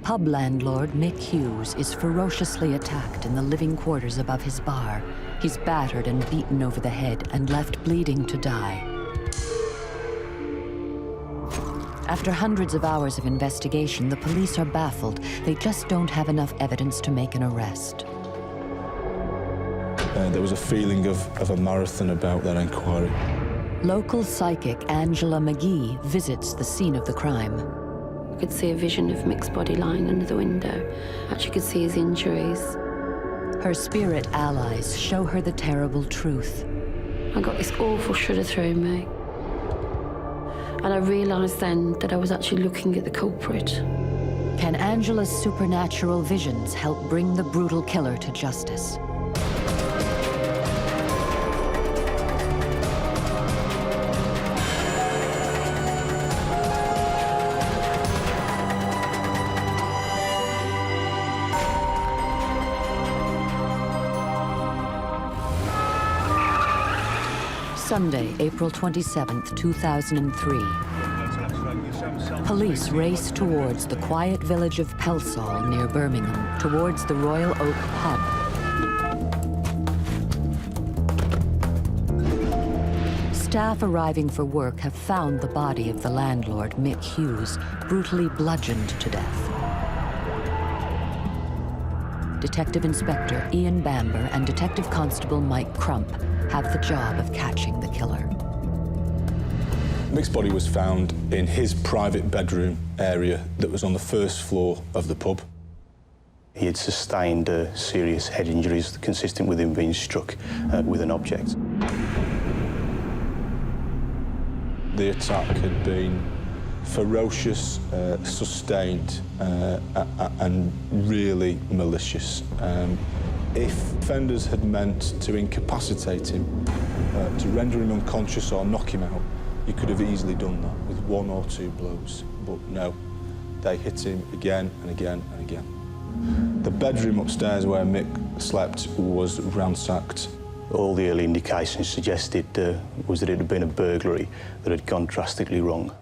Pub landlord Mick Hughes is ferociously attacked in the living quarters above his bar. He's battered and beaten over the head and left bleeding to die. After hundreds of hours of investigation, the police are baffled. They just don't have enough evidence to make an arrest. There was a feeling of a marathon about that inquiry. Local psychic Angela McGhee visits the scene of the crime. I could see a vision of Mick's body lying under the window. Actually could see his injuries. Her spirit allies show her the terrible truth. I got this awful shudder through me. And I realised then that I was actually looking at the culprit. Can Angela's supernatural visions help bring the brutal killer to justice? Sunday, April 27th, 2003. Police race towards the quiet village of Pelsall near Birmingham, towards the Royal Oak pub. Staff arriving for work have found the body of the landlord, Mick Hughes, brutally bludgeoned to death. Detective Inspector Ian Bamber and Detective Constable Mike Crump have the job of catching the killer. Mick's body was found in his private bedroom area that was on the first floor of the pub. He had sustained serious head injuries consistent with him being struck with an object. The attack had been ferocious, sustained, and really malicious. If offenders had meant to incapacitate him, to render him unconscious or knock him out, you could have easily done that with one or two blows. But no, they hit him again and again and again. The bedroom upstairs where Mick slept was ransacked. All the early indications suggested was that it had been a burglary that had gone drastically wrong.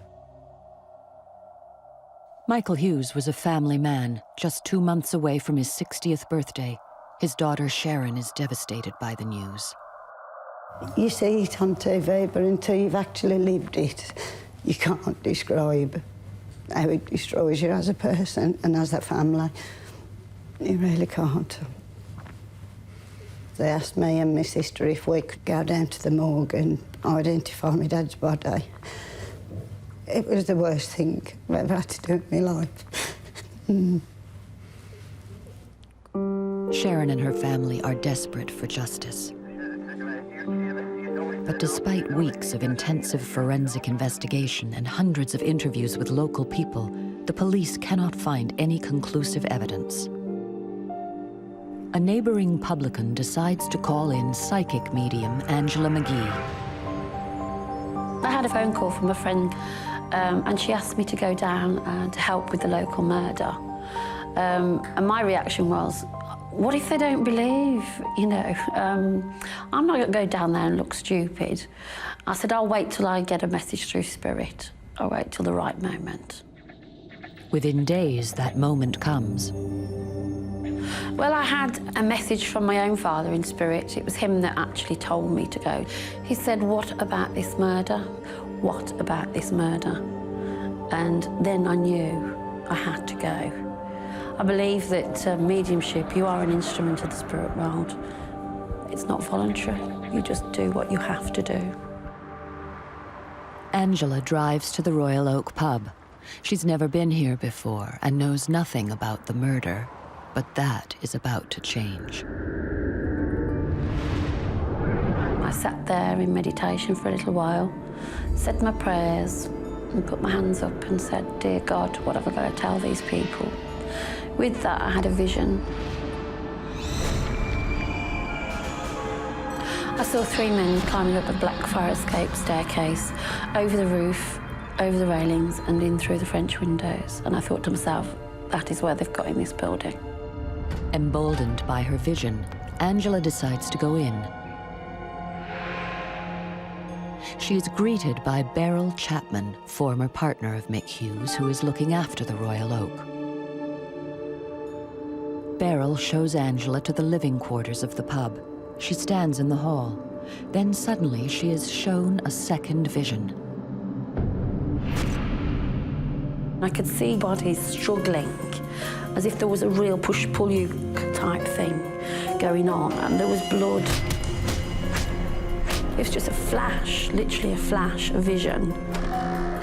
Michael Hughes was a family man, just 2 months away from his 60th birthday. His daughter Sharon is devastated by the news. You see it on TV, but until you've actually lived it, you can't describe how it destroys you as a person and as a family. You really can't. They asked me and my sister if we could go down to the morgue and identify my dad's body. It was the worst thing I've ever had to do in my life. Sharon and her family are desperate for justice. But despite weeks of intensive forensic investigation and hundreds of interviews with local people, the police cannot find any conclusive evidence. A neighboring publican decides to call in psychic medium Angela McGhee. I had a phone call from a friend and she asked me to go down to help with the local murder. And my reaction was, what if they don't believe, you know? I'm not going to go down there and look stupid. I said, I'll wait till I get a message through spirit. I'll wait till the right moment. Within days, that moment comes. Well, I had a message from my own father in spirit. It was him that actually told me to go. He said, what about this murder? What about this murder? And then I knew I had to go. I believe that mediumship, you are an instrument of the spirit world. It's not voluntary. You just do what you have to do. Angela drives to the Royal Oak pub. She's never been here before and knows nothing about the murder, but that is about to change. I sat there in meditation for a little while, said my prayers, and put my hands up and said, dear God, what have I got to tell these people? With that, I had a vision. I saw 3 men climbing up a black fire escape staircase, over the roof, over the railings, and in through the French windows. And I thought to myself, that is where they've got in this building. Emboldened by her vision, Angela decides to go in. She is greeted by Beryl Chapman, former partner of Mick Hughes, who is looking after the Royal Oak. Beryl shows Angela to the living quarters of the pub. She stands in the hall. Then suddenly she is shown a second vision. I could see bodies struggling, as if there was a real push-pull-you type thing going on, and there was blood. It was just a flash, literally a flash, a vision.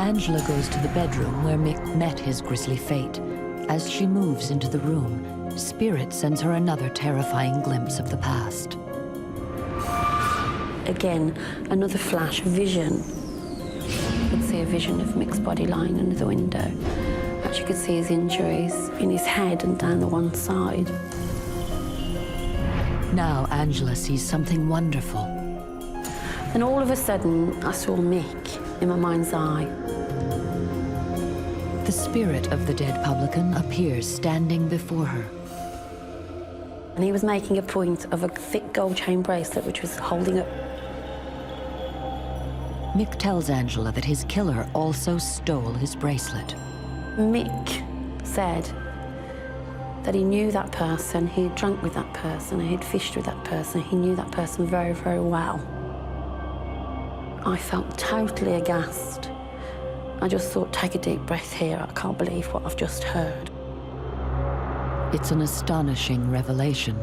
Angela goes to the bedroom where Mick met his grisly fate. As she moves into the room, Spirit sends her another terrifying glimpse of the past. Again, another flash, a vision. I could see a vision of Mick's body lying under the window. Actually could see his injuries in his head and down the one side. Now Angela sees something wonderful. And all of a sudden, I saw Mick in my mind's eye. The spirit of the dead publican appears standing before her. And he was making a point of a thick gold chain bracelet which was holding up. Mick tells Angela that his killer also stole his bracelet. Mick said that he knew that person, he had drunk with that person, he had fished with that person, he knew that person very, very well. I felt totally aghast. I just thought, take a deep breath here, I can't believe what I've just heard. It's an astonishing revelation.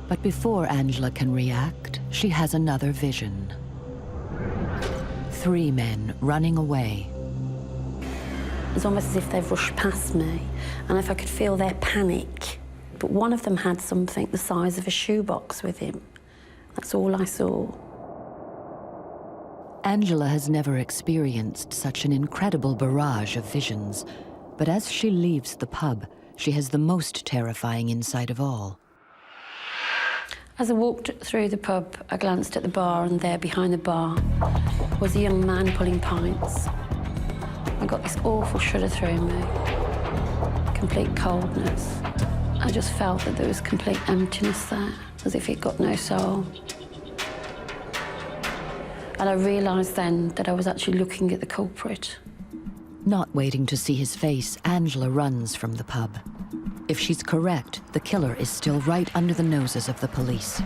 But before Angela can react, she has another vision. 3 men running away. It's almost as if they've rushed past me, and if I could feel their panic. But one of them had something the size of a shoebox with him. That's all I saw. Angela has never experienced such an incredible barrage of visions, but as she leaves the pub, she has the most terrifying insight of all. As I walked through the pub, I glanced at the bar, and there behind the bar was a young man pulling pints. I got this awful shudder through me, complete coldness. I just felt that there was complete emptiness there, as if it got no soul. And I realised then that I was actually looking at the culprit. Not waiting to see his face, Angela runs from the pub. If she's correct, the killer is still right under the noses of the police.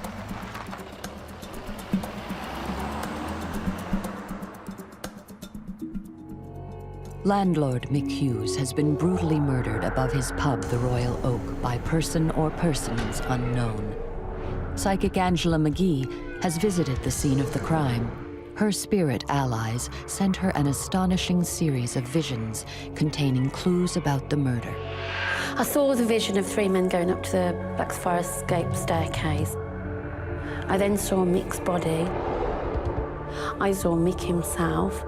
Landlord Mick Hughes has been brutally murdered above his pub, the Royal Oak, by person or persons unknown. Psychic Angela McGhee has visited the scene of the crime. Her spirit allies sent her an astonishing series of visions containing clues about the murder. I saw the vision of 3 men going up to the back fire escape staircase. I then saw Mick's body. I saw Mick himself.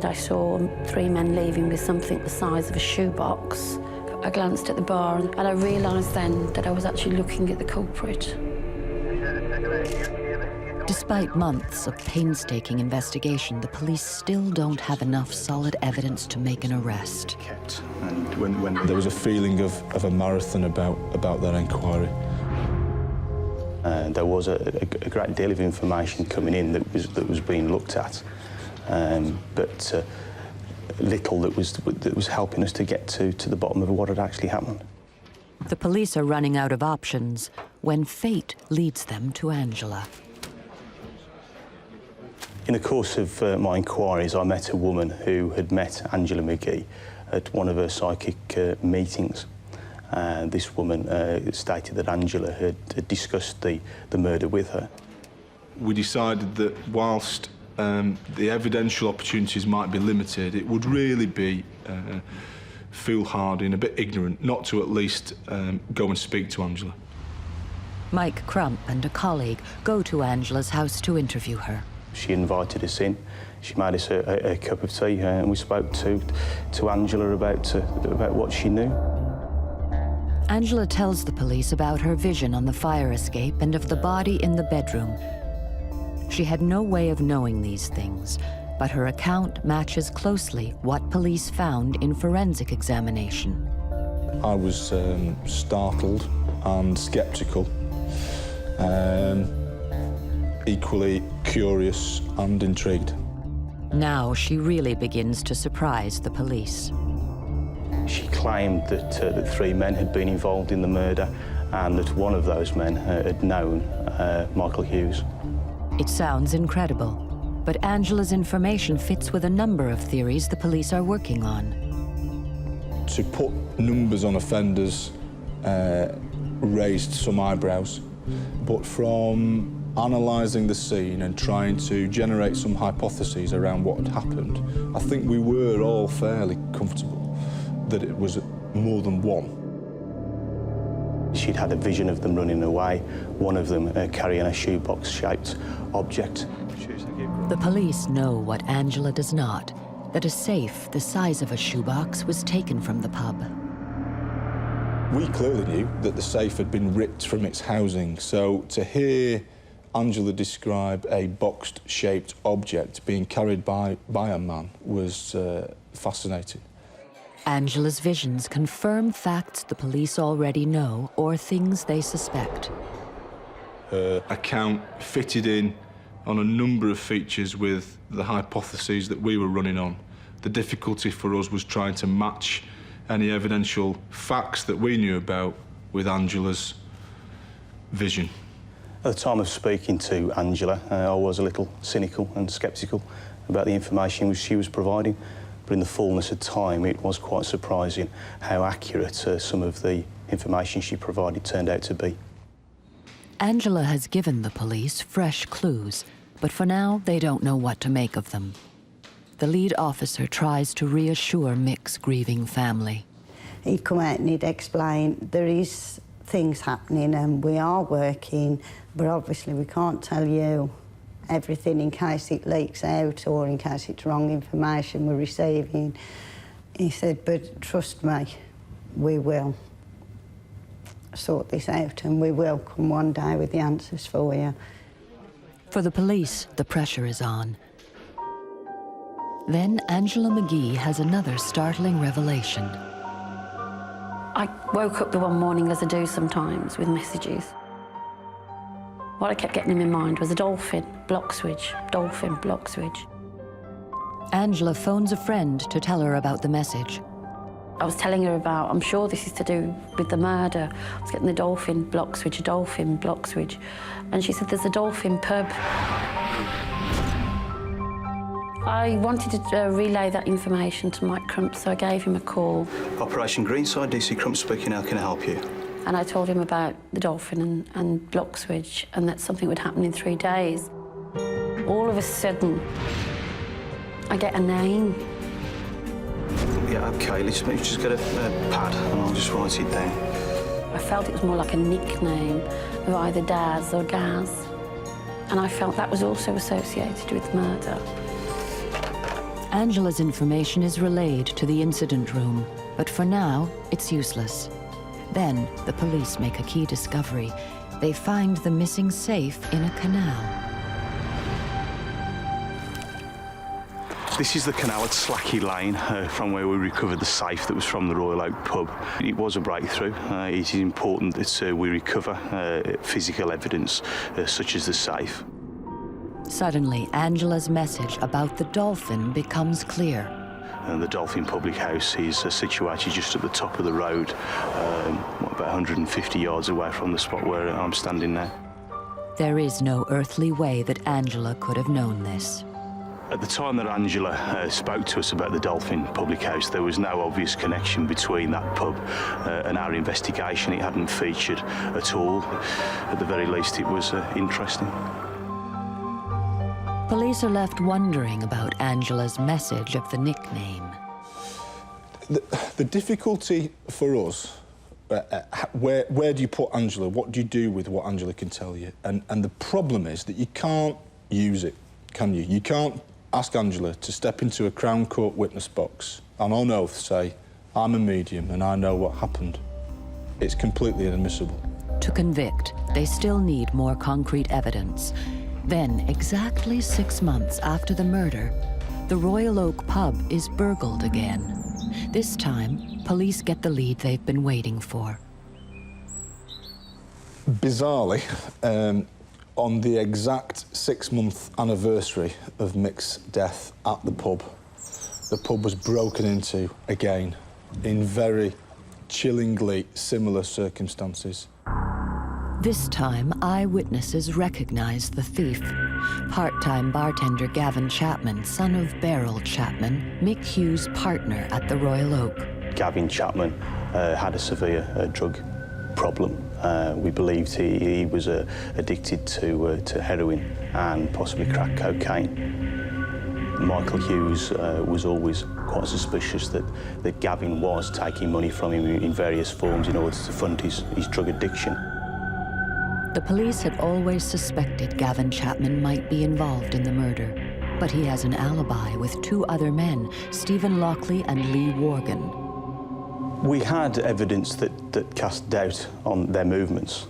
I saw 3 men leaving with something the size of a shoebox. I glanced at the bar, and I realised then that I was actually looking at the culprit. Despite months of painstaking investigation, the police still don't have enough solid evidence to make an arrest. And when there was a feeling of a marathon about that inquiry. There was a great deal of information coming in that was being looked at, but little that was helping us to get to the bottom of what had actually happened. The police are running out of options when fate leads them to Angela. In the course of my inquiries, I met a woman who had met Angela McGhee at one of her psychic meetings. This woman stated that Angela had discussed the murder with her. We decided that whilst the evidential opportunities might be limited, it would really be foolhardy and a bit ignorant not to at least go and speak to Angela. Mike Crump and a colleague go to Angela's house to interview her. She invited us in. She made us a cup of tea, and we spoke to Angela about what she knew. Angela tells the police about her vision on the fire escape and of the body in the bedroom. She had no way of knowing these things, but her account matches closely what police found in forensic examination. I was startled and sceptical, equally curious and intrigued. Now she really begins to surprise the police. She claimed that 3 men had been involved in the murder and that one of those men had known Michael Hughes. It sounds incredible, but Angela's information fits with a number of theories the police are working on. To put numbers on offenders raised some eyebrows, but from analysing the scene and trying to generate some hypotheses around what had happened, I think we were all fairly comfortable that it was more than one. She'd had a vision of them running away, one of them carrying a shoebox-shaped object. The police know what Angela does not, that a safe the size of a shoebox was taken from the pub. We clearly knew that the safe had been ripped from its housing, so to hear Angela describe a box-shaped object being carried by a man was fascinating. Angela's visions confirm facts the police already know or things they suspect. Her account fitted in on a number of features with the hypotheses that we were running on. The difficulty for us was trying to match any evidential facts that we knew about with Angela's vision. At the time of speaking to Angela, I was a little cynical and sceptical about the information she was providing, but in the fullness of time it was quite surprising how accurate some of the information she provided turned out to be. Angela has given the police fresh clues, but for now they don't know what to make of them. The lead officer tries to reassure Mick's grieving family. He'd come out and he'd explain there is things happening and we are working, but obviously we can't tell you everything in case it leaks out or in case it's wrong information we're receiving. He said, but trust me, we will sort this out and we will come one day with the answers for you. For the police, the pressure is on. Then Angela McGhee has another startling revelation. I woke up the one morning, as I do sometimes, with messages. What I kept getting in my mind was a dolphin, block switch, dolphin, block switch. Angela phones a friend to tell her about the message. I was telling her about, I'm sure this is to do with the murder. I was getting the dolphin, block switch, a dolphin, block switch. And she said, there's a dolphin pub. I wanted to relay that information to Mike Crump, so I gave him a call. Operation Greenside, DC Crump speaking, how can I help you? And I told him about the dolphin and block switch and that something would happen in 3 days. All of a sudden, I get a name. Yeah, OK, let's just get a pad and I'll just write it down. I felt it was more like a nickname of either Daz or Gaz. And I felt that was also associated with murder. Angela's information is relayed to the incident room, but for now, it's useless. Then, the police make a key discovery. They find the missing safe in a canal. This is the canal at Slacky Lane, from where we recovered the safe that was from the Royal Oak pub. It was a breakthrough. It is important that we recover physical evidence, such as the safe. Suddenly, Angela's message about the dolphin becomes clear. And the Dolphin Public House is situated just at the top of the road, about 150 yards away from the spot where I'm standing now. There is no earthly way that Angela could have known this. At the time that Angela spoke to us about the Dolphin Public House, there was no obvious connection between that pub and our investigation. It hadn't featured at all. At the very least, it was interesting. Police are left wondering about Angela's message of the nickname. The difficulty for us, where do you put Angela? What do you do with what Angela can tell you? And the problem is that you can't use it, can you? You can't ask Angela to step into a Crown Court witness box and on oath say, I'm a medium and I know what happened. It's completely inadmissible. To convict, they still need more concrete evidence. Then, exactly 6 months after the murder, the Royal Oak pub is burgled again. This time, police get the lead they've been waiting for. Bizarrely, on the exact 6-month anniversary of Mick's death at the pub was broken into again in very chillingly similar circumstances. This time, eyewitnesses recognized the thief. Part-time bartender Gavin Chapman, son of Beryl Chapman, Mick Hughes' partner at the Royal Oak. Gavin Chapman had a severe drug problem. We believed he was addicted to heroin and possibly crack cocaine. Michael Hughes was always quite suspicious that Gavin was taking money from him in various forms in order to fund his drug addiction. The police had always suspected Gavin Chapman might be involved in the murder, but he has an alibi with two other men, Stephen Lockley and Lee Worgan. We had evidence that cast doubt on their movements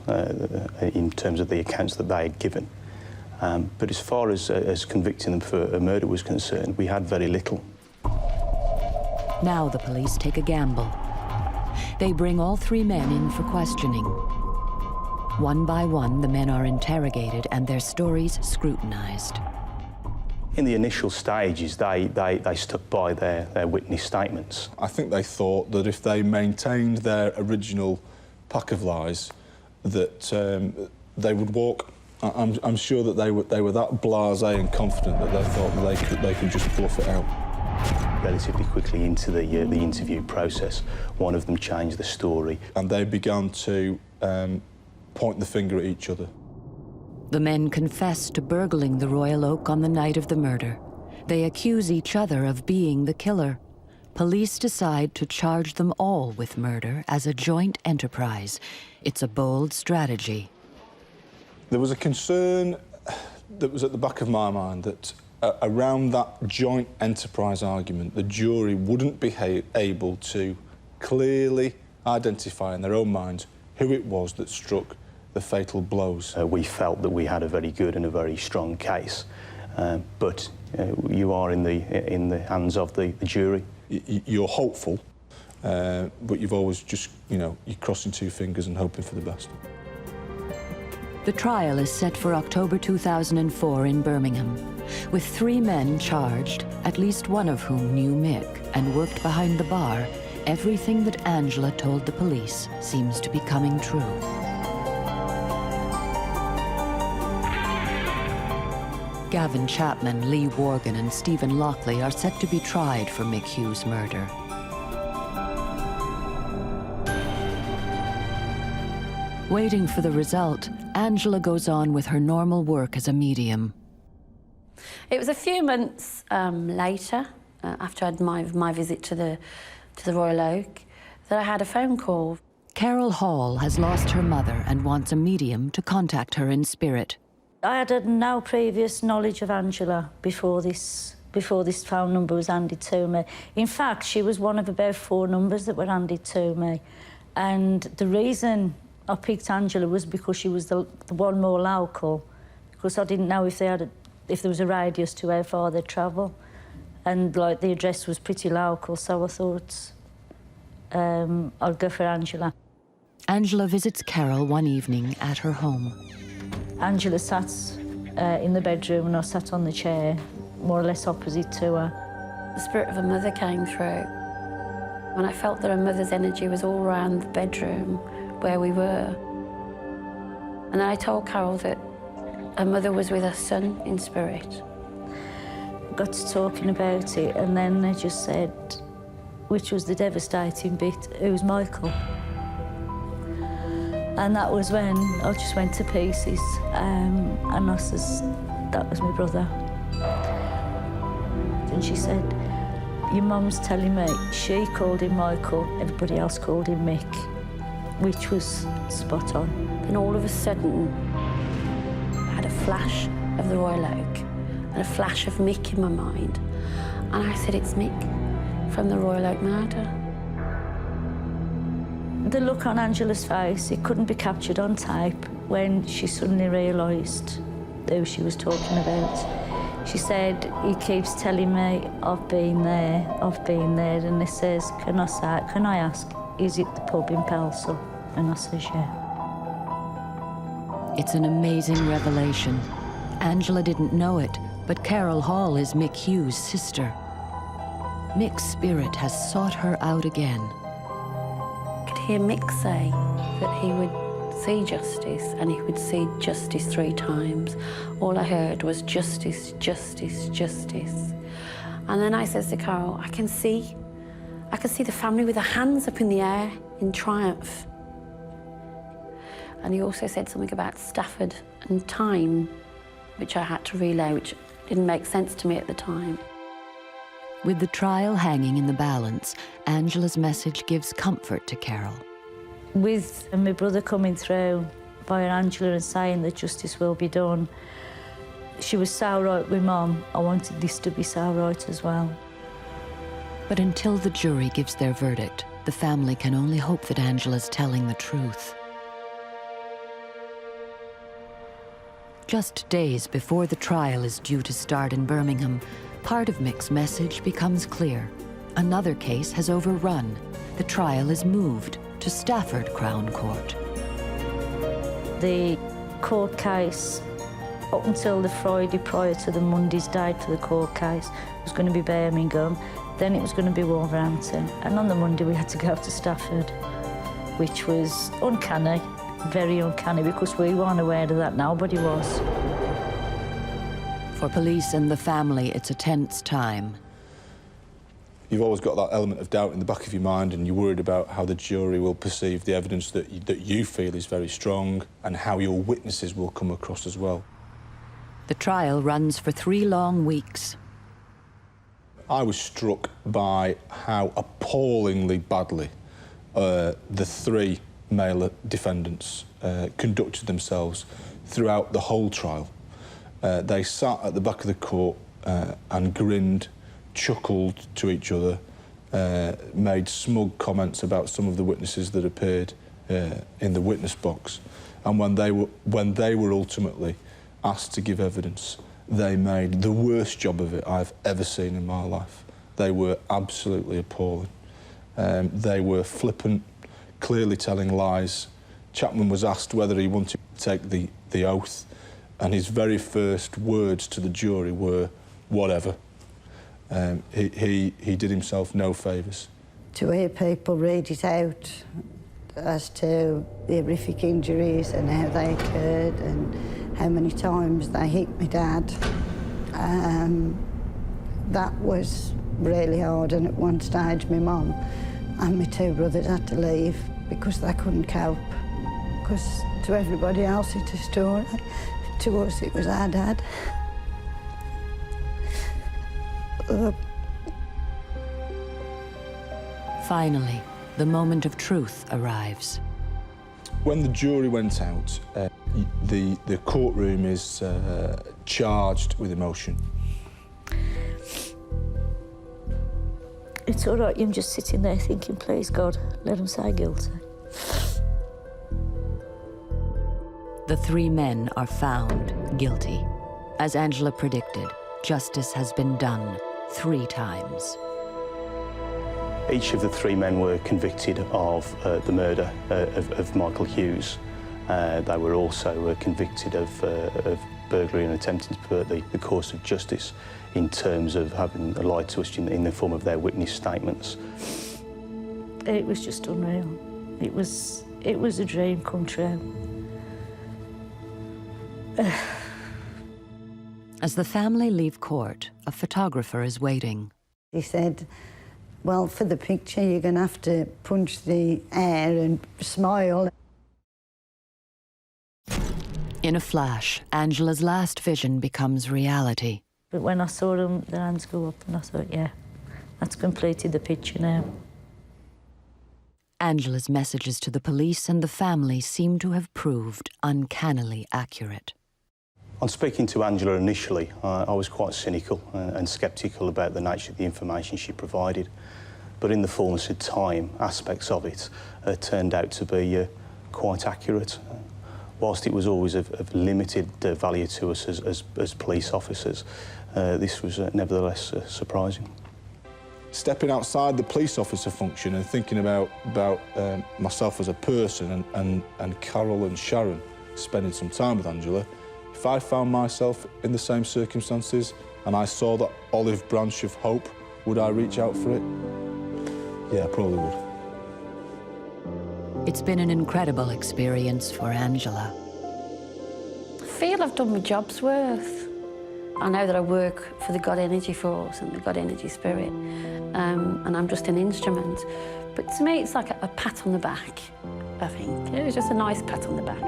in terms of the accounts that they had given. But as far as convicting them for a murder was concerned, we had very little. Now the police take a gamble. They bring all three men in for questioning. One by one, the men are interrogated and their stories scrutinized. In the initial stages, they stuck by their witness statements. I think they thought that if they maintained their original pack of lies, that they would walk. I'm sure that they were that blasé and confident that they thought that they could just bluff it out. Relatively quickly into the interview process, one of them changed the story. And they began to point the finger at each other. The men confess to burgling the Royal Oak on the night of the murder. They accuse each other of being the killer. Police decide to charge them all with murder as a joint enterprise. It's a bold strategy. There was a concern that was at the back of my mind that around that joint enterprise argument, the jury wouldn't be able to clearly identify in their own minds who it was that struck the fatal blows. We felt that we had a very good and a very strong case, but you are in the hands of the jury. You're hopeful, but you've always just, you're crossing two fingers and hoping for the best. The trial is set for October 2004 in Birmingham, with three men charged, at least one of whom knew Mick and worked behind the bar. Everything that Angela told the police seems to be coming true. Gavin Chapman, Lee Worgan and Stephen Lockley are set to be tried for Mick Hughes' murder. Waiting for the result, Angela goes on with her normal work as a medium. It was a few months later, after I had my visit to the Royal Oak, that I had a phone call. Carol Hall has lost her mother and wants a medium to contact her in spirit. I had no previous knowledge of Angela before this phone number was handed to me. In fact, she was one of about 4 numbers that were handed to me. And the reason I picked Angela was because she was the one more local, because I didn't know if there was a radius to how far they'd travel. And like the address was pretty local, so I thought I'd go for Angela. Angela visits Carol one evening at her home. Angela sat in the bedroom and I sat on the chair, more or less opposite to her. The spirit of a mother came through, and I felt that her mother's energy was all around the bedroom where we were. And then I told Carol that her mother was with her son in spirit. Got to talking about it, and then they just said, which was the devastating bit, who's Michael? And that was when I just went to pieces, and I says, that was my brother. And she said, your mum's telling me she called him Michael, everybody else called him Mick, which was spot on. Then all of a sudden, I had a flash of the Royal Oak and a flash of Mick in my mind. And I said, it's Mick from the Royal Oak murder. The look on Angela's face, it couldn't be captured on tape when she suddenly realised who she was talking about. She said, he keeps telling me, I've been there, and he says, can I ask, is it the pub in Pelsall? And I says, yeah. It's an amazing revelation. Angela didn't know it, but Carol Hall is Mick Hughes' sister. Mick's spirit has sought her out again. I could hear Mick say that he would see justice, and he would see justice 3 times. All I heard was justice, justice, justice. And then I says to Carol, I can see the family with their hands up in the air in triumph. And he also said something about Stafford and time, which I had to relay, which didn't make sense to me at the time. With the trial hanging in the balance, Angela's message gives comfort to Carol. With my brother coming through via Angela and saying that justice will be done, she was so right with Mum. I wanted this to be so right as well. But until the jury gives their verdict, the family can only hope that Angela's telling the truth. Just days before the trial is due to start in Birmingham, part of Mick's message becomes clear. Another case has overrun. The trial is moved to Stafford Crown Court. The court case, up until the Friday prior to the Monday's date for the court case, was going to be Birmingham, then it was going to be Wolverhampton, and on the Monday we had to go to Stafford, which was uncanny, very uncanny, because we weren't aware of that, nobody was. For police and the family, it's a tense time. You've always got that element of doubt in the back of your mind, and you're worried about how the jury will perceive the evidence that you feel is very strong, and how your witnesses will come across as well. The trial runs for 3 long weeks. I was struck by how appallingly badly the 3 male defendants conducted themselves throughout the whole trial. They sat at the back of the court and grinned, chuckled to each other, made smug comments about some of the witnesses that appeared in the witness box. And when they were ultimately asked to give evidence, they made the worst job of it I've ever seen in my life. They were absolutely appalling. They were flippant, clearly telling lies. Chapman was asked whether he wanted to take the oath, and his very first words to the jury were, whatever. He did himself no favours. To hear people read it out as to the horrific injuries and how they occurred and how many times they hit my dad, that was really hard. And at one stage my mum and my 2 brothers had to leave because they couldn't cope. Because to everybody else it's a story, to us it was our dad. Finally, the moment of truth arrives. When the jury went out, the courtroom is charged with emotion. It's all right, I'm just sitting there thinking, please God, let them say guilty. The 3 men are found guilty. As Angela predicted, justice has been done 3 times. Each of the 3 men were convicted of the murder of Michael Hughes. They were also convicted of burglary and attempting to pervert the course of justice in terms of having lied to us in the form of their witness statements. It was just unreal. It was a dream come true. As the family leave court, a photographer is waiting. He said, well, for the picture you're going to have to punch the air and smile. In a flash, Angela's last vision becomes reality. But when I saw them, their hands go up, and I thought, yeah, that's completed the picture now. Angela's messages to the police and the family seem to have proved uncannily accurate. On speaking to Angela initially, I was quite cynical and sceptical about the nature of the information she provided. But in the fullness of time, aspects of it turned out to be quite accurate. Whilst it was always of limited value to us as police officers, this was nevertheless surprising. Stepping outside the police officer function and thinking about myself as a person and Carol and Sharon spending some time with Angela, if I found myself in the same circumstances and I saw that olive branch of hope Would I reach out for it? Yeah, I probably would. It's been an incredible experience for Angela. I feel I've done my job's worth. I know that I work for the God Energy Force and the God Energy Spirit, and I'm just an instrument. But to me, it's like a pat on the back, I think. It was just a nice pat on the back.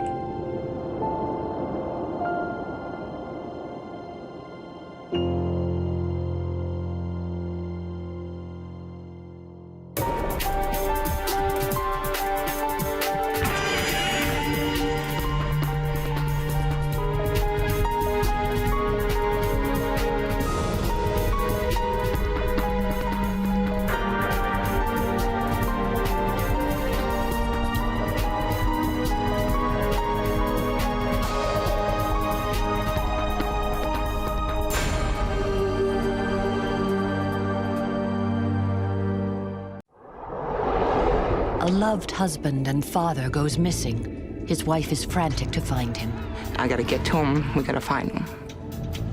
A loved husband and father goes missing. His wife is frantic to find him. I gotta get to him, we gotta find him.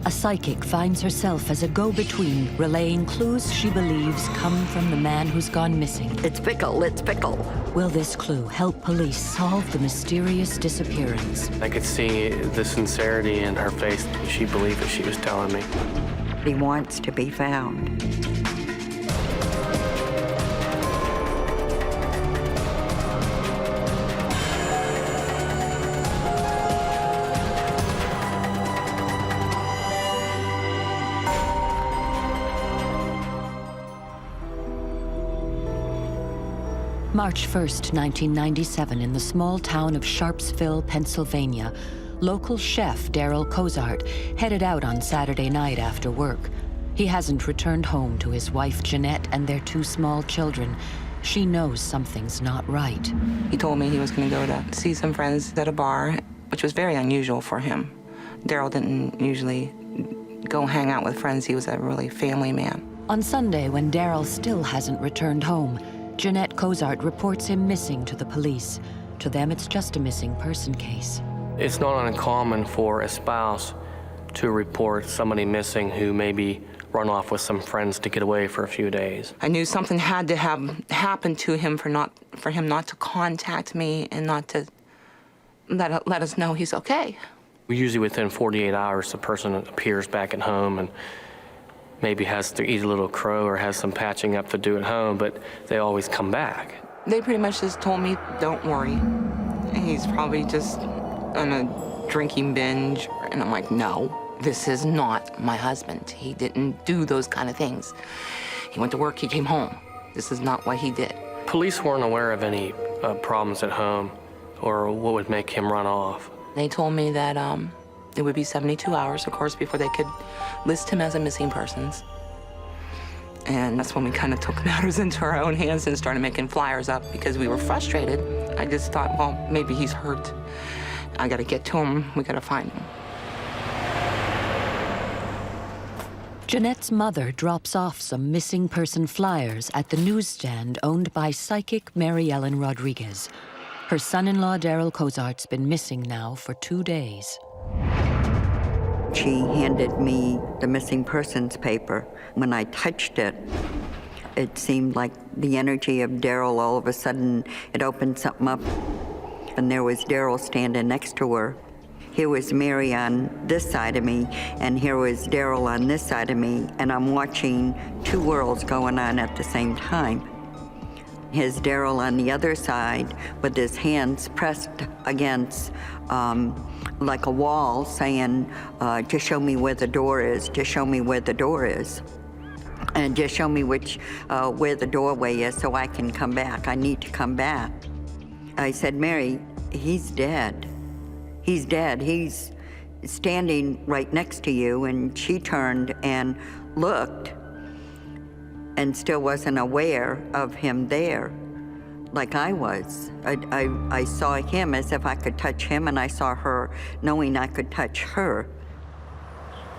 A psychic finds herself as a go-between, relaying clues she believes come from the man who's gone missing. It's Pickle, it's Pickle. Will this clue help police solve the mysterious disappearance? I could see the sincerity in her face. She believed what she was telling me. He wants to be found. March 1st, 1997, in the small town of Sharpsville, Pennsylvania, local chef Daryl Cozart headed out on Saturday night after work. He hasn't returned home to his wife Jeanette and their 2 small children. She knows something's not right. He told me he was gonna go to see some friends at a bar, which was very unusual for him. Daryl didn't usually go hang out with friends. He was a really family man. On Sunday, when Daryl still hasn't returned home, Jeanette Cozart reports him missing to the police. To them, it's just a missing person case. It's not uncommon for a spouse to report somebody missing who maybe run off with some friends to get away for a few days. I knew something had to have happened to him for him not to contact me and not to let us know he's okay. Usually within 48 hours, the person appears back at home and maybe has to eat a little crow or has some patching up to do at home, but they always come back. They pretty much just told me, don't worry. He's probably just on a drinking binge. And I'm like, no, this is not my husband. He didn't do those kind of things. He went to work, he came home. This is not what he did. Police weren't aware of any problems at home or what would make him run off. They told me that it would be 72 hours, of course, before they could list him as a missing persons. And that's when we kind of took matters into our own hands and started making flyers up because we were frustrated. I just thought, well, maybe he's hurt. I gotta get to him, we gotta find him. Jeanette's mother drops off some missing person flyers at the newsstand owned by psychic Mary Ellen Rodriguez. Her son-in-law, Daryl Cozart's been missing now for 2 days. She handed me the missing persons paper. When I touched it, it seemed like the energy of Daryl, all of a sudden, it opened something up, and there was Daryl standing next to her. Here was Mary on this side of me, and here was Daryl on this side of me, and I'm watching 2 worlds going on at the same time. Here's Daryl on the other side with his hands pressed against like a wall saying, just show me where the door is, just show me where the door is. And just show me where the doorway is so I can come back. I need to come back. I said, Mary, he's dead. He's dead. He's standing right next to you. And she turned and looked and still wasn't aware of him there like I was. I saw him as if I could touch him, and I saw her knowing I could touch her.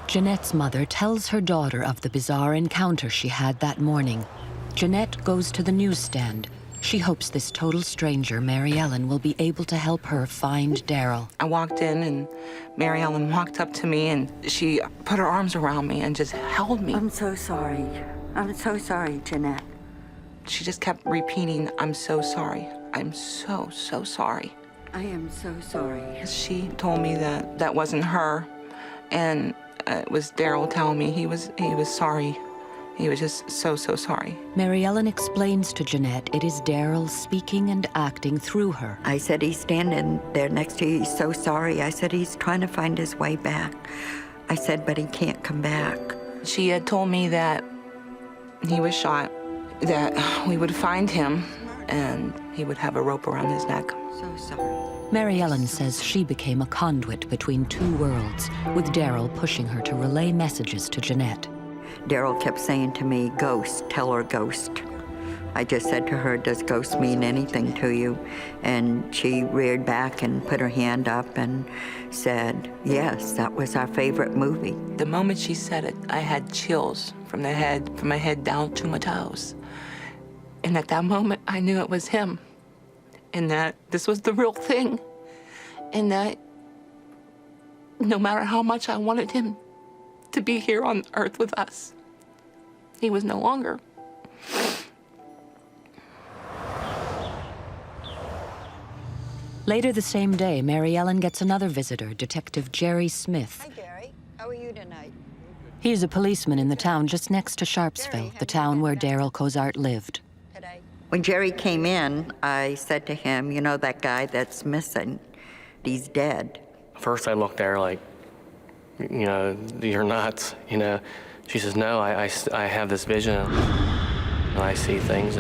Jeanette's mother tells her daughter of the bizarre encounter she had that morning. Jeanette goes to the newsstand. She hopes this total stranger, Mary Ellen, will be able to help her find Daryl. I walked in and Mary Ellen walked up to me and she put her arms around me and just held me. I'm so sorry. I'm so sorry, Jeanette. She just kept repeating, I'm so sorry. I'm so, so sorry. I am so sorry. She told me that that wasn't her, and it was Daryl telling me he was sorry. He was just so, so sorry. Mary Ellen explains to Jeanette it is Daryl speaking and acting through her. I said, he's standing there next to you. He's so sorry. I said, he's trying to find his way back. I said, but he can't come back. She had told me that he was shot, that we would find him, and he would have a rope around his neck. So sorry. Mary Ellen says she became a conduit between two worlds, with Daryl pushing her to relay messages to Jeanette. Daryl kept saying to me, ghost, tell her ghost. I just said to her, does ghost mean anything to you? And she reared back and put her hand up and said, yes, that was our favorite movie. The moment she said it, I had chills from my head down to my toes. And at that moment, I knew it was him, and that this was the real thing, and that no matter how much I wanted him to be here on earth with us, he was no longer. Later the same day, Mary Ellen gets another visitor, Detective Jerry Smith. Hi, Gary. How are you tonight? He's a policeman in the town just next to Sharpsville, the town where Daryl Cozart lived. When Jerry came in, I said to him, you know that guy that's missing, he's dead. First I looked at her like, you know, you're nuts, you know. She says, no, I have this vision, and I see things,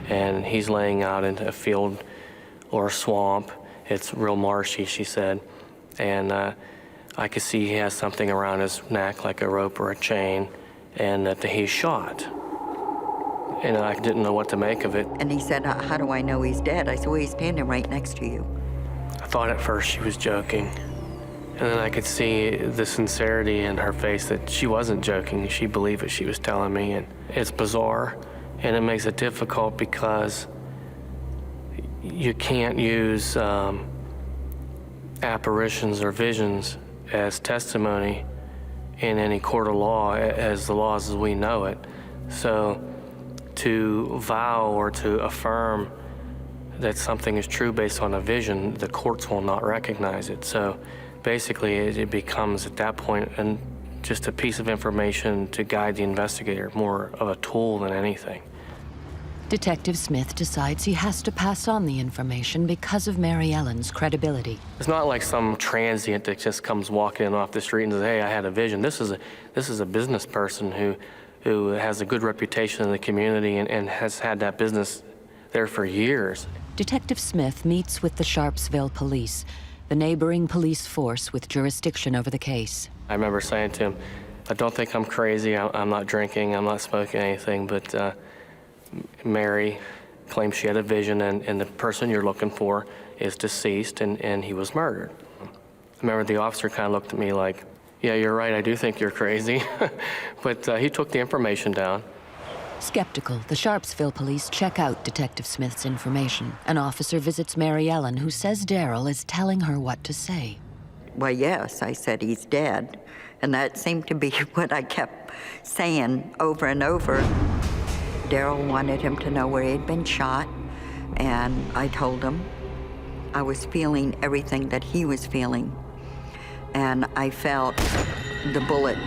and he's laying out in a field or a swamp. It's real marshy, she said, and I could see he has something around his neck, like a rope or a chain, and that he's shot. And I didn't know what to make of it. And he said, how do I know he's dead? I said, well, he's standing right next to you. I thought at first she was joking. And then I could see the sincerity in her face that she wasn't joking. She believed what she was telling me. And it's bizarre, and it makes it difficult because you can't use apparitions or visions as testimony in any court of law as the laws as we know it. So to vow or to affirm that something is true based on a vision, the courts will not recognize it. So basically it becomes at that point just a piece of information to guide the investigator, more of a tool than anything. Detective Smith decides he has to pass on the information because of Mary Ellen's credibility. It's not like some transient that just comes walking in off the street and says, hey, I had a vision. This is a business person who has a good reputation in the community and has had that business there for years. Detective Smith meets with the Sharpsville police, the neighboring police force with jurisdiction over the case. I remember saying to him, I don't think I'm crazy. I'm not drinking. I'm not smoking anything, but Mary claims she had a vision, and the person you're looking for is deceased, and he was murdered. I remember the officer kind of looked at me like, yeah, you're right, I do think you're crazy. But he took the information down. Skeptical, the Sharpsville police check out Detective Smith's information. An officer visits Mary Ellen, who says Daryl is telling her what to say. Well, yes, I said he's dead. And that seemed to be what I kept saying over and over. Daryl wanted him to know where he had been shot, and I told him I was feeling everything that he was feeling. And I felt the bullet.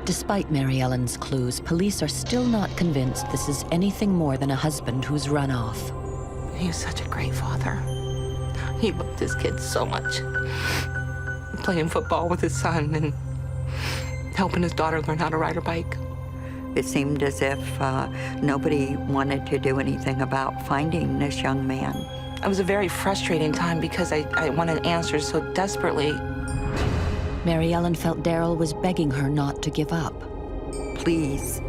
Despite Mary Ellen's clues, police are still not convinced this is anything more than a husband who's run off. He was such a great father. He loved his kids so much. Playing football with his son and helping his daughter learn how to ride her bike. It seemed as if nobody wanted to do anything about finding this young man. It was a very frustrating time because I wanted answers so desperately. Mary Ellen felt Daryl was begging her not to give up. Please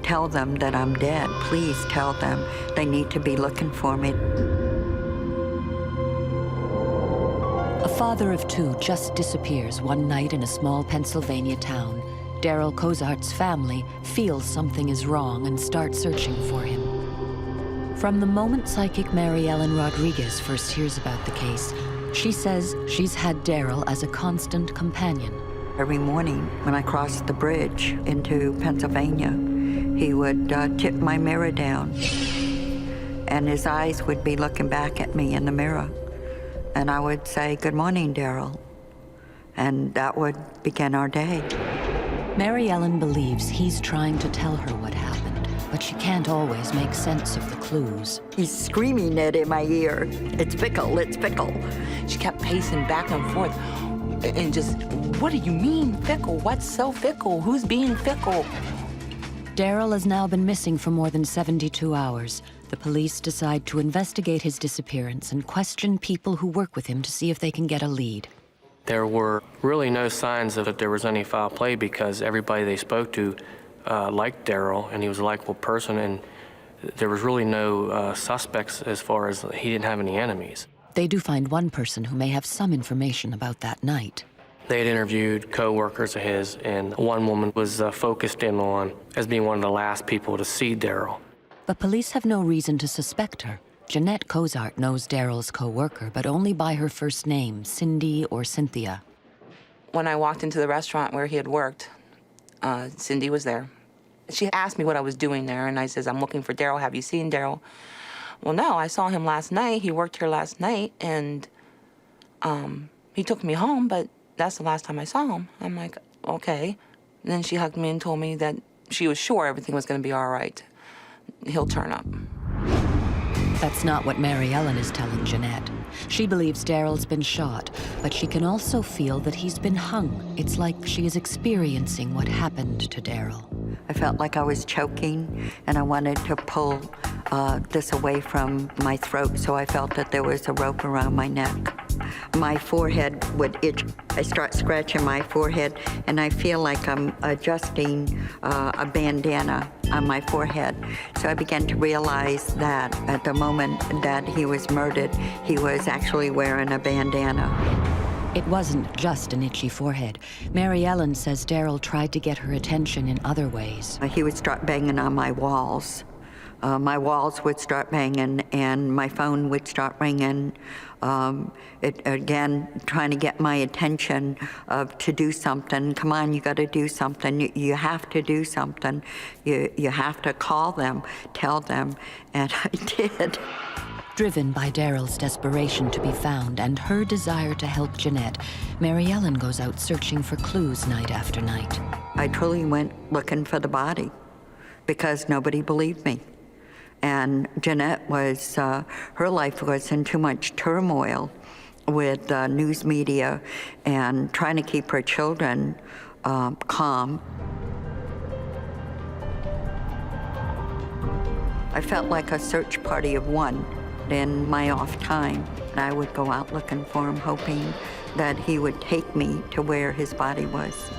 tell them that I'm dead. Please tell them they need to be looking for me. A father of two just disappears one night in a small Pennsylvania town. Daryl Cozart's family feels something is wrong and start searching for him. From the moment psychic Mary Ellen Rodriguez first hears about the case, she says she's had Daryl as a constant companion. Every morning when I crossed the bridge into Pennsylvania, he would tip my mirror down, and his eyes would be looking back at me in the mirror. And I would say, "Good morning, Daryl." And that would begin our day. Mary Ellen believes he's trying to tell her what happened, but she can't always make sense of the clues. He's screaming it in my ear. "It's fickle, it's fickle." She kept pacing back and forth and just, what do you mean fickle? What's so fickle? Who's being fickle? Daryl has now been missing for more than 72 hours. The police decide to investigate his disappearance and question people who work with him to see if they can get a lead. There were really no signs that there was any foul play because everybody they spoke to liked Daryl, and he was a likable person, and there was really no suspects as far as he didn't have any enemies. They do find one person who may have some information about that night. They had interviewed co-workers of his, and one woman was focused in on as being one of the last people to see Daryl. But police have no reason to suspect her. Jeanette Cozart knows Daryl's co-worker, but only by her first name, Cindy or Cynthia. When I walked into the restaurant where he had worked, Cindy was there. She asked me what I was doing there, and I says, "I'm looking for Daryl. Have you seen Daryl?" "Well, no, I saw him last night. He worked here last night, and he took me home, but that's the last time I saw him." I'm like, "Okay." And then she hugged me and told me that she was sure everything was going to be all right. He'll turn up. That's not what Mary Ellen is telling Jeanette. She believes Daryl's been shot, but she can also feel that he's been hung. It's like she is experiencing what happened to Daryl. I felt like I was choking, and I wanted to pull this away from my throat, so I felt that there was a rope around my neck. My forehead would itch. I start scratching my forehead, and I feel like I'm adjusting a bandana on my forehead. So I began to realize that at the moment that he was murdered, he was actually wearing a bandana. It wasn't just an itchy forehead. Mary Ellen says Daryl tried to get her attention in other ways. He would start banging on my walls. My walls would start banging, and my phone would start ringing. Again, trying to get my attention to do something. "Come on, you got to do something. You have to do something. You have to call them, tell them," and I did. Driven by Daryl's desperation to be found and her desire to help Jeanette, Mary Ellen goes out searching for clues night after night. I truly went looking for the body because nobody believed me. And Jeanette was, her life was in too much turmoil with news media and trying to keep her children calm. I felt like a search party of one. In my off time, I would go out looking for him, hoping that he would take me to where his body was.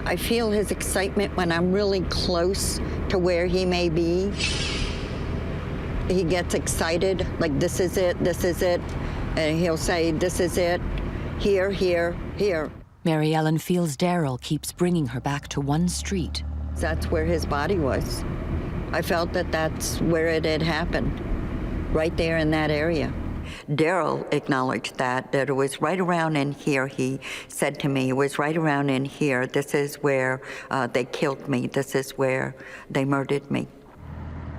I feel his excitement when I'm really close to where he may be. He gets excited, like, "This is it, this is it." And he'll say, "This is it, here, here, here." Mary Ellen feels Daryl keeps bringing her back to one street. That's where his body was. I felt that that's where it had happened, right there in that area. Daryl acknowledged that it was right around in here. He said to me, "It was right around in here. This is where they killed me. This is where they murdered me."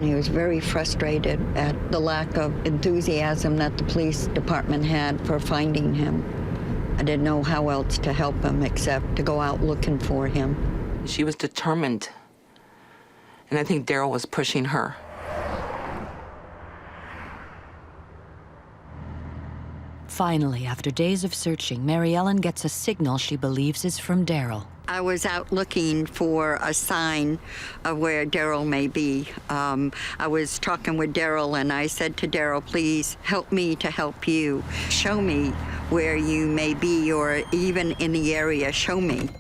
He was very frustrated at the lack of enthusiasm that the police department had for finding him. I didn't know how else to help him except to go out looking for him. She was determined, and I think Daryl was pushing her. Finally, after days of searching, Mary Ellen gets a signal she believes is from Daryl. I was out looking for a sign of where Daryl may be. I was talking with Daryl, and I said to Daryl, "Please help me to help you. Show me where you may be, or even in the area, show me."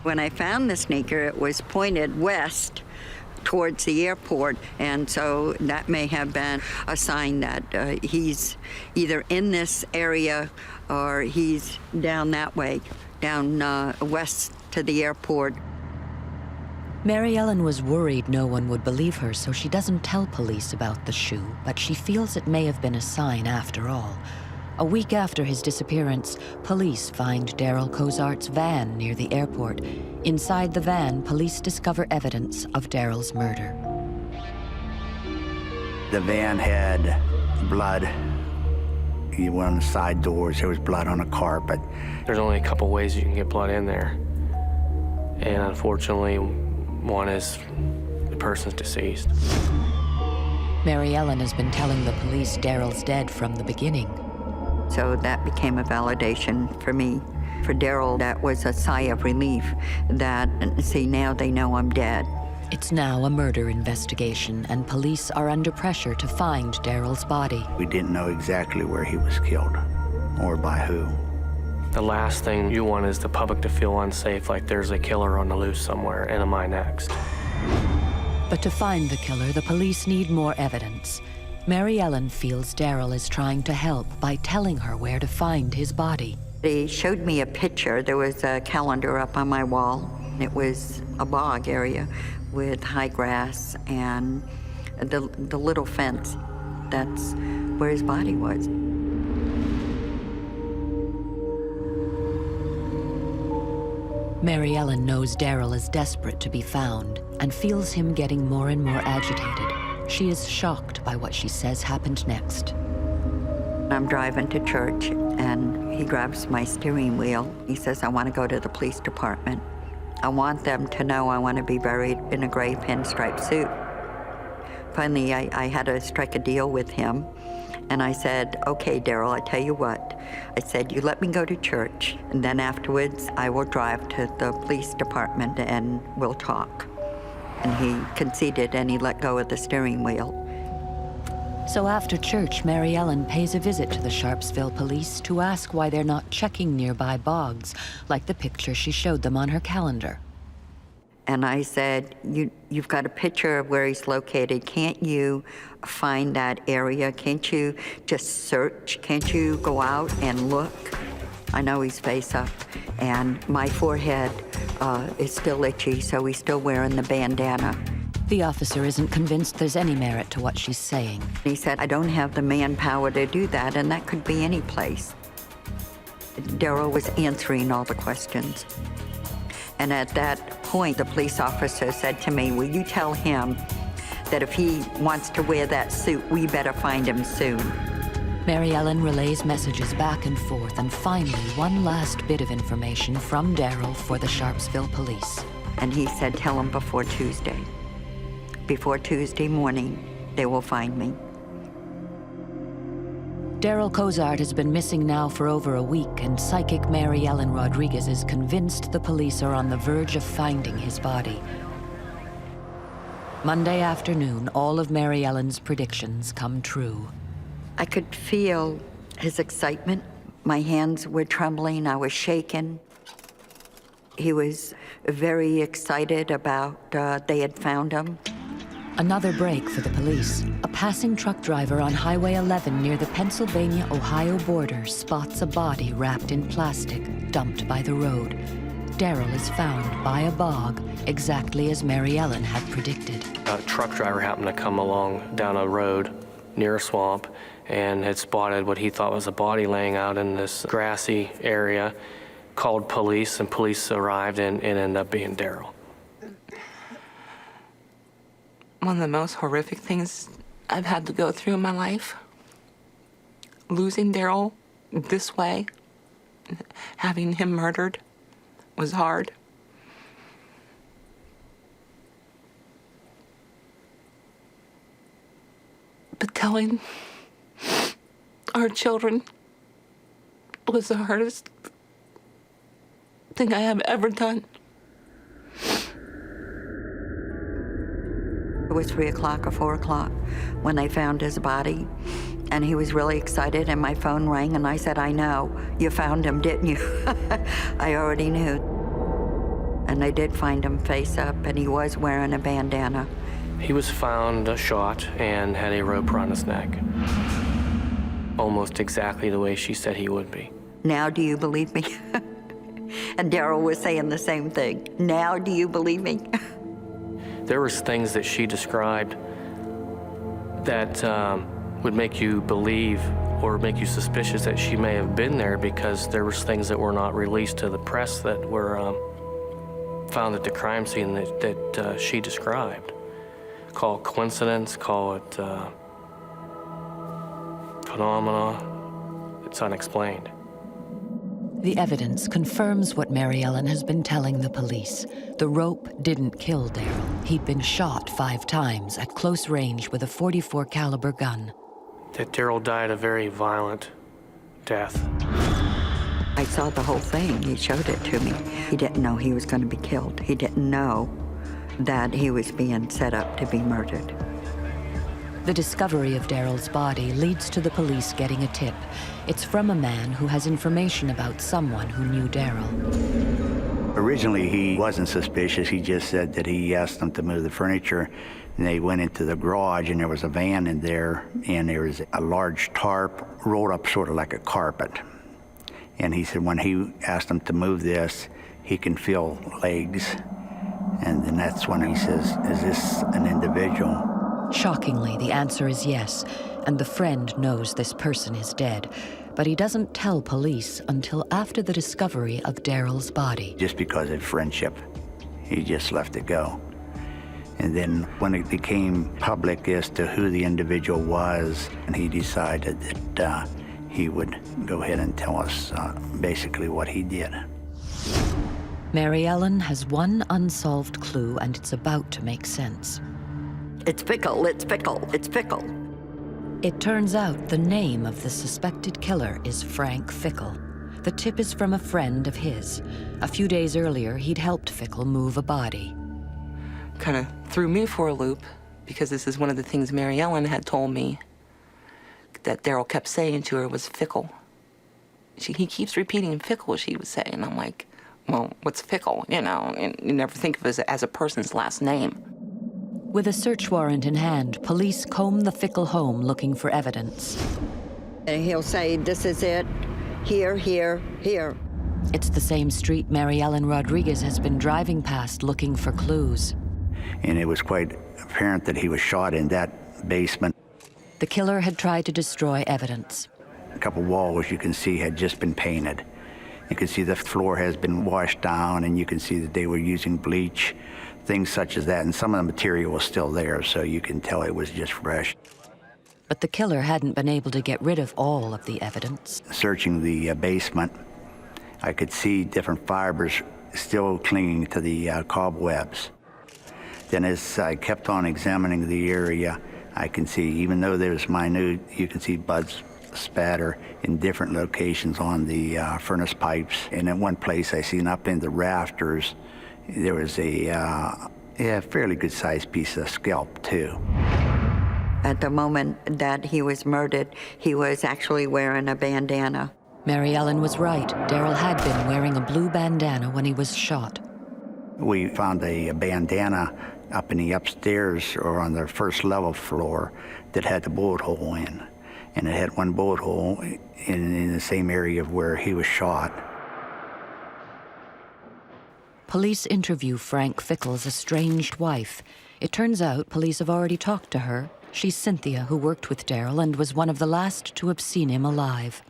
When I found the sneaker, it was pointed west towards the airport, and so that may have been a sign that he's either in this area or he's down that way, down west to the airport. Mary Ellen was worried no one would believe her, so she doesn't tell police about the shoe, but she feels it may have been a sign after all. A week after his disappearance, police find Daryl Cozart's van near the airport. Inside the van, police discover evidence of Daryl's murder. The van had blood. You went on the side doors, there was blood on the carpet. There's only a couple ways you can get blood in there. And unfortunately, one is the person's deceased. Mary Ellen has been telling the police Daryl's dead from the beginning. So that became a validation for me. For Daryl, that was a sigh of relief that, see, now they know I'm dead. It's now a murder investigation, and police are under pressure to find Daryl's body. We didn't know exactly where he was killed or by who. The last thing you want is the public to feel unsafe, like there's a killer on the loose somewhere, and am I next? But to find the killer, the police need more evidence. Mary Ellen feels Daryl is trying to help by telling her where to find his body. They showed me a picture. There was a calendar up on my wall. It was a bog area with high grass and the little fence. That's where his body was. Mary Ellen knows Daryl is desperate to be found and feels him getting more and more agitated. She is shocked by what she says happened next. I'm driving to church, and he grabs my steering wheel. He says, I want to go to the police department. I want them to know I want to be buried in a gray pinstripe suit. Finally, I had to strike a deal with him, and I said, okay, Daryl, I tell you what. I said, you let me go to church, and then afterwards, I will drive to the police department and we'll talk. And he conceded, and he let go of the steering wheel. So after church, Mary Ellen pays a visit to the Sharpsville police to ask why they're not checking nearby bogs, like the picture she showed them on her calendar. And I said, you've got a picture of where he's located. Can't you find that area? Can't you just search? Can't you go out and look? I know he's face up, and my forehead is still itchy, so he's still wearing the bandana. The officer isn't convinced there's any merit to what she's saying. He said, I don't have the manpower to do that, and that could be any place. Daryl was answering all the questions. And at that point, the police officer said to me, will you tell him that if he wants to wear that suit, we better find him soon. Mary Ellen relays messages back and forth, and finally, one last bit of information from Daryl for the Sharpsville police. And he said, tell him before Tuesday. Before Tuesday morning, they will find me. Daryl Cozart has been missing now for over a week, and psychic Mary Ellen Rodriguez is convinced the police are on the verge of finding his body. Monday afternoon, all of Mary Ellen's predictions come true. I could feel his excitement. My hands were trembling, I was shaking. He was very excited about they had found him. Another break for the police. A passing truck driver on Highway 11 near the Pennsylvania-Ohio border spots a body wrapped in plastic, dumped by the road. Daryl is found by a bog, exactly as Mary Ellen had predicted. A truck driver happened to come along down a road near a swamp and had spotted what he thought was a body laying out in this grassy area, called police, and police arrived and ended up being Daryl. One of the most horrific things I've had to go through in my life. Losing Daryl this way, having him murdered, was hard. But telling our children was the hardest thing I have ever done. It was 3 o'clock or 4 o'clock when they found his body, and he was really excited, and my phone rang, and I said, I know, you found him, didn't you? I already knew. And they did find him face up, and he was wearing a bandana. He was found shot and had a rope around his neck, almost exactly the way she said he would be. Now do you believe me? And Daryl was saying the same thing. Now do you believe me? There was things that she described that would make you believe or make you suspicious that she may have been there, because there was things that were not released to the press that were found at the crime scene that she described. Call it coincidence, call it phenomena. It's unexplained. The evidence confirms what Mary Ellen has been telling the police. The rope didn't kill Daryl. He'd been shot 5 times at close range with a .44 caliber gun. That Daryl died a very violent death. I saw the whole thing. He showed it to me. He didn't know he was going to be killed. He didn't know that he was being set up to be murdered. The discovery of Daryl's body leads to the police getting a tip. It's from a man who has information about someone who knew Daryl. Originally, he wasn't suspicious. He just said that he asked them to move the furniture, and they went into the garage, and there was a van in there, and there was a large tarp rolled up sort of like a carpet. And he said when he asked them to move this, he can feel legs. And then that's when he says, is this an individual? Shockingly, the answer is yes, and the friend knows this person is dead. But he doesn't tell police until after the discovery of Daryl's body. Just because of friendship, he just left it go. And then when it became public as to who the individual was, and he decided that he would go ahead and tell us basically what he did. Mary Ellen has one unsolved clue, and it's about to make sense. It's Fickle, it's Fickle, it's Fickle. It turns out the name of the suspected killer is Frank Fickle. The tip is from a friend of his. A few days earlier, he'd helped Fickle move a body. Kind of threw me for a loop, because this is one of the things Mary Ellen had told me that Daryl kept saying to her was Fickle. He keeps repeating Fickle, she would say, and I'm like, well, what's Fickle, you know? And you never think of it as a person's last name. With a search warrant in hand, police comb the Fickle home looking for evidence. And he'll say, this is it, here, here, here. It's the same street Mary Ellen Rodriguez has been driving past looking for clues. And it was quite apparent that he was shot in that basement. The killer had tried to destroy evidence. A couple walls you can see had just been painted. You can see the floor has been washed down, and you can see that they were using bleach, things such as that, and some of the material was still there, so you can tell it was just fresh. But the killer hadn't been able to get rid of all of the evidence. Searching the basement, I could see different fibers still clinging to the cobwebs. Then as I kept on examining the area, I can see, even though there's minute, you can see buds spatter in different locations on the furnace pipes. And in one place I seen up in the rafters, there was a fairly good-sized piece of scalp, too. At the moment that he was murdered, he was actually wearing a bandana. Mary Ellen was right. Daryl had been wearing a blue bandana when he was shot. We found a bandana up in the upstairs or on the first level floor that had the bullet hole in. And it had one bullet hole in the same area of where he was shot. Police interview Frank Fickle's estranged wife. It turns out police have already talked to her. She's Cynthia, who worked with Daryl and was one of the last to have seen him alive.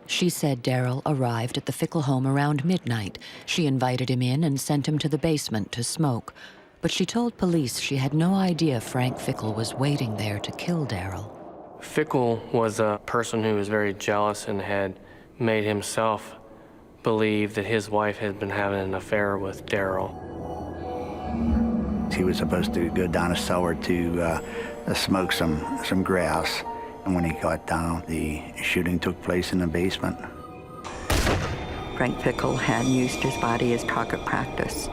She said Daryl arrived at the Fickle home around midnight. She invited him in and sent him to the basement to smoke. But she told police she had no idea Frank Fickle was waiting there to kill Daryl. Fickle was a person who was very jealous and had made himself believe that his wife had been having an affair with Daryl. He was supposed to go down a cellar to smoke some grass. And when he got down, the shooting took place in the basement. Frank Fickle had used his body as target practice.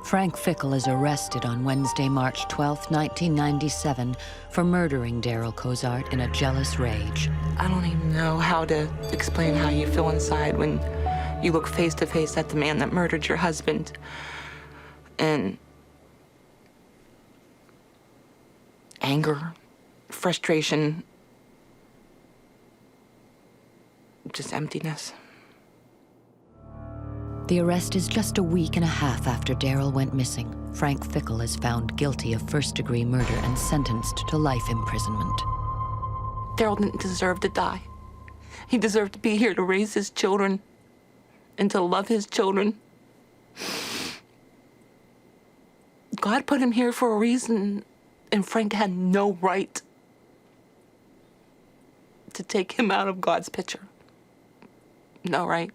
Frank Fickle is arrested on Wednesday, March 12, 1997, for murdering Daryl Cozart in a jealous rage. I don't even know how to explain how you feel inside when you look face to face at the man that murdered your husband. And anger, frustration, just emptiness. The arrest is just a week and a half after Daryl went missing. Frank Fickle is found guilty of first-degree murder and sentenced to life imprisonment. Daryl didn't deserve to die. He deserved to be here to raise his children and to love his children. God put him here for a reason, and Frank had no right to take him out of God's picture. No right.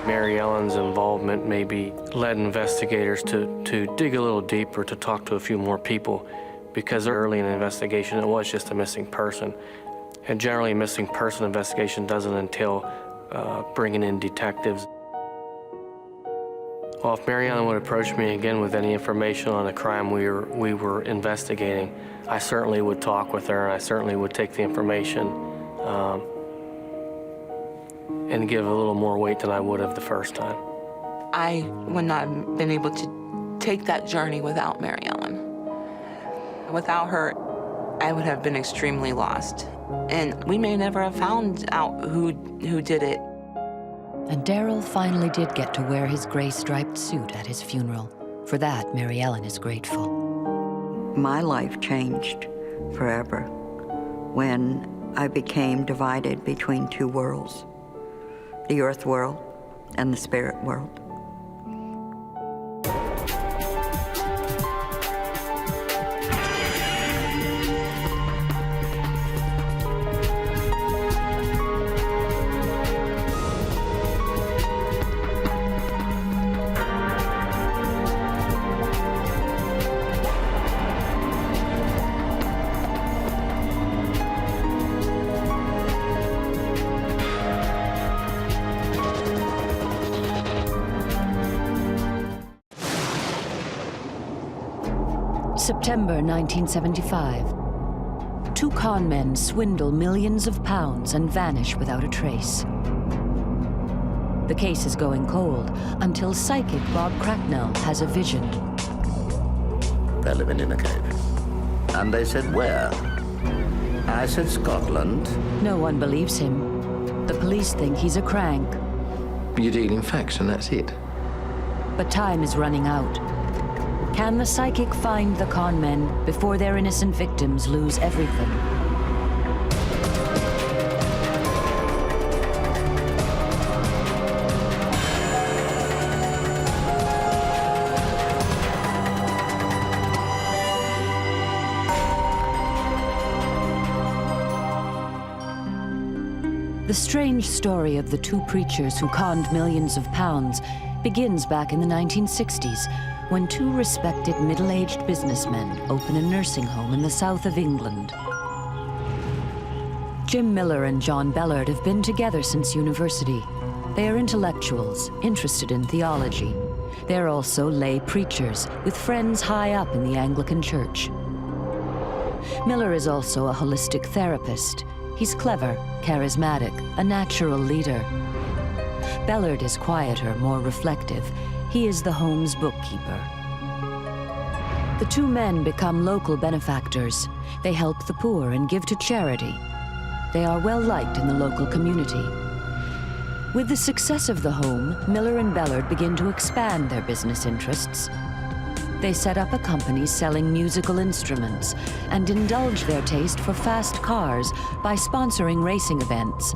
Mary Ellen's involvement maybe led investigators to dig a little deeper, to talk to a few more people, because early in the investigation, it was just a missing person. And generally, a missing person investigation doesn't entail bringing in detectives. Well, if Mary Ellen would approach me again with any information on a crime we were investigating, I certainly would talk with her, and I certainly would take the information and give a little more weight than I would have the first time. I would not have been able to take that journey without Mary Ellen. Without her, I would have been extremely lost. And we may never have found out who did it. And Daryl finally did get to wear his gray-striped suit at his funeral. For that, Mary Ellen is grateful. My life changed forever when I became divided between two worlds, the earth world and the spirit world. September 1975. Two con men swindle millions of pounds and vanish without a trace. The case is going cold until psychic Bob Cracknell has a vision. They're living in a cave. And they said, where? I said, Scotland. No one believes him. The police think he's a crank. You're dealing facts and that's it. But time is running out. Can the psychic find the con men before their innocent victims lose everything? The strange story of the two preachers who conned millions of pounds begins back in the 1960s, when two respected middle-aged businessmen open a nursing home in the south of England. Jim Miller and John Bellard have been together since university. They are intellectuals, interested in theology. They're also lay preachers, with friends high up in the Anglican Church. Miller is also a holistic therapist. He's clever, charismatic, a natural leader. Bellard is quieter, more reflective. He is the home's bookkeeper. The two men become local benefactors. They help the poor and give to charity. They are well liked in the local community. With the success of the home, Miller and Bellard begin to expand their business interests. They set up a company selling musical instruments and indulge their taste for fast cars by sponsoring racing events.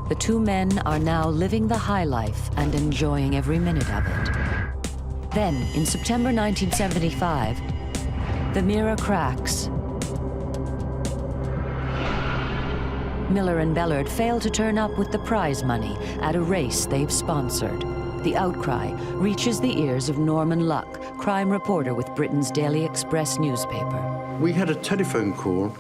The two men are now living the high life and enjoying every minute of it. Then, in September 1975, the mirror cracks. Miller and Bellard fail to turn up with the prize money at a race they've sponsored. The outcry reaches the ears of Norman Luck, crime reporter with Britain's Daily Express newspaper. We had a telephone call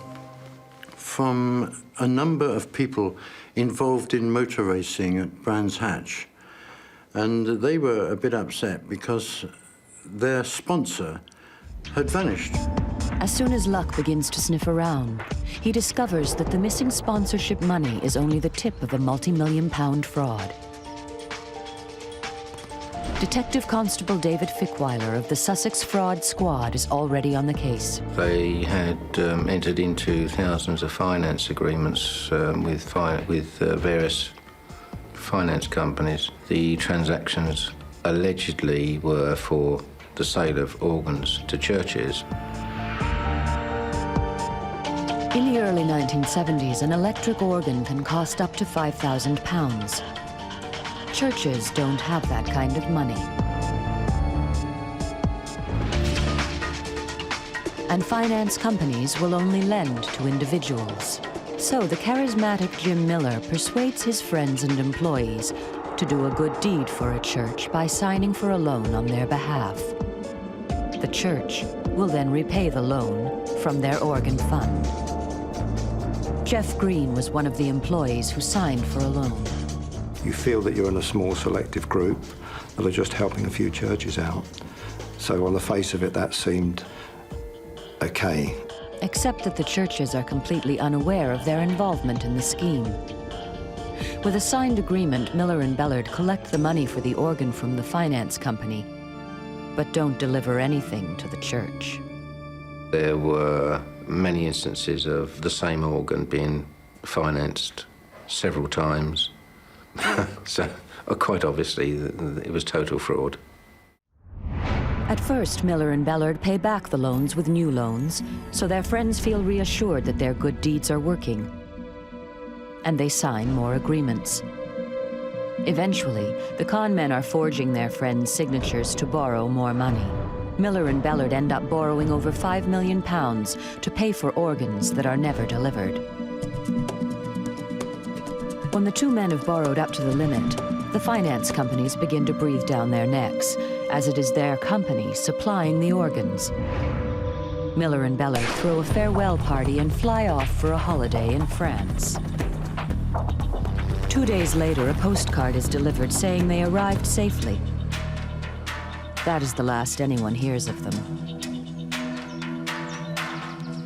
from a number of people involved in motor racing at Brands Hatch. And they were a bit upset because their sponsor had vanished. As soon as Luck begins to sniff around, he discovers that the missing sponsorship money is only the tip of a multi-million-pound fraud. Detective Constable David Fickweiler of the Sussex Fraud Squad is already on the case. They had entered into thousands of finance agreements with various finance companies. The transactions allegedly were for the sale of organs to churches. In the early 1970s, an electric organ can cost up to £5,000. Churches don't have that kind of money. And finance companies will only lend to individuals. So the charismatic Jim Miller persuades his friends and employees to do a good deed for a church by signing for a loan on their behalf. The church will then repay the loan from their organ fund. Jeff Green was one of the employees who signed for a loan. You feel that you're in a small selective group that are just helping a few churches out. So on the face of it, that seemed okay. Except that the churches are completely unaware of their involvement in the scheme. With a signed agreement, Miller and Bellard collect the money for the organ from the finance company, but don't deliver anything to the church. There were many instances of the same organ being financed several times. So, quite obviously, it was total fraud. At first, Miller and Bellard pay back the loans with new loans, so their friends feel reassured that their good deeds are working. And they sign more agreements. Eventually, the con men are forging their friends' signatures to borrow more money. Miller and Bellard end up borrowing over £5 million to pay for organs that are never delivered. When the two men have borrowed up to the limit, the finance companies begin to breathe down their necks, as it is their company supplying the organs. Miller and Bellard throw a farewell party and fly off for a holiday in France. 2 days later, a postcard is delivered saying they arrived safely. That is the last anyone hears of them.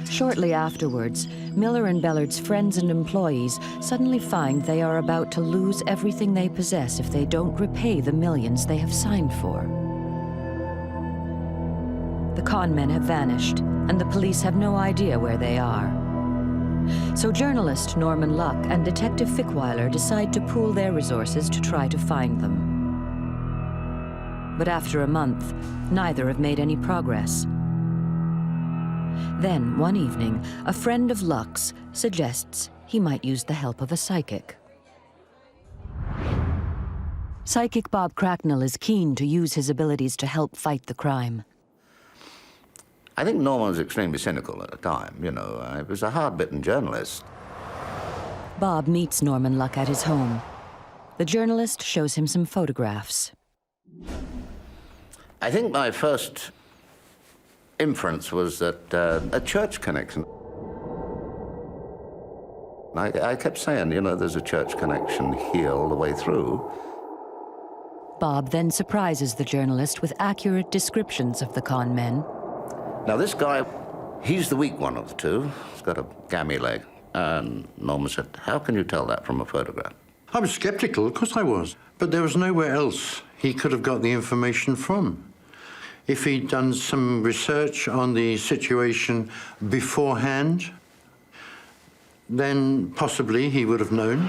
Shortly afterwards, Miller and Bellard's friends and employees suddenly find they are about to lose everything they possess if they don't repay the millions they have signed for. The con men have vanished, and the police have no idea where they are. So journalist Norman Luck and Detective Fickweiler decide to pool their resources to try to find them. But after a month, neither have made any progress. Then, one evening, a friend of Luck's suggests he might use the help of a psychic. Psychic Bob Cracknell is keen to use his abilities to help fight the crime. I think Norman was extremely cynical at the time, you know. He was a hard-bitten journalist. Bob meets Norman Luck at his home. The journalist shows him some photographs. I think my first inference was that a church connection. I kept saying, you know, there's a church connection here all the way through. Bob then surprises the journalist with accurate descriptions of the con men. Now, this guy, he's the weak one of the two. He's got a gammy leg. And Norman said, how can you tell that from a photograph? I was skeptical, of course I was. But there was nowhere else he could have got the information from. If he'd done some research on the situation beforehand, then possibly he would have known.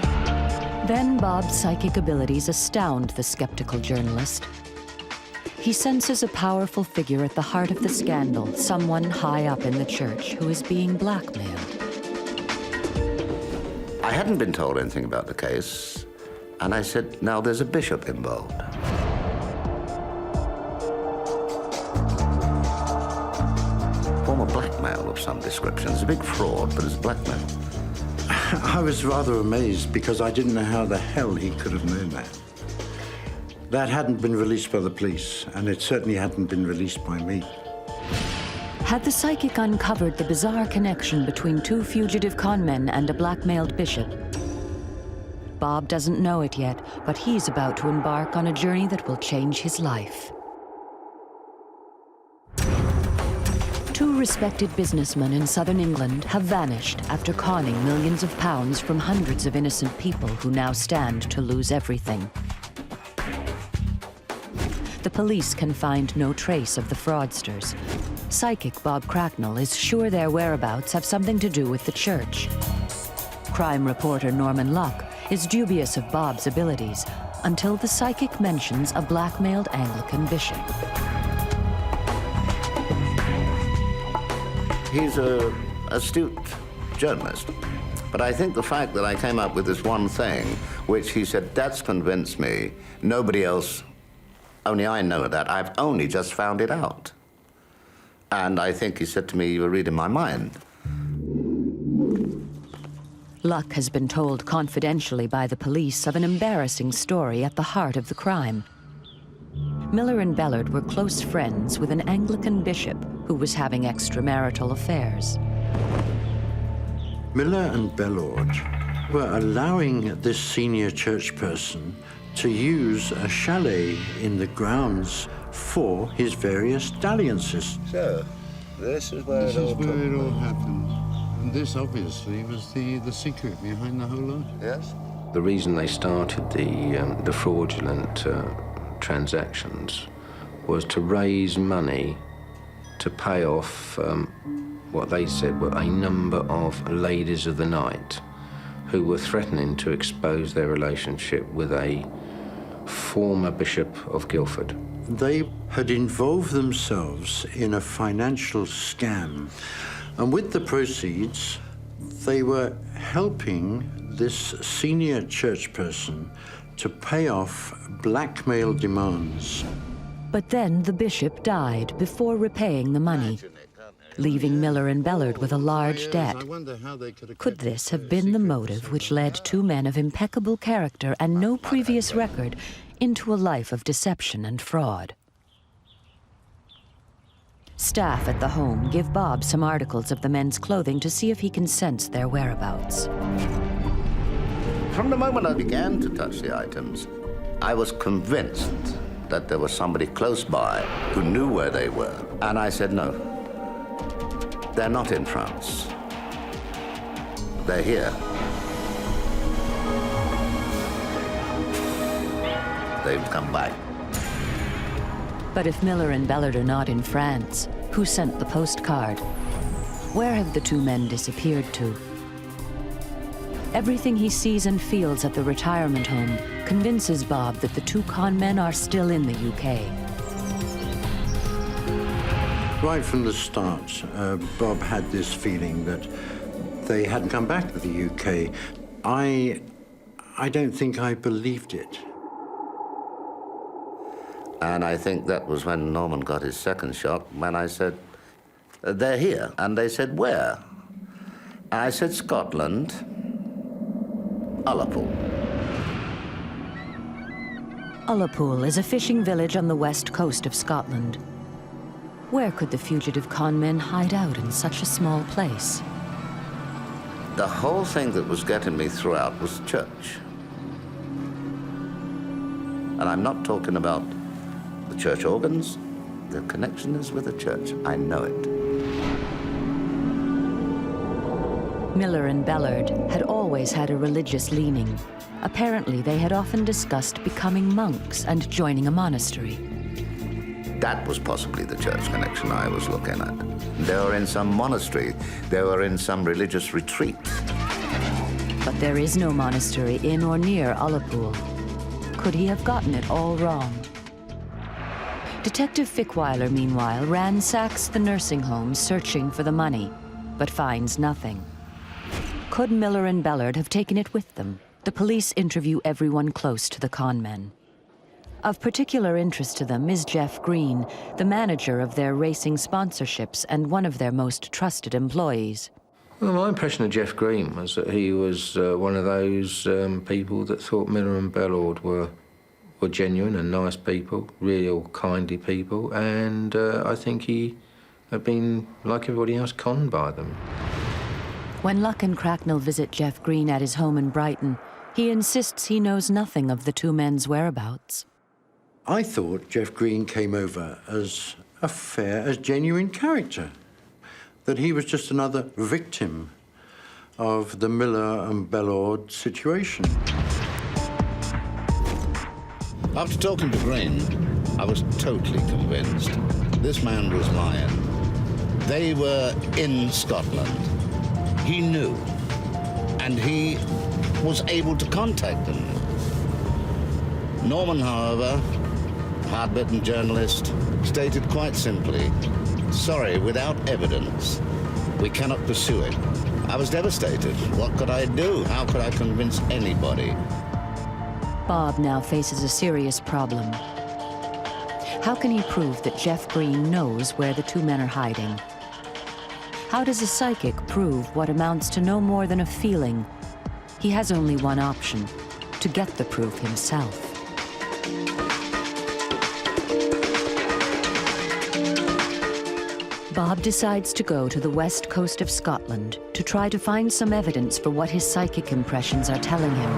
Then Bob's psychic abilities astound the skeptical journalist. He senses a powerful figure at the heart of the scandal, someone high up in the church who is being blackmailed. I hadn't been told anything about the case, and I said, now there's a bishop involved. Form of blackmail of some description. It's a big fraud, but it's blackmail. I was rather amazed because I didn't know how the hell he could have known that. That hadn't been released by the police, and it certainly hadn't been released by me. Had the psychic uncovered the bizarre connection between two fugitive conmen and a blackmailed bishop? Bob doesn't know it yet, but he's about to embark on a journey that will change his life. Two respected businessmen in southern England have vanished after conning millions of pounds from hundreds of innocent people who now stand to lose everything. the police can find no trace of the fraudsters. Psychic Bob Cracknell is sure their whereabouts have something to do with the church. Crime reporter Norman Luck is dubious of Bob's abilities until the psychic mentions a blackmailed Anglican bishop. He's an astute journalist, but I think the fact that I came up with this one thing, which he said, that's convinced me, nobody else, only I know that, I've only just found it out. And I think he said to me, you were reading my mind. Luck has been told confidentially by the police of an embarrassing story at the heart of the crime. Miller and Bellard were close friends with an Anglican bishop who was having extramarital affairs. Miller and Bellard were allowing this senior church person to use a chalet in the grounds for his various dalliances. So, this is where it all happened. And this obviously was the secret behind the whole lot. Yes. The reason they started the fraudulent transactions was to raise money to pay off what they said were a number of ladies of the night who were threatening to expose their relationship with a former Bishop of Guildford. They had involved themselves in a financial scam, and with the proceeds, they were helping this senior church person to pay off blackmail demands. But then the bishop died before repaying the money, leaving Miller and Bellard with a large debt. Could this have been the motive which led two men of impeccable character and no previous record into a life of deception and fraud? Staff at the home give Bob some articles of the men's clothing to see if he can sense their whereabouts. From the moment I began to touch the items, I was convinced that there was somebody close by who knew where they were. And I said, no, they're not in France. They're here. They've come back. But if Miller and Bellard are not in France, who sent the postcard? Where have the two men disappeared to? Everything he sees and feels at the retirement home convinces Bob that the two con men are still in the UK. Right from the start, Bob had this feeling that they hadn't come back to the UK. I don't think I believed it. And I think that was when Norman got his second shot, when I said, they're here. And they said, where? I said, Scotland, Ullapool. Ullapool is a fishing village on the west coast of Scotland. Where could the fugitive con men hide out in such a small place? The whole thing that was getting me throughout was church. And I'm not talking about the church organs. The connection is with the church. I know it. Miller and Bellard had always had a religious leaning. Apparently, they had often discussed becoming monks and joining a monastery. That was possibly the church connection I was looking at. They were in some monastery. They were in some religious retreat. But there is no monastery in or near Ullapool. Could he have gotten it all wrong? Detective Fickweiler, meanwhile, ransacks the nursing home searching for the money, but finds nothing. Could Miller and Bellard have taken it with them? The police interview everyone close to the con men. Of particular interest to them is Jeff Green, the manager of their racing sponsorships and one of their most trusted employees. Well, my impression of Jeff Green was that he was one of those people that thought Miller and Bellard were genuine and nice people, real kindly people, and I think he had been, like everybody else, conned by them. When Luck and Cracknell visit Jeff Green at his home in Brighton, he insists he knows nothing of the two men's whereabouts. I thought Jeff Green came over as a fair, as genuine character, that he was just another victim of the Miller and Bellard situation. After talking to Green, I was totally convinced. This man was lying. They were in Scotland. He knew, and he was able to contact them. Norman, however, hard-bitten journalist, stated quite simply, sorry, without evidence, we cannot pursue it. I was devastated. What could I do? How could I convince anybody? Bob now faces a serious problem. How can he prove that Jeff Green knows where the two men are hiding? How does a psychic prove what amounts to no more than a feeling? He has only one option, to get the proof himself. Bob decides to go to the west coast of Scotland to try to find some evidence for what his psychic impressions are telling him.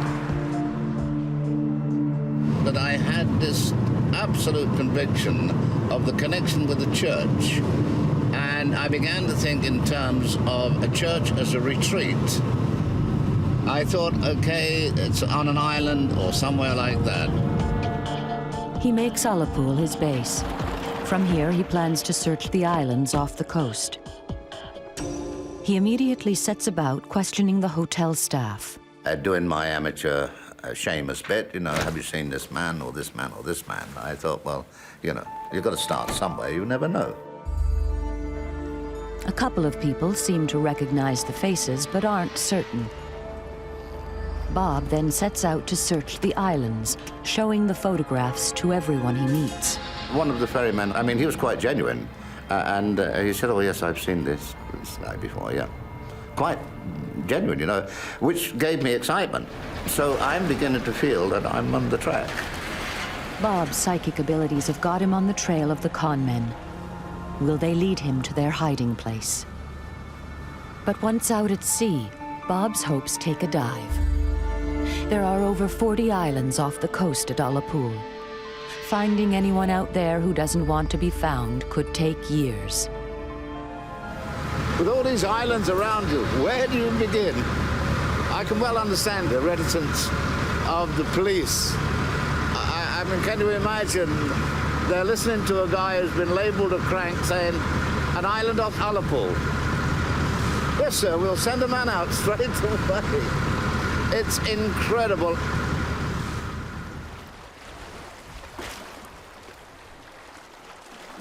But I had this absolute conviction of the connection with the church. And I began to think in terms of a church as a retreat. I thought, okay, it's on an island or somewhere like that. He makes Ullapool his base. From here, he plans to search the islands off the coast. He immediately sets about questioning the hotel staff. Doing my amateur Seamus bit, you know, have you seen this man or this man or this man? I thought, well, you know, you've got to start somewhere, you never know. A couple of people seem to recognize the faces, but aren't certain. Bob then sets out to search the islands, showing the photographs to everyone he meets. One of the ferrymen, I mean, he was quite genuine. And he said, oh, yes, I've seen this guy before, yeah. Quite genuine, you know, which gave me excitement. So I'm beginning to feel that I'm on the track. Bob's psychic abilities have got him on the trail of the con men. Will they lead him to their hiding place? But once out at sea, Bob's hopes take a dive. There are over 40 islands off the coast at Ullapool. Finding anyone out there who doesn't want to be found could take years. With all these islands around you, where do you begin? I can well understand the reticence of the police. I mean, can you imagine? They're listening to a guy who's been labelled a crank saying, an island off Ullapool. Yes, sir, we'll send a man out straight away. It's incredible.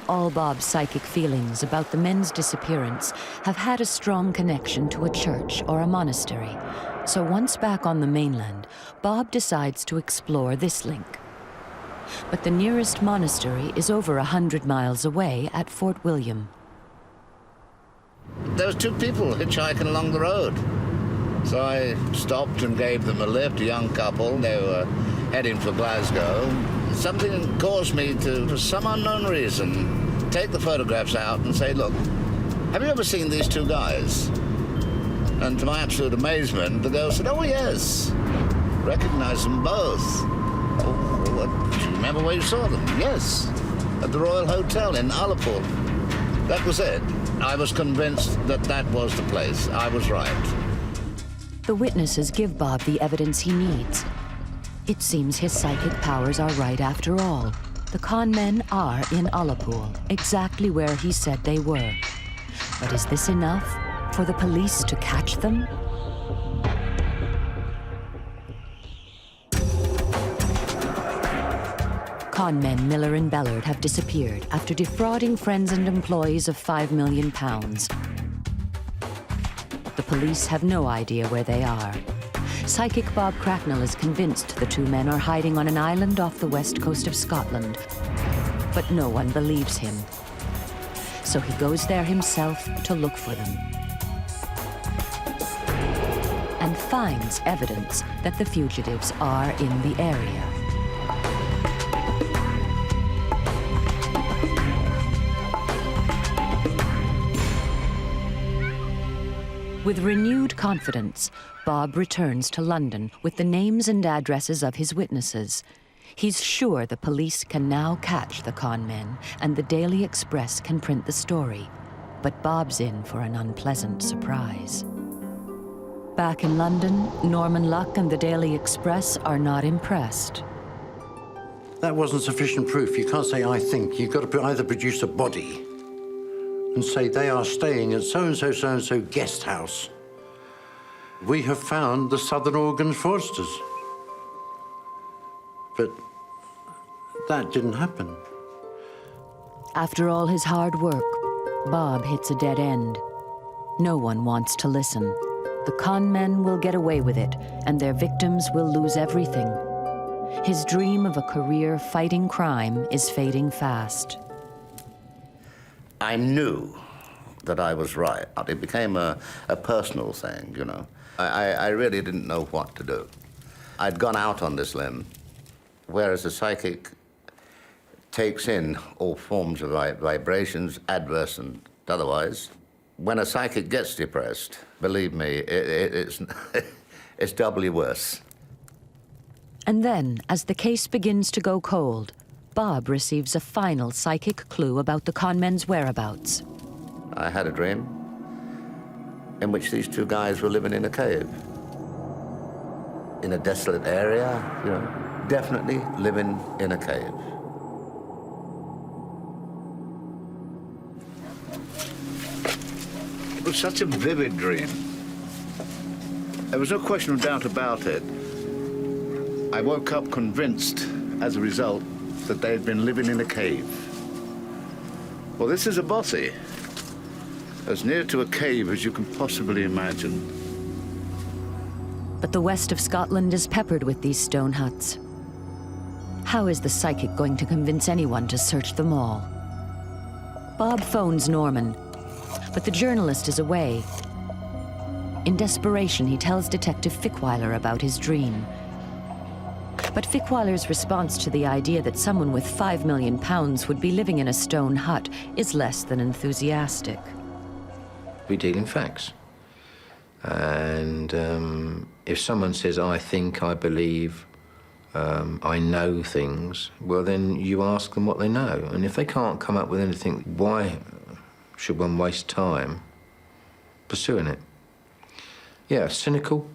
All Bob's psychic feelings about the men's disappearance have had a strong connection to a church or a monastery. So once back on the mainland, Bob decides to explore this link. But the nearest monastery is over 100 miles away at Fort William. There was two people hitchhiking along the road. So I stopped and gave them a lift, a young couple. They were heading for Glasgow. Something caused me to, for some unknown reason, take the photographs out and say, look, have you ever seen these two guys? And to my absolute amazement, the girl said, oh, yes, recognize them both. Oh, do you remember where you saw them? Yes, at the Royal Hotel in Ullapool. That was it. I was convinced that that was the place. I was right. The witnesses give Bob the evidence he needs. It seems his psychic powers are right after all. The con men are in Ullapool, exactly where he said they were. But is this enough for the police to catch them? Con men Miller and Bellard have disappeared after defrauding friends and employees of £5 million. The police have no idea where they are. Psychic Bob Cracknell is convinced the two men are hiding on an island off the west coast of Scotland. But no one believes him. So he goes there himself to look for them. And finds evidence that the fugitives are in the area. With renewed confidence, Bob returns to London with the names and addresses of his witnesses. He's sure the police can now catch the con men and the Daily Express can print the story. But Bob's in for an unpleasant surprise. Back in London, Norman Luck and the Daily Express are not impressed. That wasn't sufficient proof. You can't say, I think. You've got to either produce a body and say they are staying at so-and-so, so-and-so guest house. We have found the Southern Organ fraudsters. But that didn't happen. After all his hard work, Bob hits a dead end. No one wants to listen. The con men will get away with it, and their victims will lose everything. His dream of a career fighting crime is fading fast. I knew that I was right. It became a personal thing, you know. I really didn't know what to do. I'd gone out on this limb, whereas a psychic takes in all forms of vibrations, adverse and otherwise. When a psychic gets depressed, believe me, it's doubly worse. And then, as the case begins to go cold, Bob receives a final psychic clue about the con men's whereabouts. I had a dream in which these two guys were living in a cave. In a desolate area, you know, definitely living in a cave. It was such a vivid dream. There was no question of doubt about it. I woke up convinced, as a result, that they had been living in a cave. Well, this is a bothy, as near to a cave as you can possibly imagine. But the west of Scotland is peppered with these stone huts. How is the psychic going to convince anyone to search them all? Bob phones Norman, but the journalist is away. In desperation, he tells Detective Fickweiler about his dream. But Fickweiler's response to the idea that someone with £5 million would be living in a stone hut is less than enthusiastic. We deal in facts. And if someone says, I think, I believe, I know things, well, then you ask them what they know. And if they can't come up with anything, why should one waste time pursuing it? Yeah, cynical,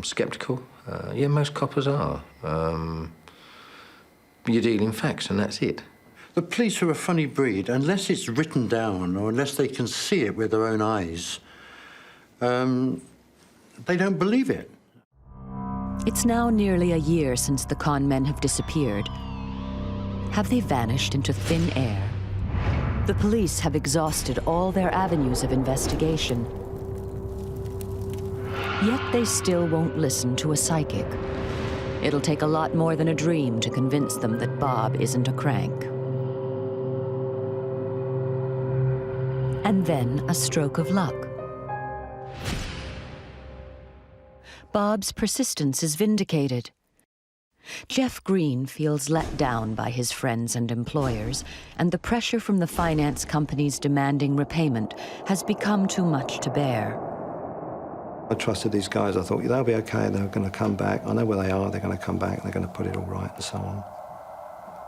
sceptical. Yeah, most coppers are. You deal in facts, and that's it. The police are a funny breed. Unless it's written down or unless they can see it with their own eyes, they don't believe it. It's now nearly a year since the con men have disappeared. Have they vanished into thin air? The police have exhausted all their avenues of investigation. Yet they still won't listen to a psychic. It'll take a lot more than a dream to convince them that Bob isn't a crank. And then a stroke of luck. Bob's persistence is vindicated. Jeff Green feels let down by his friends and employers, and the pressure from the finance companies demanding repayment has become too much to bear. I trusted these guys. I thought, they'll be okay, they're going to come back. I know where they are, they're going to come back, they're going to put it all right, and so on.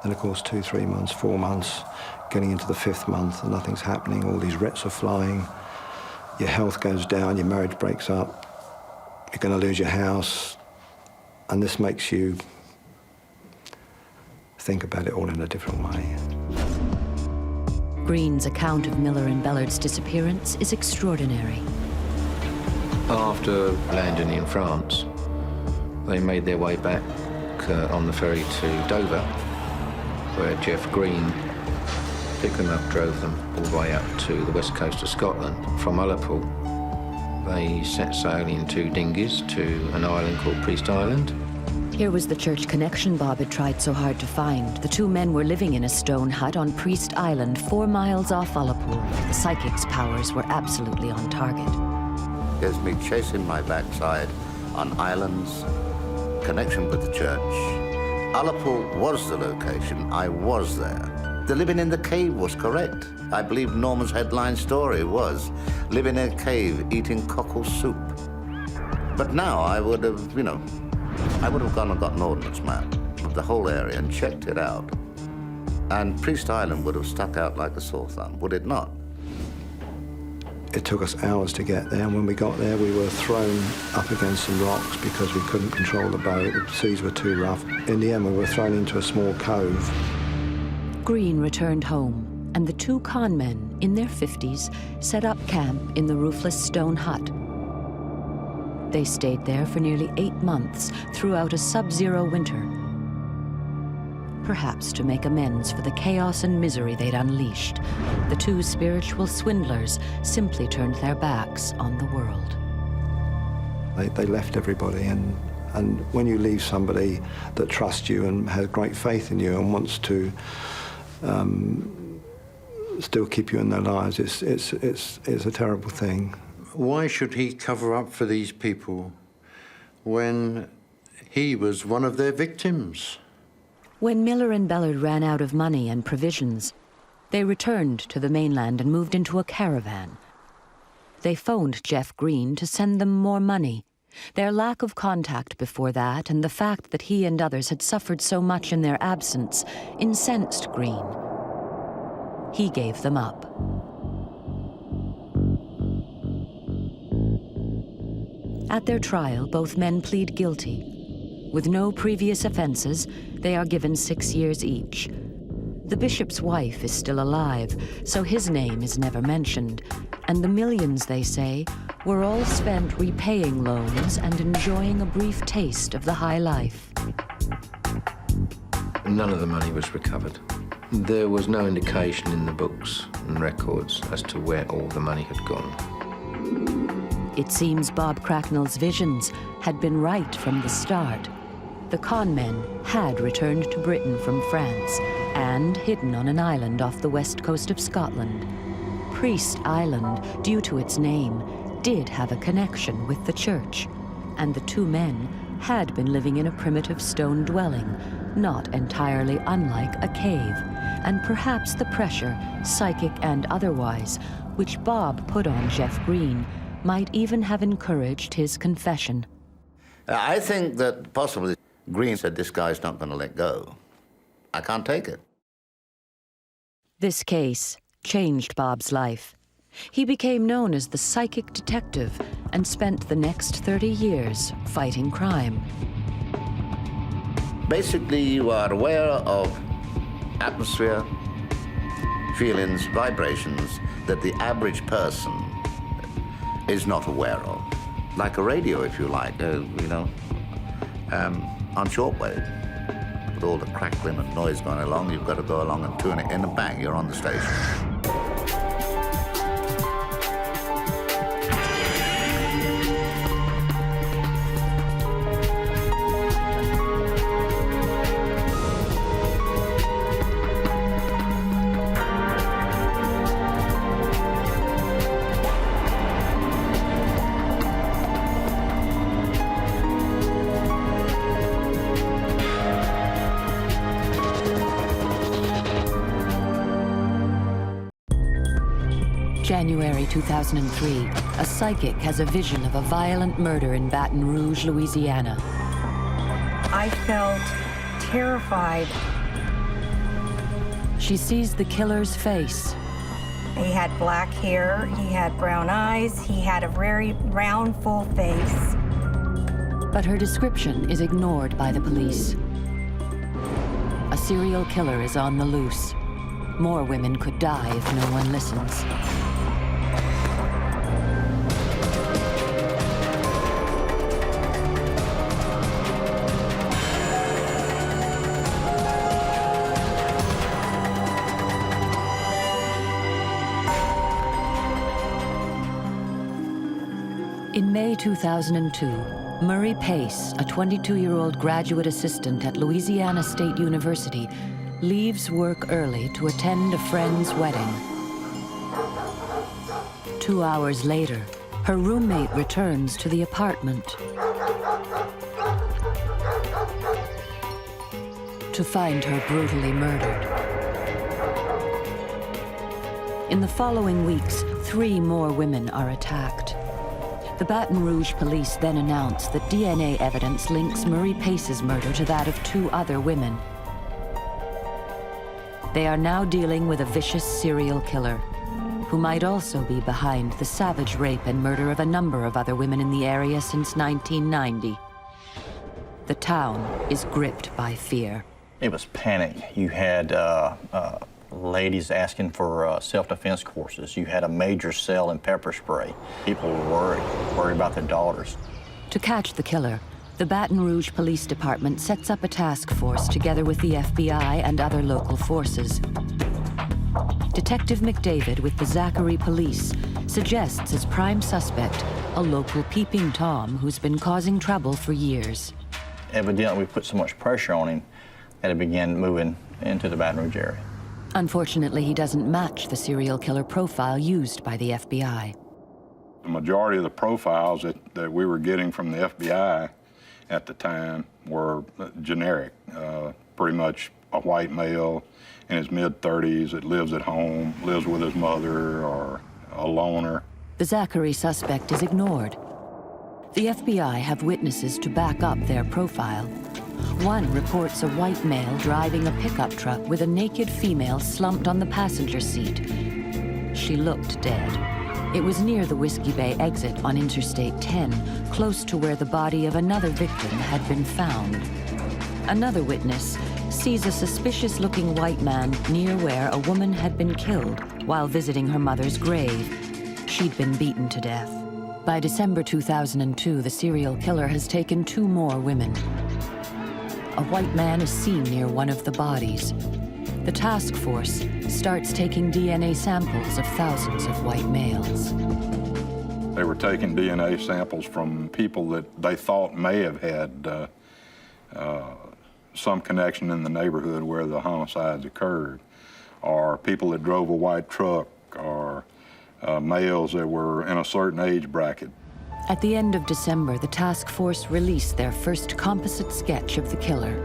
Then, of course, 2, 3 months, 4 months, getting into the 5th month, and nothing's happening. All these writs are flying. Your health goes down, your marriage breaks up, you're going to lose your house, and this makes you think about it all in a different way. Green's account of Miller and Bellard's disappearance is extraordinary. After landing in France, they made their way back on the ferry to Dover, where Jeff Green picked them up, drove them all the way up to the west coast of Scotland. From Ullapool, they set sail in 2 dinghies to an island called Priest Island. Here was the church connection Bob had tried so hard to find. The 2 men were living in a stone hut on Priest Island, 4 miles off Ullapool. The psychic's powers were absolutely on target. There's me chasing my backside on islands, connection with the church. Ullapool was the location. I was there. The living in the cave was correct. I believe Norman's headline story was living in a cave, eating cockle soup. But now I would have, I would have gone and got an ordnance map of the whole area and checked it out. And Priest Island would have stuck out like a sore thumb, would it not? It took us hours to get there, and when we got there, we were thrown up against some rocks because we couldn't control the boat. The seas were too rough. In the end, we were thrown into a small cove. Green returned home, and the two con men, in their 50s, set up camp in the roofless stone hut. They stayed there for nearly 8 months throughout a sub-zero winter, perhaps to make amends for the chaos and misery they'd unleashed. The two spiritual swindlers simply turned their backs on the world. They left everybody, and when you leave somebody that trusts you and has great faith in you and wants to still keep you in their lives, it's a terrible thing. Why should he cover up for these people when he was one of their victims? When Miller and Bellard ran out of money and provisions, they returned to the mainland and moved into a caravan. They phoned Jeff Green to send them more money. Their lack of contact before that and the fact that he and others had suffered so much in their absence incensed Green. He gave them up. At their trial, both men plead guilty. With no previous offenses, they are given 6 years each. The bishop's wife is still alive, so his name is never mentioned, and the millions, they say, were all spent repaying loans and enjoying a brief taste of the high life. None of the money was recovered. There was no indication in the books and records as to where all the money had gone. It seems Bob Cracknell's visions had been right from the start. The con men had returned to Britain from France and hidden on an island off the west coast of Scotland. Priest Island, due to its name, did have a connection with the church, and the two men had been living in a primitive stone dwelling, not entirely unlike a cave, and perhaps the pressure, psychic and otherwise, which Bob put on Jeff Green might even have encouraged his confession. I think that possibly Green said, this guy's not going to let go. I can't take it. This case changed Bob's life. He became known as the psychic detective and spent the next 30 years fighting crime. Basically, you are aware of atmosphere, feelings, vibrations that the average person is not aware of. Like a radio, if you like, on shortwave. With all the crackling and noise going along, you've got to go along and tune it in and bang, you're on the station. January 2003, a psychic has a vision of a violent murder in Baton Rouge, Louisiana. I felt terrified. She sees the killer's face. He had black hair, he had brown eyes, he had a very round, full face. But her description is ignored by the police. A serial killer is on the loose. More women could die if no one listens. In May 2002, Murray Pace, a 22-year-old graduate assistant at Louisiana State University, leaves work early to attend a friend's wedding. 2 hours later, her roommate returns to the apartment to find her brutally murdered. In the following weeks, 3 more women are attacked. The Baton Rouge police then announce that DNA evidence links Murray Pace's murder to that of 2 other women. They are now dealing with a vicious serial killer who might also be behind the savage rape and murder of a number of other women in the area since 1990. The town is gripped by fear. It was panic. You had ladies asking for self-defense courses. You had a major sale in pepper spray. People were worried about their daughters. To catch the killer, the Baton Rouge Police Department sets up a task force together with the FBI and other local forces. Detective McDavid with the Zachary Police suggests as prime suspect a local peeping Tom who's been causing trouble for years. Evidently, we put so much pressure on him that he began moving into the Baton Rouge area. Unfortunately, he doesn't match the serial killer profile used by the FBI. The majority of the profiles that we were getting from the FBI at the time were generic, pretty much a white male in his mid-30s that lives at home, lives with his mother, or a loner. The Zachary suspect is ignored. The FBI have witnesses to back up their profile. One reports a white male driving a pickup truck with a naked female slumped on the passenger seat. She looked dead. It was near the Whiskey Bay exit on Interstate 10, close to where the body of another victim had been found. Another witness sees a suspicious-looking white man near where a woman had been killed while visiting her mother's grave. She'd been beaten to death. By December 2002, the serial killer has taken 2 more women. A white man is seen near one of the bodies. The task force starts taking DNA samples of thousands of white males. They were taking DNA samples from people that they thought may have had some connection in the neighborhood where the homicides occurred, or people that drove a white truck, or males that were in a certain age bracket. At the end of December, the task force released their first composite sketch of the killer.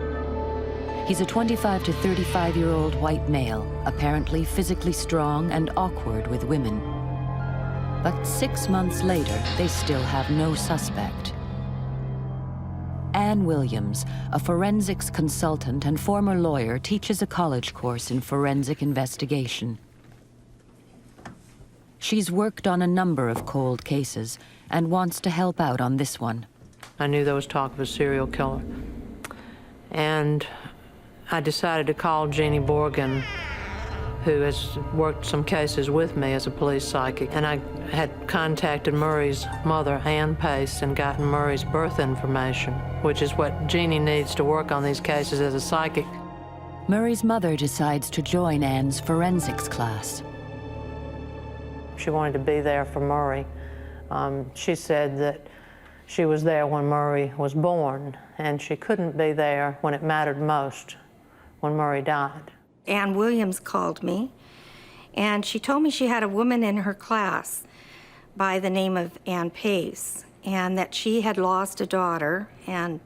He's a 25 to 35-year-old white male, apparently physically strong and awkward with women. But 6 months later, they still have no suspect. Ann Williams, a forensics consultant and former lawyer, teaches a college course in forensic investigation. She's worked on a number of cold cases and wants to help out on this one. I knew there was talk of a serial killer. And I decided to call Jeannie Borgen, who has worked some cases with me as a police psychic. And I had contacted Murray's mother, Ann Pace, and gotten Murray's birth information, which is what Jeannie needs to work on these cases as a psychic. Murray's mother decides to join Ann's forensics class. She wanted to be there for Murray. She said that she was there when Murray was born, and she couldn't be there when it mattered most, when Murray died. Ann Williams called me, and she told me she had a woman in her class by the name of Ann Pace, and that she had lost a daughter and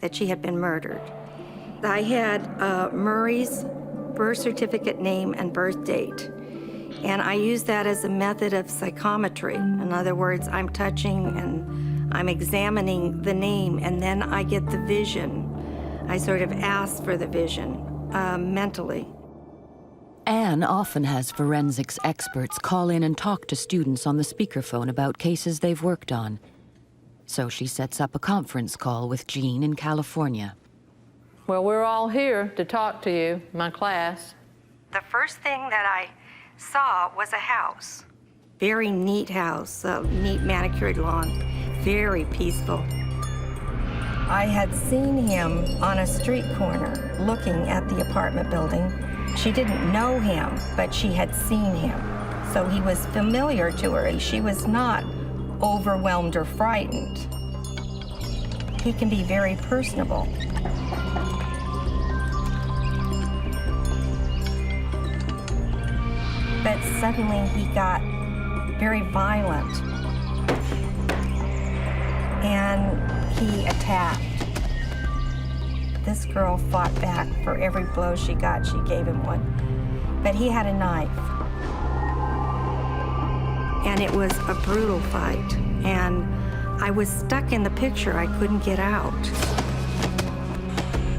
that she had been murdered. I had Murray's birth certificate name and birth date. And I use that as a method of psychometry. In other words, I'm touching and I'm examining the name, and then I get the vision. I sort of ask for the vision mentally. Ann often has forensics experts call in and talk to students on the speakerphone about cases they've worked on. So she sets up a conference call with Jean in California. Well, we're all here to talk to you, my class. The first thing that I saw was a house. Very neat house, a neat manicured lawn, very peaceful. I had seen him on a street corner looking at the apartment building. She didn't know him, but she had seen him. So he was familiar to her. She was not overwhelmed or frightened. He can be very personable. But suddenly he got very violent, and he attacked. This girl fought back. For every blow she got, she gave him one. But he had a knife. And it was a brutal fight. And I was stuck in the picture. I couldn't get out.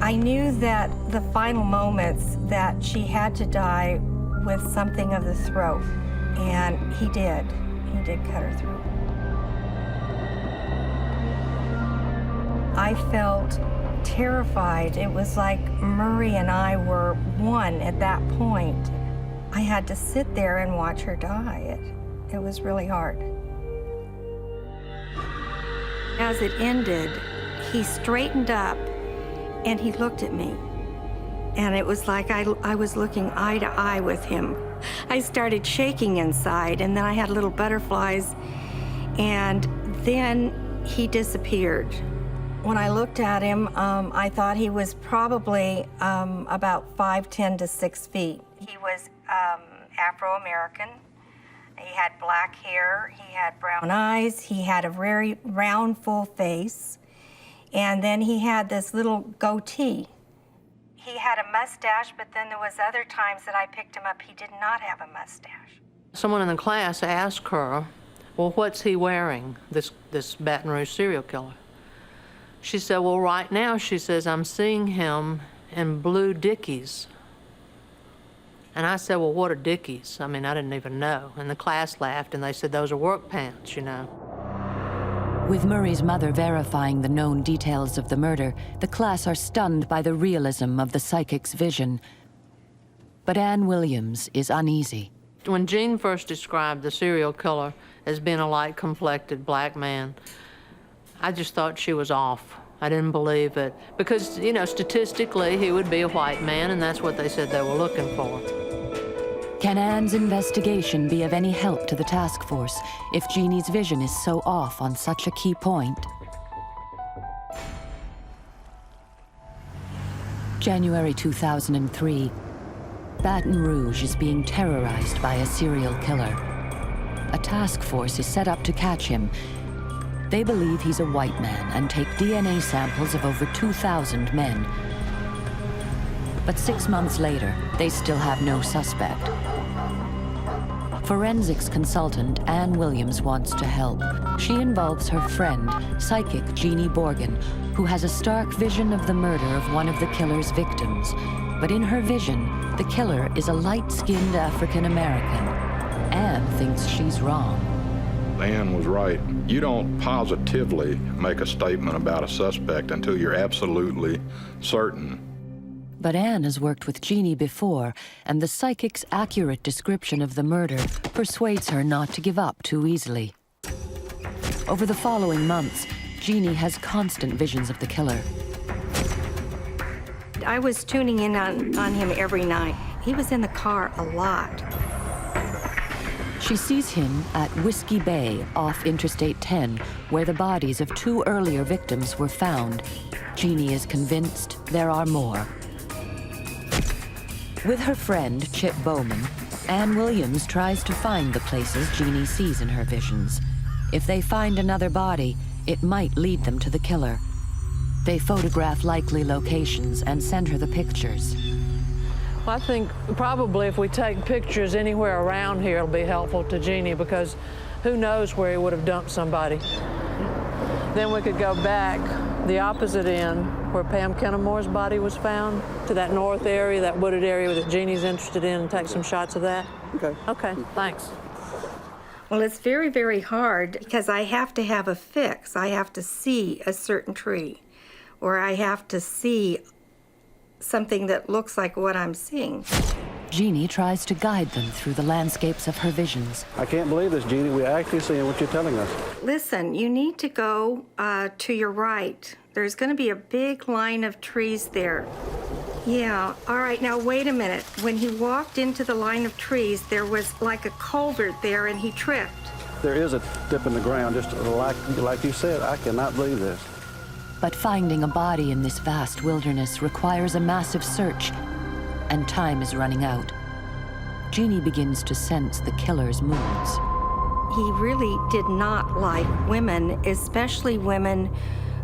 I knew that the final moments that she had to die with something of the throat. And he did cut her throat. I felt terrified. It was like Murray and I were one at that point. I had to sit there and watch her die. It was really hard. As it ended, he straightened up and he looked at me. And it was like I was looking eye to eye with him. I started shaking inside, and then I had little butterflies, and then he disappeared. When I looked at him, I thought he was probably about 5'10" to 6 feet. He was Afro-American. He had black hair, he had brown eyes, he had a very round, full face, and then he had this little goatee. He had a mustache, but then there was other times that I picked him up, he did not have a mustache. Someone in the class asked her, well, what's he wearing, this Baton Rouge serial killer? She said, well, right now, she says, I'm seeing him in blue Dickies. And I said, well, what are Dickies? I mean, I didn't even know. And the class laughed, and they said, those are work pants, you know. With Murray's mother verifying the known details of the murder, the class are stunned by the realism of the psychic's vision. But Ann Williams is uneasy. When Jean first described the serial killer as being a light-complected black man, I just thought she was off. I didn't believe it. Because, you know, statistically, he would be a white man, and that's what they said they were looking for. Can Ann's investigation be of any help to the task force if Jeannie's vision is so off on such a key point? January 2003. Baton Rouge is being terrorized by a serial killer. A task force is set up to catch him. They believe he's a white man and take DNA samples of over 2,000 men. But 6 months later, they still have no suspect. Forensics consultant Ann Williams wants to help. She involves her friend, psychic Jeannie Borgen, who has a stark vision of the murder of one of the killer's victims. But in her vision, the killer is a light-skinned African-American. Ann thinks she's wrong. Ann was right. You don't positively make a statement about a suspect until you're absolutely certain. But Ann has worked with Jeannie before, and the psychic's accurate description of the murder persuades her not to give up too easily. Over the following months, Jeannie has constant visions of the killer. I was tuning in on him every night. He was in the car a lot. She sees him at Whiskey Bay off Interstate 10, where the bodies of 2 earlier victims were found. Jeannie is convinced there are more. With her friend, Chip Bowman, Ann Williams tries to find the places Jeannie sees in her visions. If they find another body, it might lead them to the killer. They photograph likely locations and send her the pictures. Well, I think probably if we take pictures anywhere around here, it'll be helpful to Jeannie, because who knows where he would have dumped somebody. Then we could go back the opposite end, where Pam Kennemore's body was found, to that north area, that wooded area that Jeannie's interested in, and take some shots of that. Okay. Okay, thanks. Well, it's very, very hard because I have to have a fix. I have to see a certain tree, or I have to see something that looks like what I'm seeing. Jeannie tries to guide them through the landscapes of her visions. I can't believe this, Jeannie. We're actually seeing what you're telling us. Listen, you need to go to your right. There's going to be a big line of trees there. Yeah, all right, now wait a minute. When he walked into the line of trees, there was like a culvert there and he tripped. There is a dip in the ground, just like you said. I cannot believe this. But finding a body in this vast wilderness requires a massive search, and time is running out. Jeannie begins to sense the killer's moods. He really did not like women, especially women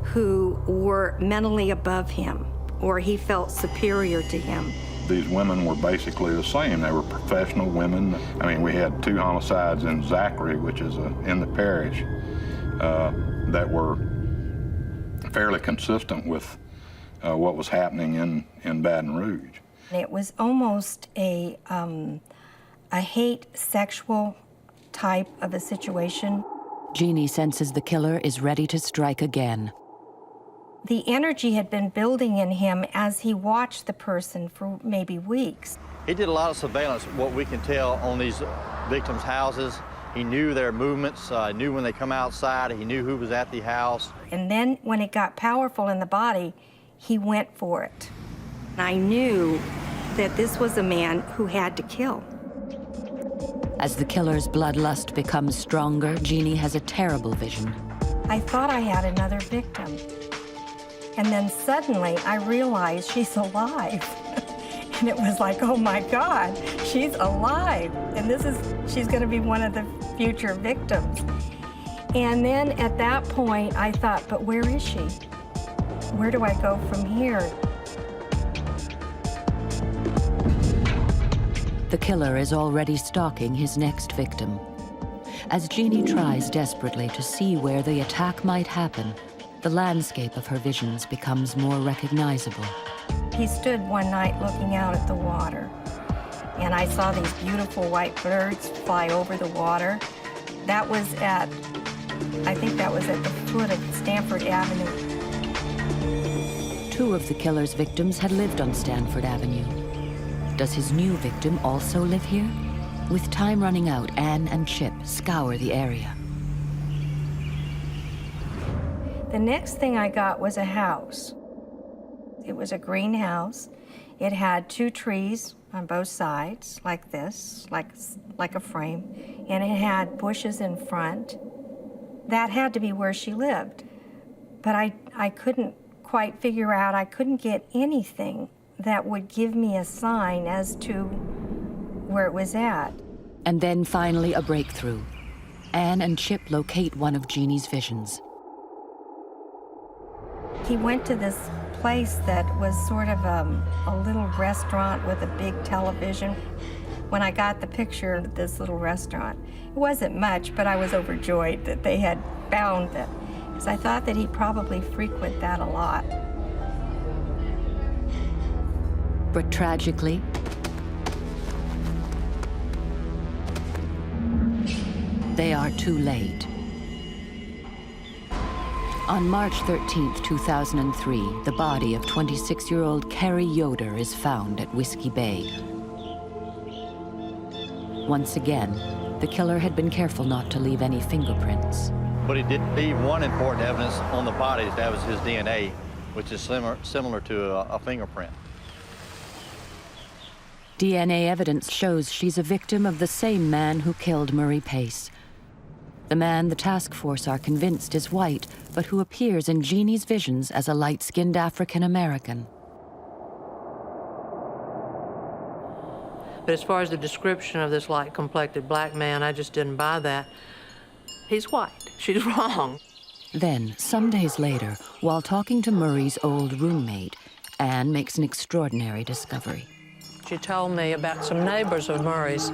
who were mentally above him, or he felt superior to him. These women were basically the same. They were professional women. I mean, we had 2 homicides in Zachary, which is in the parish, that were fairly consistent with what was happening in Baton Rouge. It was almost a hate sexual type of a situation. Jeannie senses the killer is ready to strike again. The energy had been building in him as he watched the person for maybe weeks. He did a lot of surveillance, what we can tell, on these victims' houses. He knew their movements, knew when they come outside, he knew who was at the house. And then when it got powerful in the body, he went for it. I knew that this was a man who had to kill. As the killer's bloodlust becomes stronger, Jeannie has a terrible vision. I thought I had another victim. And then suddenly I realized she's alive. And it was like, oh my God, she's alive. And she's gonna be one of the future victims. And then at that point, I thought, but where is she? Where do I go from here? The killer is already stalking his next victim. As Jeannie tries desperately to see where the attack might happen, the landscape of her visions becomes more recognizable. He stood one night looking out at the water, and I saw these beautiful white birds fly over the water. That was I think that was at the foot of Stanford Avenue. 2 of the killer's victims had lived on Stanford Avenue. Does his new victim also live here? With time running out, Anne and Chip scour the area. The next thing I got was a house. It was a greenhouse. It had 2 trees on both sides, like this, like a frame, and it had bushes in front. That had to be where she lived. But I couldn't quite figure out, I couldn't get anything that would give me a sign as to where it was at. And then finally a breakthrough. Anne and Chip locate one of Jeannie's visions. He went to this place that was sort of a little restaurant with a big television. When I got the picture of this little restaurant, it wasn't much, but I was overjoyed that they had found it, because I thought that he'd probably frequent that a lot. But tragically, they are too late. On March 13, 2003, the body of 26-year-old Carrie Yoder is found at Whiskey Bay. Once again, the killer had been careful not to leave any fingerprints. But he did leave one important evidence on the body, that was his DNA, which is similar to a fingerprint. DNA evidence shows she's a victim of the same man who killed Murray Pace. The man the task force are convinced is white, but who appears in Jeannie's visions as a light-skinned African-American. But as far as the description of this light-complected black man, I just didn't buy that. He's white. She's wrong. Then, some days later, while talking to Murray's old roommate, Anne makes an extraordinary discovery. She told me about some neighbors of Murray's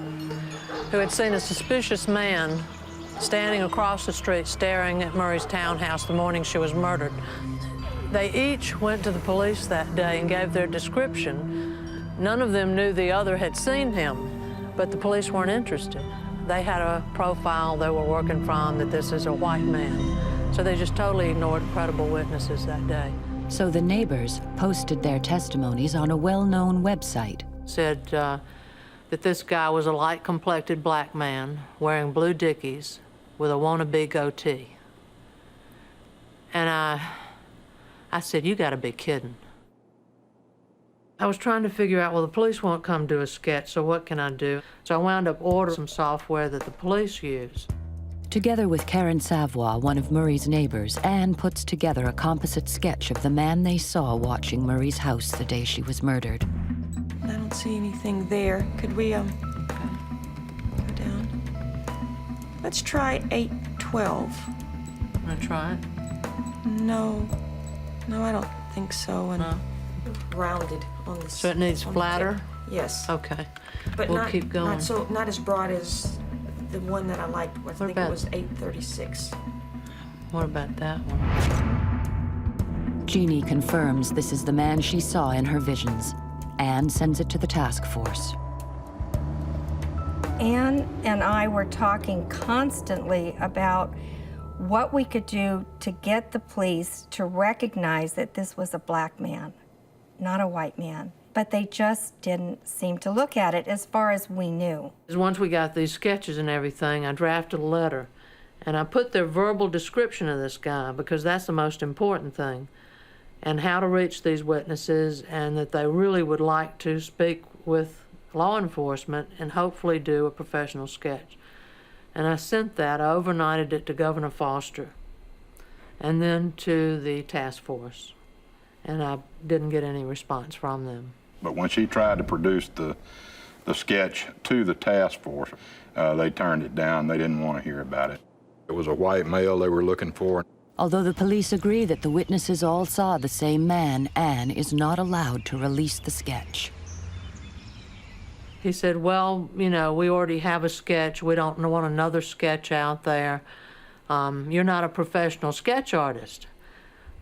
who had seen a suspicious man standing across the street staring at Murray's townhouse the morning she was murdered. They each went to the police that day and gave their description. None of them knew the other had seen him, but the police weren't interested. They had a profile they were working from that this is a white man. So they just totally ignored credible witnesses that day. So the neighbors posted their testimonies on a well-known website. Said that this guy was a light-complected black man wearing blue Dickies with a wannabe goatee. And I said, you gotta be kidding. I was trying to figure out, well, the police won't come do a sketch, so what can I do? So I wound up ordering some software that the police use. Together with Karen Savoie, one of Murray's neighbors, Anne puts together a composite sketch of the man they saw watching Murray's house the day she was murdered. I don't see anything there. Could we, go down? Let's try 812. Wanna try it? No, I don't think so. And rounded on the. So it needs flatter? Yes. Okay. But we'll keep going. Not as broad as the one that I liked. I think about, it was 836. What about that one? Jeannie confirms this is the man she saw in her visions. Anne sends it to the task force. Ann and I were talking constantly about what we could do to get the police to recognize that this was a black man, not a white man. But they just didn't seem to look at it as far as we knew. Once we got these sketches and everything, I drafted a letter, and I put their verbal description of this guy, because that's the most important thing, and how to reach these witnesses, and that they really would like to speak with law enforcement and hopefully do a professional sketch. And I sent that, I overnighted it to Governor Foster, and then to the task force, and I didn't get any response from them. But when she tried to produce the sketch to the task force, they turned it down. They didn't want to hear about it. It was a white male they were looking for. Although the police agree that the witnesses all saw the same man, Ann is not allowed to release the sketch. He said, well, you know, we already have a sketch. We don't want another sketch out there. You're not a professional sketch artist.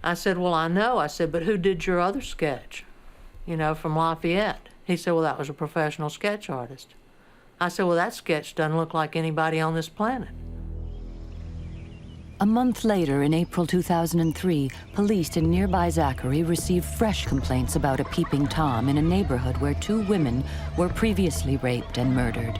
I said, well, I know. I said, but who did your other sketch? You know, from Lafayette. He said, well, that was a professional sketch artist. I said, well, that sketch doesn't look like anybody on this planet. A month later, in April 2003, police in nearby Zachary received fresh complaints about a peeping Tom in a neighborhood where 2 women were previously raped and murdered.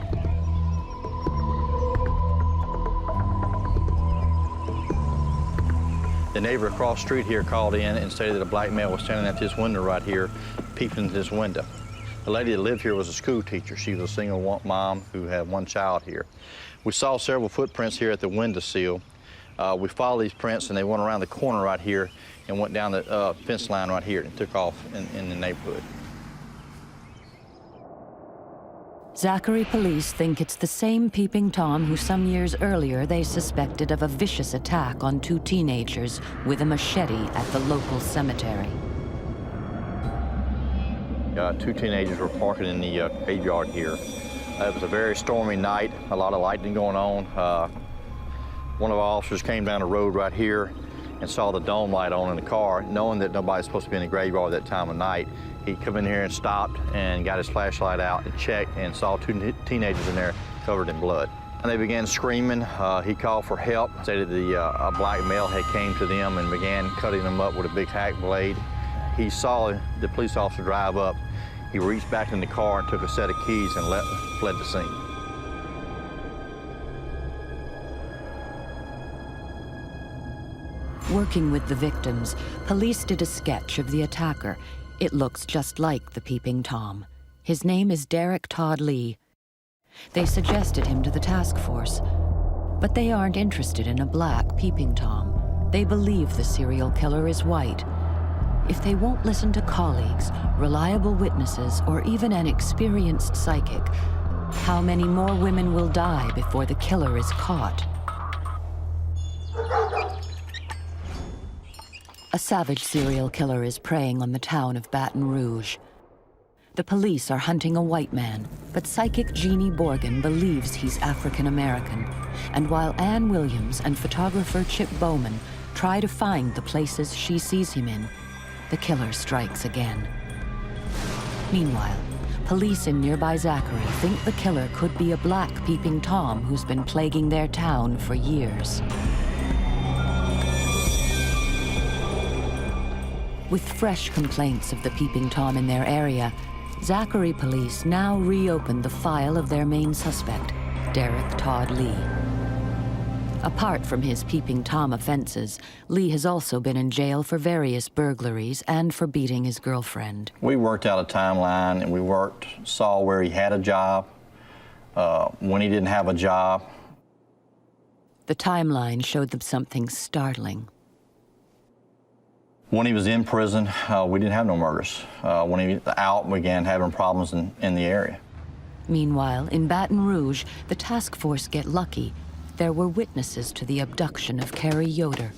The neighbor across the street here called in and stated that a black male was standing at this window right here, peeping into this window. The lady that lived here was a school teacher. She was a single mom who had 1 child here. We saw several footprints here at the windowsill. We followed these prints, and they went around the corner right here and went down the fence line right here and took off in the neighborhood. Zachary police think it's the same peeping Tom who some years earlier they suspected of a vicious attack on 2 teenagers with a machete at the local cemetery. 2 teenagers were parking in the graveyard here. It was a very stormy night, a lot of lightning going on. One of our officers came down the road right here and saw the dome light on in the car, knowing that nobody's supposed to be in the graveyard at that time of night. He come in here and stopped and got his flashlight out and checked and saw 2 teenagers in there covered in blood. And they began screaming. He called for help, stated a black male had came to them and began cutting them up with a big hack blade. He saw the police officer drive up. He reached back in the car and took a set of keys and fled the scene. Working with the victims, police did a sketch of the attacker. It looks just like the peeping Tom. His name is Derek Todd Lee. They suggested him to the task force, but they aren't interested in a black peeping Tom. They believe the serial killer is white. If they won't listen to colleagues, reliable witnesses, or even an experienced psychic, how many more women will die before the killer is caught? A savage serial killer is preying on the town of Baton Rouge. The police are hunting a white man, but psychic Jeannie Borgen believes he's African American. And while Ann Williams and photographer Chip Bowman try to find the places she sees him in, the killer strikes again. Meanwhile, police in nearby Zachary think the killer could be a black peeping Tom who's been plaguing their town for years. With fresh complaints of the peeping Tom in their area, Zachary police now reopen the file of their main suspect, Derek Todd Lee. Apart from his peeping Tom offenses, Lee has also been in jail for various burglaries and for beating his girlfriend. We worked out a timeline, and we saw where he had a job, when he didn't have a job. The timeline showed them something startling. When he was in prison, we didn't have no murders. When he was out, we began having problems in the area. Meanwhile, in Baton Rouge, the task force get lucky. There were witnesses to the abduction of Carrie Yoder.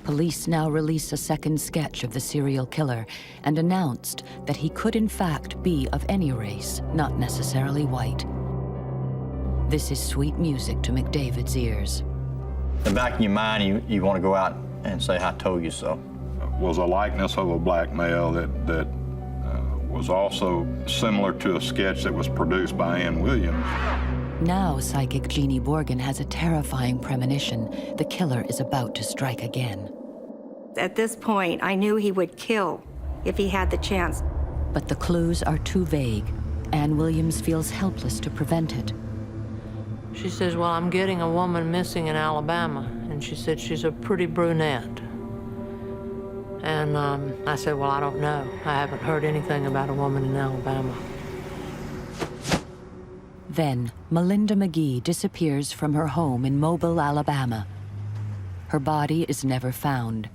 Police now release a second sketch of the serial killer and announced that he could in fact be of any race, not necessarily white. This is sweet music to McDavid's ears. In the back of your mind, you want to go out and say, I told you so. Was a likeness of a black male that was also similar to a sketch that was produced by Ann Williams. Now, psychic Jeannie Borgen has a terrifying premonition. The killer is about to strike again. At this point, I knew he would kill if he had the chance. But the clues are too vague. Ann Williams feels helpless to prevent it. She says, well, I'm getting a woman missing in Alabama. And she said she's a pretty brunette. And I said, well, I don't know. I haven't heard anything about a woman in Alabama. Then, Melinda McGhee disappears from her home in Mobile, Alabama. Her body is never found.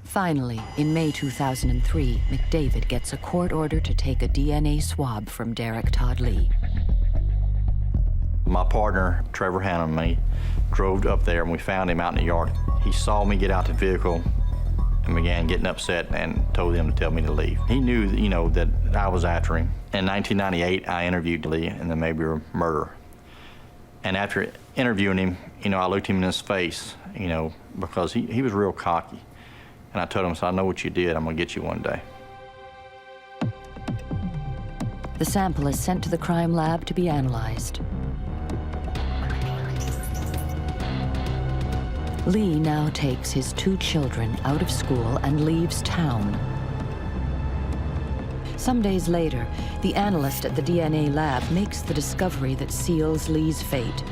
Finally, in May 2003, McDavid gets a court order to take a DNA swab from Derek Todd Lee. My partner, Trevor Hannah, and me drove up there and we found him out in the yard. He saw me get out the vehicle and began getting upset and told them to tell me to leave. He knew, that I was after him. In 1998, I interviewed Lee in the Mayberry murder. And after interviewing him, I looked him in his face, because he was real cocky. And I told him, so I know what you did, I'm gonna get you one day. The sample is sent to the crime lab to be analyzed. Lee now takes his 2 children out of school and leaves town. Some days later, the analyst at the DNA lab makes the discovery that seals Lee's fate.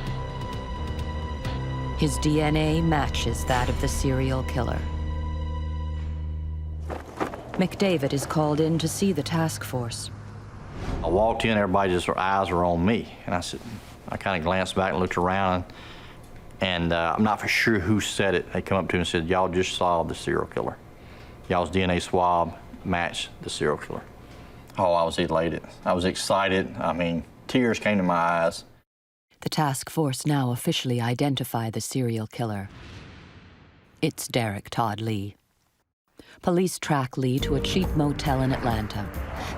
His DNA matches that of the serial killer. McDavid is called in to see the task force. I walked in, everybody's eyes were on me. And I kind of glanced back and looked around, and I'm not for sure who said it. They come up to me and said, y'all just solved the serial killer. Y'all's DNA swab matched the serial killer. Oh, I was elated. I was excited. I mean, tears came to my eyes. The task force now officially identify the serial killer. It's Derek Todd Lee. Police track Lee to a cheap motel in Atlanta.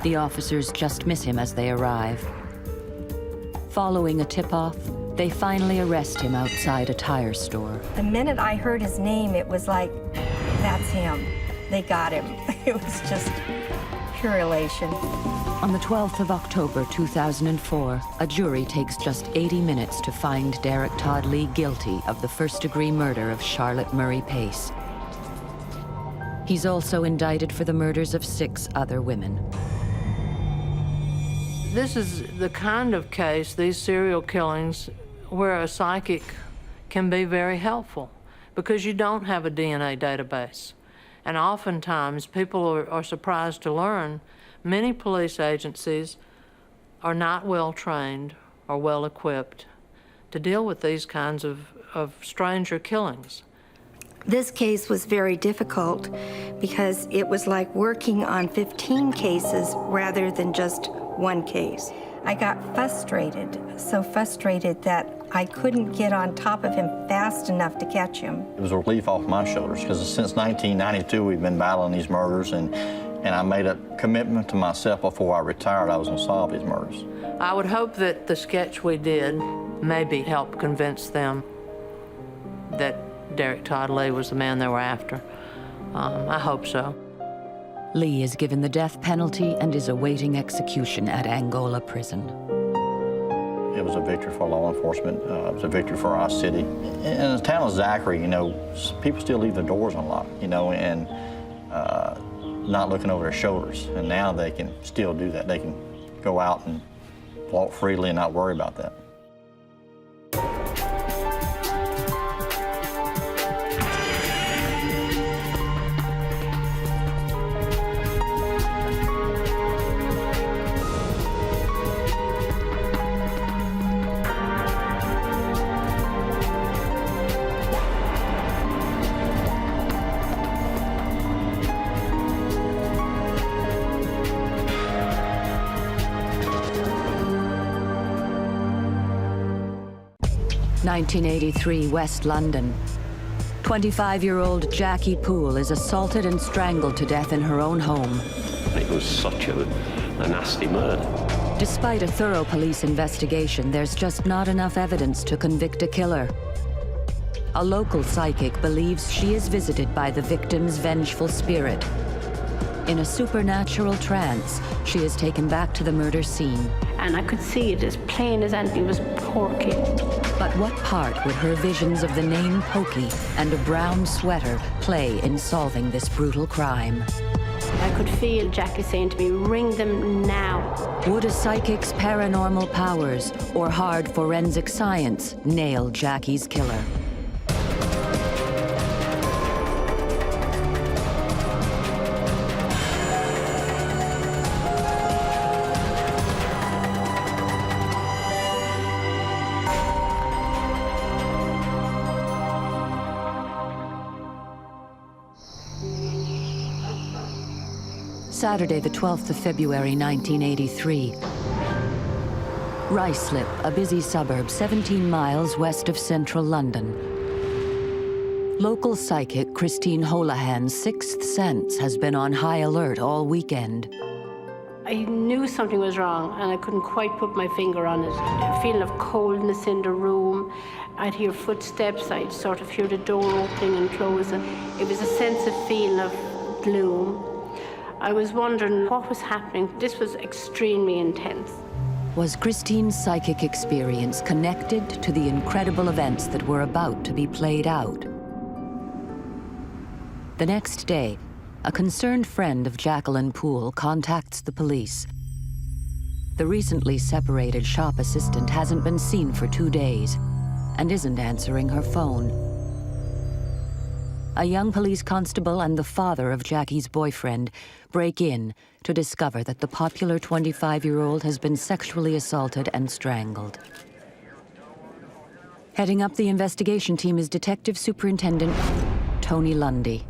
The officers just miss him as they arrive. Following a tip-off, they finally arrest him outside a tire store. The minute I heard his name, it was like, that's him. They got him. It was just pure elation. On the 12th of October 2004, a jury takes just 80 minutes to find Derek Todd Lee guilty of the first-degree murder of Charlotte Murray Pace. He's also indicted for the murders of 6 other women. This is the kind of case, these serial killings, where a psychic can be very helpful because you don't have a DNA database. And oftentimes, people are surprised to learn many police agencies are not well trained or well equipped to deal with these kinds of stranger killings. This case was very difficult because it was like working on 15 cases rather than just one case. I got frustrated, so frustrated that I couldn't get on top of him fast enough to catch him. It was a relief off my shoulders because since 1992 we've been battling these murders, and I made a commitment to myself before I retired I was going to solve these murders. I would hope that the sketch we did maybe helped convince them that Derek Todd Lee was the man they were after. I hope so. Lee is given the death penalty and is awaiting execution at Angola prison. It was a victory for law enforcement. It was a victory for our city. In the town of Zachary, people still leave their doors unlocked, and not looking over their shoulders. And now they can still do that. They can go out and walk freely and not worry about that. (1983) West London. 25-year-old Jackie Poole is assaulted and strangled to death in her own home. It was such a nasty murder. Despite a thorough police investigation, there's just not enough evidence to convict a killer. A local psychic believes she is visited by the victim's vengeful spirit. In a supernatural trance, she is taken back to the murder scene. and I could see it as plain as anything. It was Porky. But what part would her visions of the name Pokey and a brown sweater play in solving this brutal crime? I could feel Jackie saying to me, ring them now. Would a psychic's paranormal powers or hard forensic science nail Jackie's killer? Saturday, the 12th of February, 1983. Ruislip, a busy suburb 17 miles west of central London. Local psychic Christine Holohan's sixth sense has been on high alert all weekend. I knew something was wrong, and I couldn't quite put my finger on it. A feeling of coldness in the room. I'd hear footsteps, I'd sort of hear the door opening and closing. It was a sense of feeling of gloom. I was wondering what was happening. This was extremely intense. Was Christine's psychic experience connected to the incredible events that were about to be played out? The next day, a concerned friend of Jacqueline Poole contacts the police. The recently separated shop assistant hasn't been seen for 2 days and isn't answering her phone. A young police constable and the father of Jackie's boyfriend break in to discover that the popular 25-year-old has been sexually assaulted and strangled. Heading up the investigation team is Detective Superintendent Tony Lundy.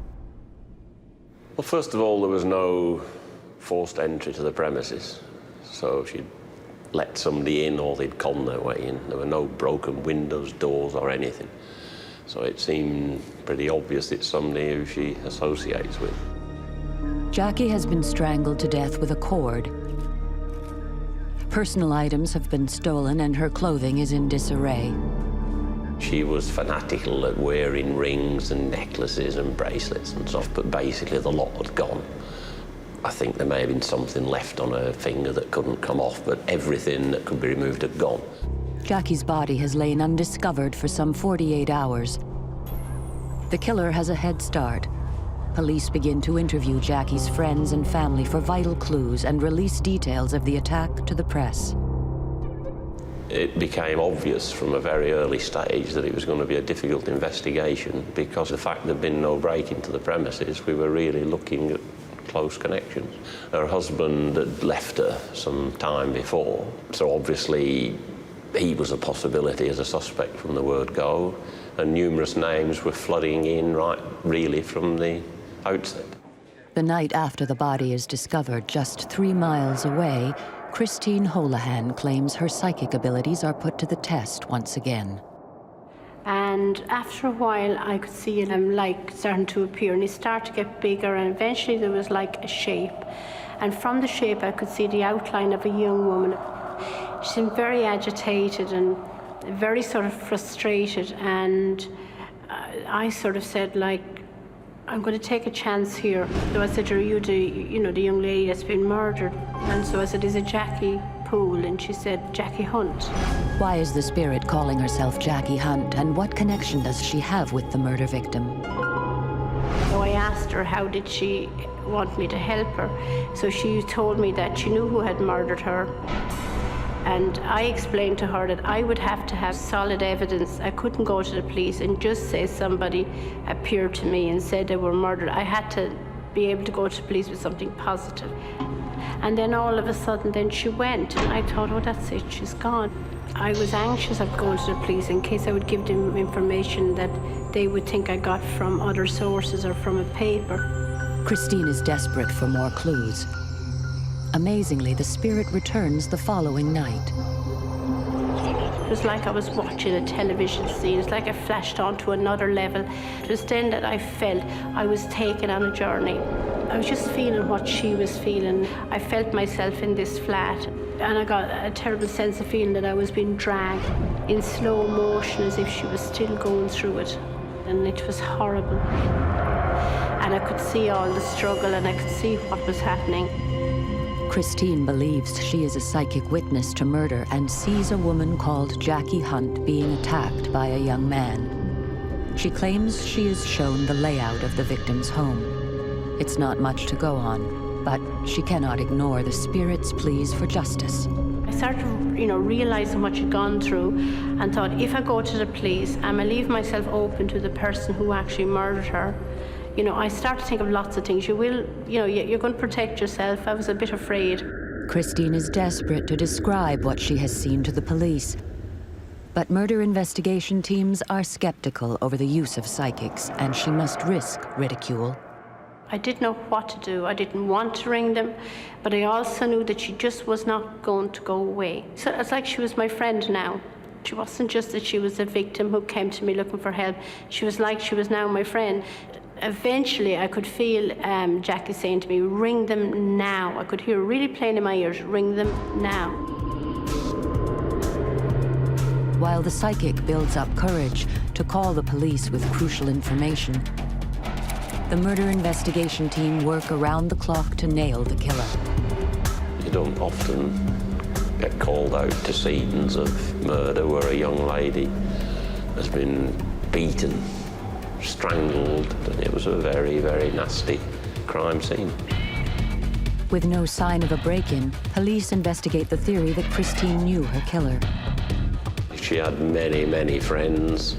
Well, first of all, there was no forced entry to the premises. So she'd let somebody in or they'd con their way in. There were no broken windows, doors, or anything. So it seemed pretty obvious it's somebody who she associates with. Jackie has been strangled to death with a cord. Personal items have been stolen and her clothing is in disarray. She was fanatical at wearing rings and necklaces and bracelets and stuff, but basically the lot had gone. I think there may have been something left on her finger that couldn't come off, but everything that could be removed had gone. Jackie's body has lain undiscovered for some 48 hours. The killer has a head start. Police begin to interview Jackie's friends and family for vital clues and release details of the attack to the press. It became obvious from a very early stage that it was going to be a difficult investigation because the fact there'd been no break into the premises, we were really looking at close connections. Her husband had left her some time before, so obviously he was a possibility as a suspect from the word go, and numerous names were flooding in really from the outset. The night after the body is discovered, just 3 miles away, Christine Holohan claims her psychic abilities are put to the test once again. And after a while, I could see a light starting to appear, and it started to get bigger, and eventually there was like a shape. And from the shape, I could see the outline of a young woman. She seemed very agitated and very sort of frustrated, and I sort of said, I'm going to take a chance here. So I said, are you the young lady that's been murdered? And so I said, is it Jackie Poole? And she said, Jackie Hunt. Why is the spirit calling herself Jackie Hunt, and what connection does she have with the murder victim? So I asked her, how did she want me to help her? So she told me that she knew who had murdered her. And I explained to her that I would have to have solid evidence. I couldn't go to the police and just say somebody appeared to me and said they were murdered. I had to be able to go to the police with something positive. And then all of a sudden, then she went. And I thought, oh, that's it, she's gone. I was anxious of going to the police in case I would give them information that they would think I got from other sources or from a paper. Christine is desperate for more clues. Amazingly, the spirit returns the following night. It was like I was watching a television scene. It's like I flashed onto another level. It was then that I felt I was taken on a journey. I was just feeling what she was feeling. I felt myself in this flat, and I got a terrible sense of feeling that I was being dragged in slow motion as if she was still going through it. And it was horrible. And I could see all the struggle, and I could see what was happening. Christine believes she is a psychic witness to murder and sees a woman called Jackie Hunt being attacked by a young man. She claims she is shown the layout of the victim's home. It's not much to go on, but she cannot ignore the spirit's pleas for justice. I started, realizing what she'd gone through and thought, if I go to the police and I leave myself open to the person who actually murdered her, I start to think of lots of things. You're going to protect yourself. I was a bit afraid. Christine is desperate to describe what she has seen to the police. But murder investigation teams are skeptical over the use of psychics, and she must risk ridicule. I didn't know what to do. I didn't want to ring them, but I also knew that she just was not going to go away. So it's like she was my friend now. She wasn't just that she was a victim who came to me looking for help. She was like she was now my friend. Eventually, I could feel Jackie saying to me, ring them now. I could hear it really plain in my ears, ring them now. While the psychic builds up courage to call the police with crucial information, the murder investigation team work around the clock to nail the killer. You don't often get called out to scenes of murder where a young lady has been beaten, strangled, and it was a very, very nasty crime scene. With no sign of a break-in, police investigate the theory that Christine knew her killer. She had many, many friends,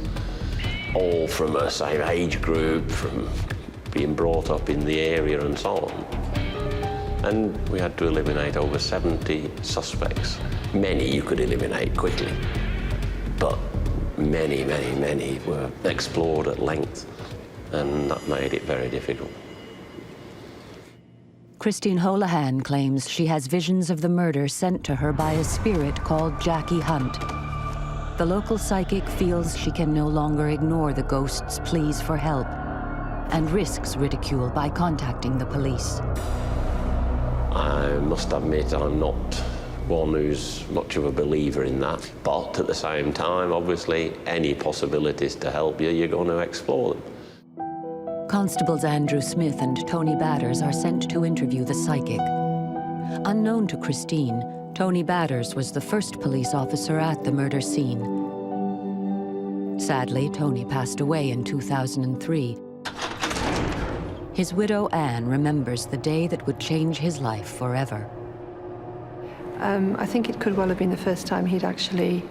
all from a same age group, from being brought up in the area and so on. And we had to eliminate over 70 suspects. Many you could eliminate quickly, but many, many, many were explored at length, and that made it very difficult. Christine Holohan claims she has visions of the murder sent to her by a spirit called Jackie Hunt. The local psychic feels she can no longer ignore the ghost's pleas for help and risks ridicule by contacting the police. I must admit I'm not one who's much of a believer in that, but at the same time, obviously, any possibilities to help you, you're going to explore them. Constables Andrew Smith and Tony Batters are sent to interview the psychic. Unknown to Christine, Tony Batters was the first police officer at the murder scene. Sadly, Tony passed away in 2003. His widow, Anne, remembers the day that would change his life forever. I think it could well have been the first time he'd actually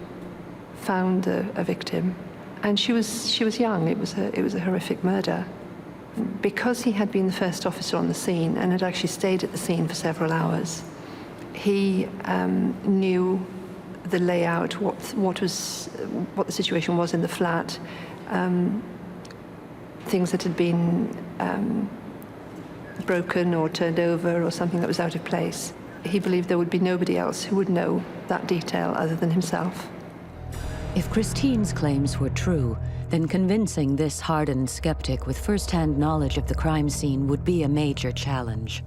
found a victim. And she was young. It was a horrific murder. Because he had been the first officer on the scene and had actually stayed at the scene for several hours, he knew the layout, what the situation was in the flat, things that had been broken or turned over or something that was out of place. He believed there would be nobody else who would know that detail other than himself. If Christine's claims were true, then convincing this hardened skeptic with first-hand knowledge of the crime scene would be a major challenge.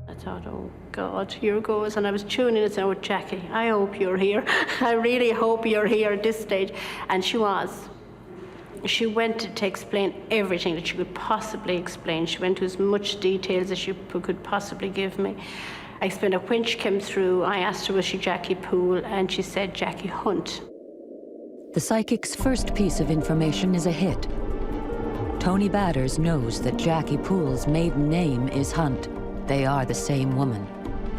I thought, oh God, here goes. And I was tuning in and saying, oh, Jackie, I hope you're here. I really hope you're here at this stage. And she was. She went to explain everything that she could possibly explain. She went to as much details as she could possibly give me. I explained that when she came through, I asked her, was she Jackie Poole? And she said, Jackie Hunt. The psychic's first piece of information is a hit. Tony Batters knows that Jackie Poole's maiden name is Hunt. They are the same woman.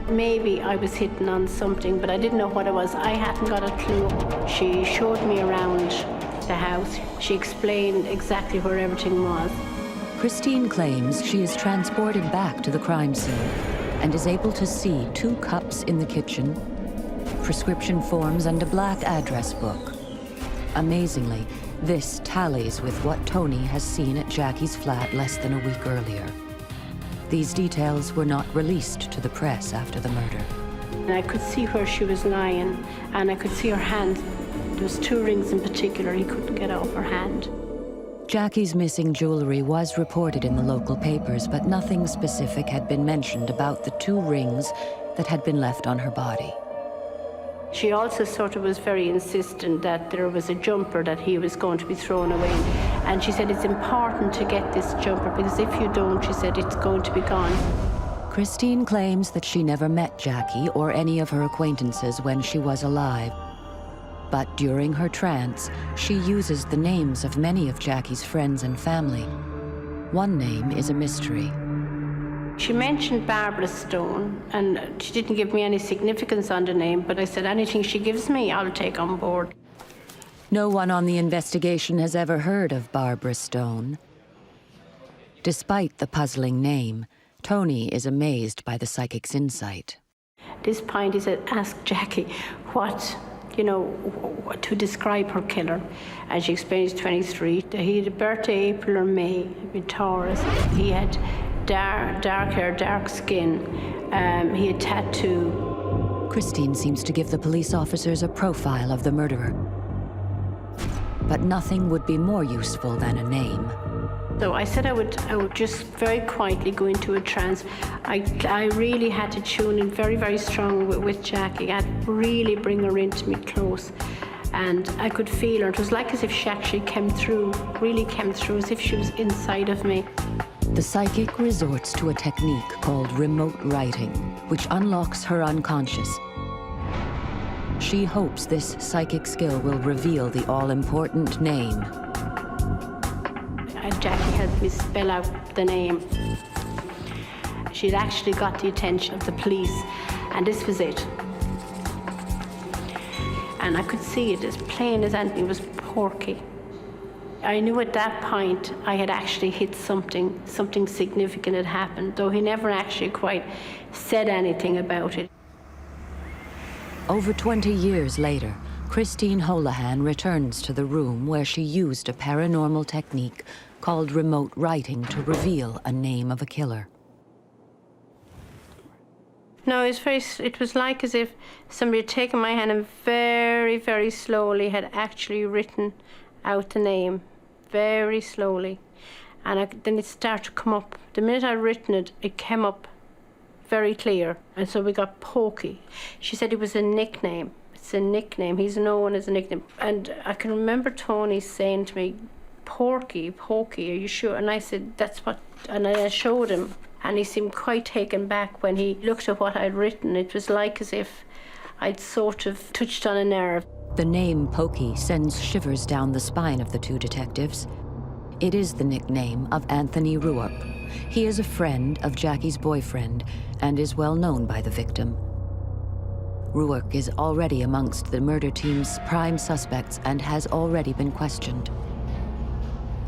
Maybe I was hitting on something, but I didn't know what it was. I hadn't got a clue. She showed me around the house. She explained exactly where everything was. Christine claims she is transported back to the crime scene and is able to see 2 cups in the kitchen, prescription forms, and a black address book. Amazingly, this tallies with what Tony has seen at Jackie's flat less than a week earlier. These details were not released to the press after the murder. And I could see where she was lying, and I could see her hand. There was 2 rings in particular he couldn't get off her hand. Jackie's missing jewelry was reported in the local papers, but nothing specific had been mentioned about the 2 rings that had been left on her body. She also sort of was very insistent that there was a jumper that he was going to be thrown away. And she said, it's important to get this jumper, because if you don't, she said, it's going to be gone. Christine claims that she never met Jackie or any of her acquaintances when she was alive. But during her trance, she uses the names of many of Jackie's friends and family. One name is a mystery. She mentioned Barbara Stone, and she didn't give me any significance on the name, but I said anything she gives me, I'll take on board. No one on the investigation has ever heard of Barbara Stone. Despite the puzzling name, Tony is amazed by the psychic's insight. At this point, he said, ask Jackie to describe her killer. And she explained he's 23. He had a birthday April or May, with Taurus. He had dark hair, dark skin. He had tattoo. Christine seems to give the police officers a profile of the murderer. But nothing would be more useful than a name. So I said I would just very quietly go into a trance. I really had to tune in very, very strong with Jackie. I'd really bring her into me close. And I could feel her. It was like as if she actually really came through, as if she was inside of me. The psychic resorts to a technique called remote writing, which unlocks her unconscious. She hopes this psychic skill will reveal the all-important name. Jackie helped me spell out the name. She'd actually got the attention of the police, and this was it. And I could see it as plain as anything. It was Porky. I knew at that point I had actually hit something significant had happened, though he never actually quite said anything about it. Over 20 years later, Christine Holohan returns to the room where she used a paranormal technique called remote writing to reveal a name of a killer. No, it was like as if somebody had taken my hand and very, very slowly had actually written out the name, very slowly. And then it started to come up. The minute I'd written it, it came up very clear. And so we got Pokey. She said it was a nickname. It's a nickname. He's known as a nickname. And I can remember Tony saying to me, Pokey, are you sure? And I said, that's what, and I showed him. And he seemed quite taken back when he looked at what I'd written. It was like as if I'd sort of touched on a nerve. The name Pokey sends shivers down the spine of the two detectives. It is the nickname of Anthony Ruark. He is a friend of Jackie's boyfriend and is well known by the victim. Ruark is already amongst the murder team's prime suspects and has already been questioned.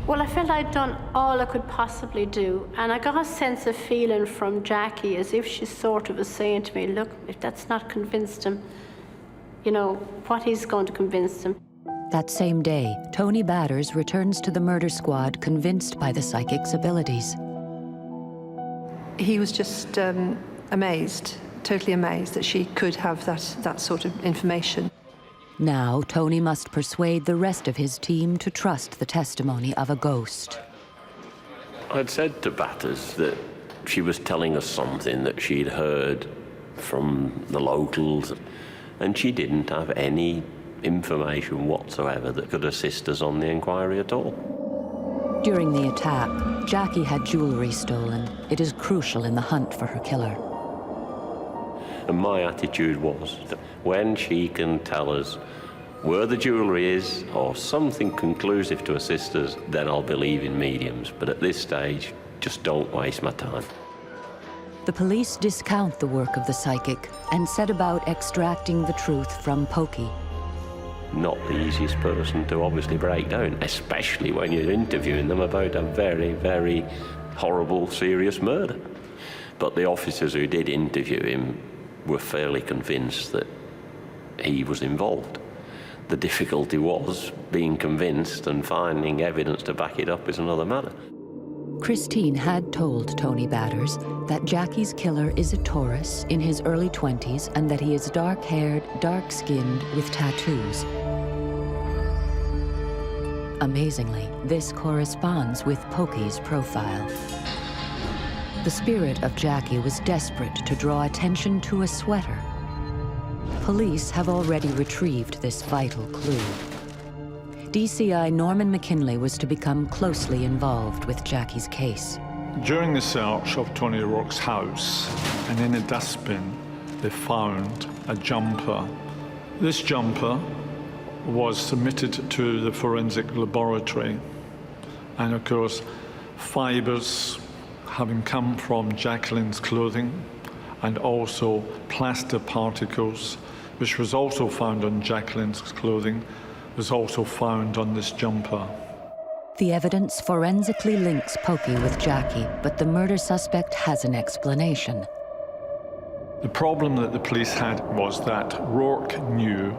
Well, I felt I'd done all I could possibly do, and I got a sense of feeling from Jackie as if she sort of was saying to me, look, if that's not convinced him, what is going to convince him? That same day, Tony Batters returns to the murder squad convinced by the psychic's abilities. He was just amazed, totally amazed that she could have that sort of information. Now, Tony must persuade the rest of his team to trust the testimony of a ghost. I'd said to Batters that she was telling us something that she'd heard from the locals, and she didn't have any information whatsoever that could assist us on the inquiry at all. During the attack, Jackie had jewelry stolen. It is crucial in the hunt for her killer. And my attitude was that when she can tell us where the jewellery is or something conclusive to assist us, then I'll believe in mediums. But at this stage, just don't waste my time. The police discount the work of the psychic and set about extracting the truth from Pokey. Not the easiest person to obviously break down, especially when you're interviewing them about a very, very horrible, serious murder. But the officers who did interview him were fairly convinced that he was involved. The difficulty was being convinced and finding evidence to back it up is another matter. Christine had told Tony Batters that Jackie's killer is a Taurus in his early 20s and that he is dark-haired, dark-skinned with tattoos. Amazingly, this corresponds with Pokey's profile. The spirit of Jackie was desperate to draw attention to a sweater. Police have already retrieved this vital clue. DCI Norman McKinley was to become closely involved with Jackie's case. During the search of Tony O'Rourke's house, and in a dustbin, they found a jumper. This jumper was submitted to the forensic laboratory, and of course, fibers having come from Jacqueline's clothing, and also plaster particles, which was also found on Jacqueline's clothing, was also found on this jumper. The evidence forensically links Pokey with Jackie, but the murder suspect has an explanation. The problem that the police had was that Rourke knew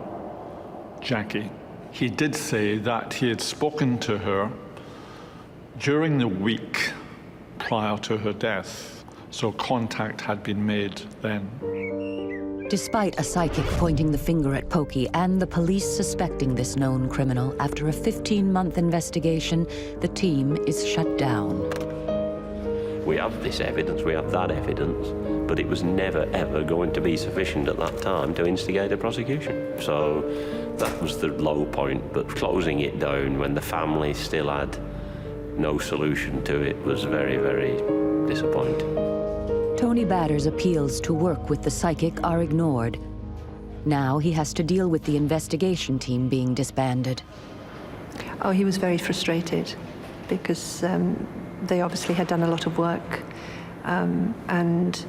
Jackie. He did say that he had spoken to her during the week prior to her death, so contact had been made then. Despite a psychic pointing the finger at Pokey and the police suspecting this known criminal, after a 15-month investigation, the team is shut down. We have this evidence, we have that evidence, but it was never, ever going to be sufficient at that time to instigate a prosecution. So that was the low point, but closing it down when the family still had no solution to it was very, very disappointing. Tony Batter's appeals to work with the psychic are ignored. Now he has to deal with the investigation team being disbanded. Oh, he was very frustrated because they obviously had done a lot of work and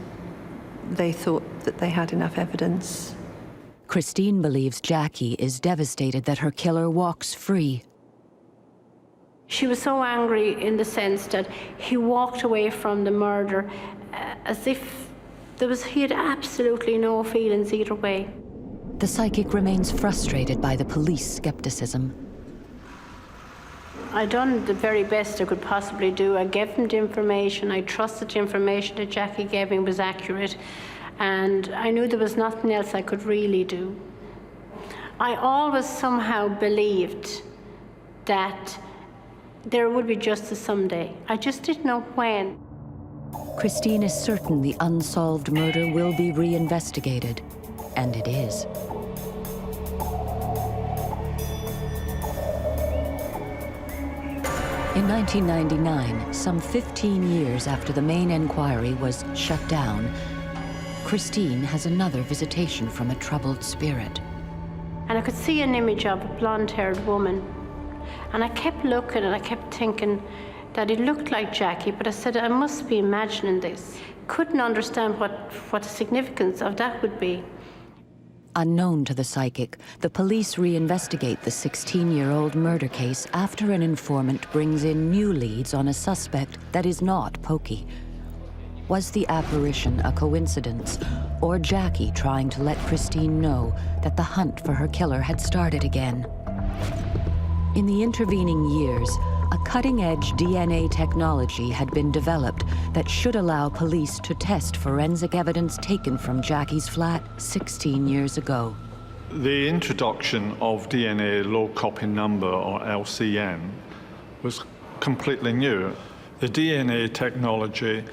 they thought that they had enough evidence. Christine believes Jackie is devastated that her killer walks free. She was so angry in the sense that he walked away from the murder as if he had absolutely no feelings either way. The psychic remains frustrated by the police skepticism. I done the very best I could possibly do. I gave him the information. I trusted the information that Jackie gave me was accurate, and I knew there was nothing else I could really do. I always somehow believed that there would be justice someday. I just didn't know when. Christine is certain the unsolved murder will be reinvestigated, and it is. In 1999, some 15 years after the main inquiry was shut down, Christine has another visitation from a troubled spirit. And I could see an image of a blonde-haired woman. And I kept looking and I kept thinking that it looked like Jackie, but I said, I must be imagining this. Couldn't understand what the significance of that would be. Unknown to the psychic, the police reinvestigate the 16-year-old murder case after an informant brings in new leads on a suspect that is not Pokey. Was the apparition a coincidence, or Jackie trying to let Christine know that the hunt for her killer had started again? In the intervening years, a cutting-edge DNA technology had been developed that should allow police to test forensic evidence taken from Jackie's flat 16 years ago. The introduction of DNA low copy number, or LCN, was completely new. The DNA technology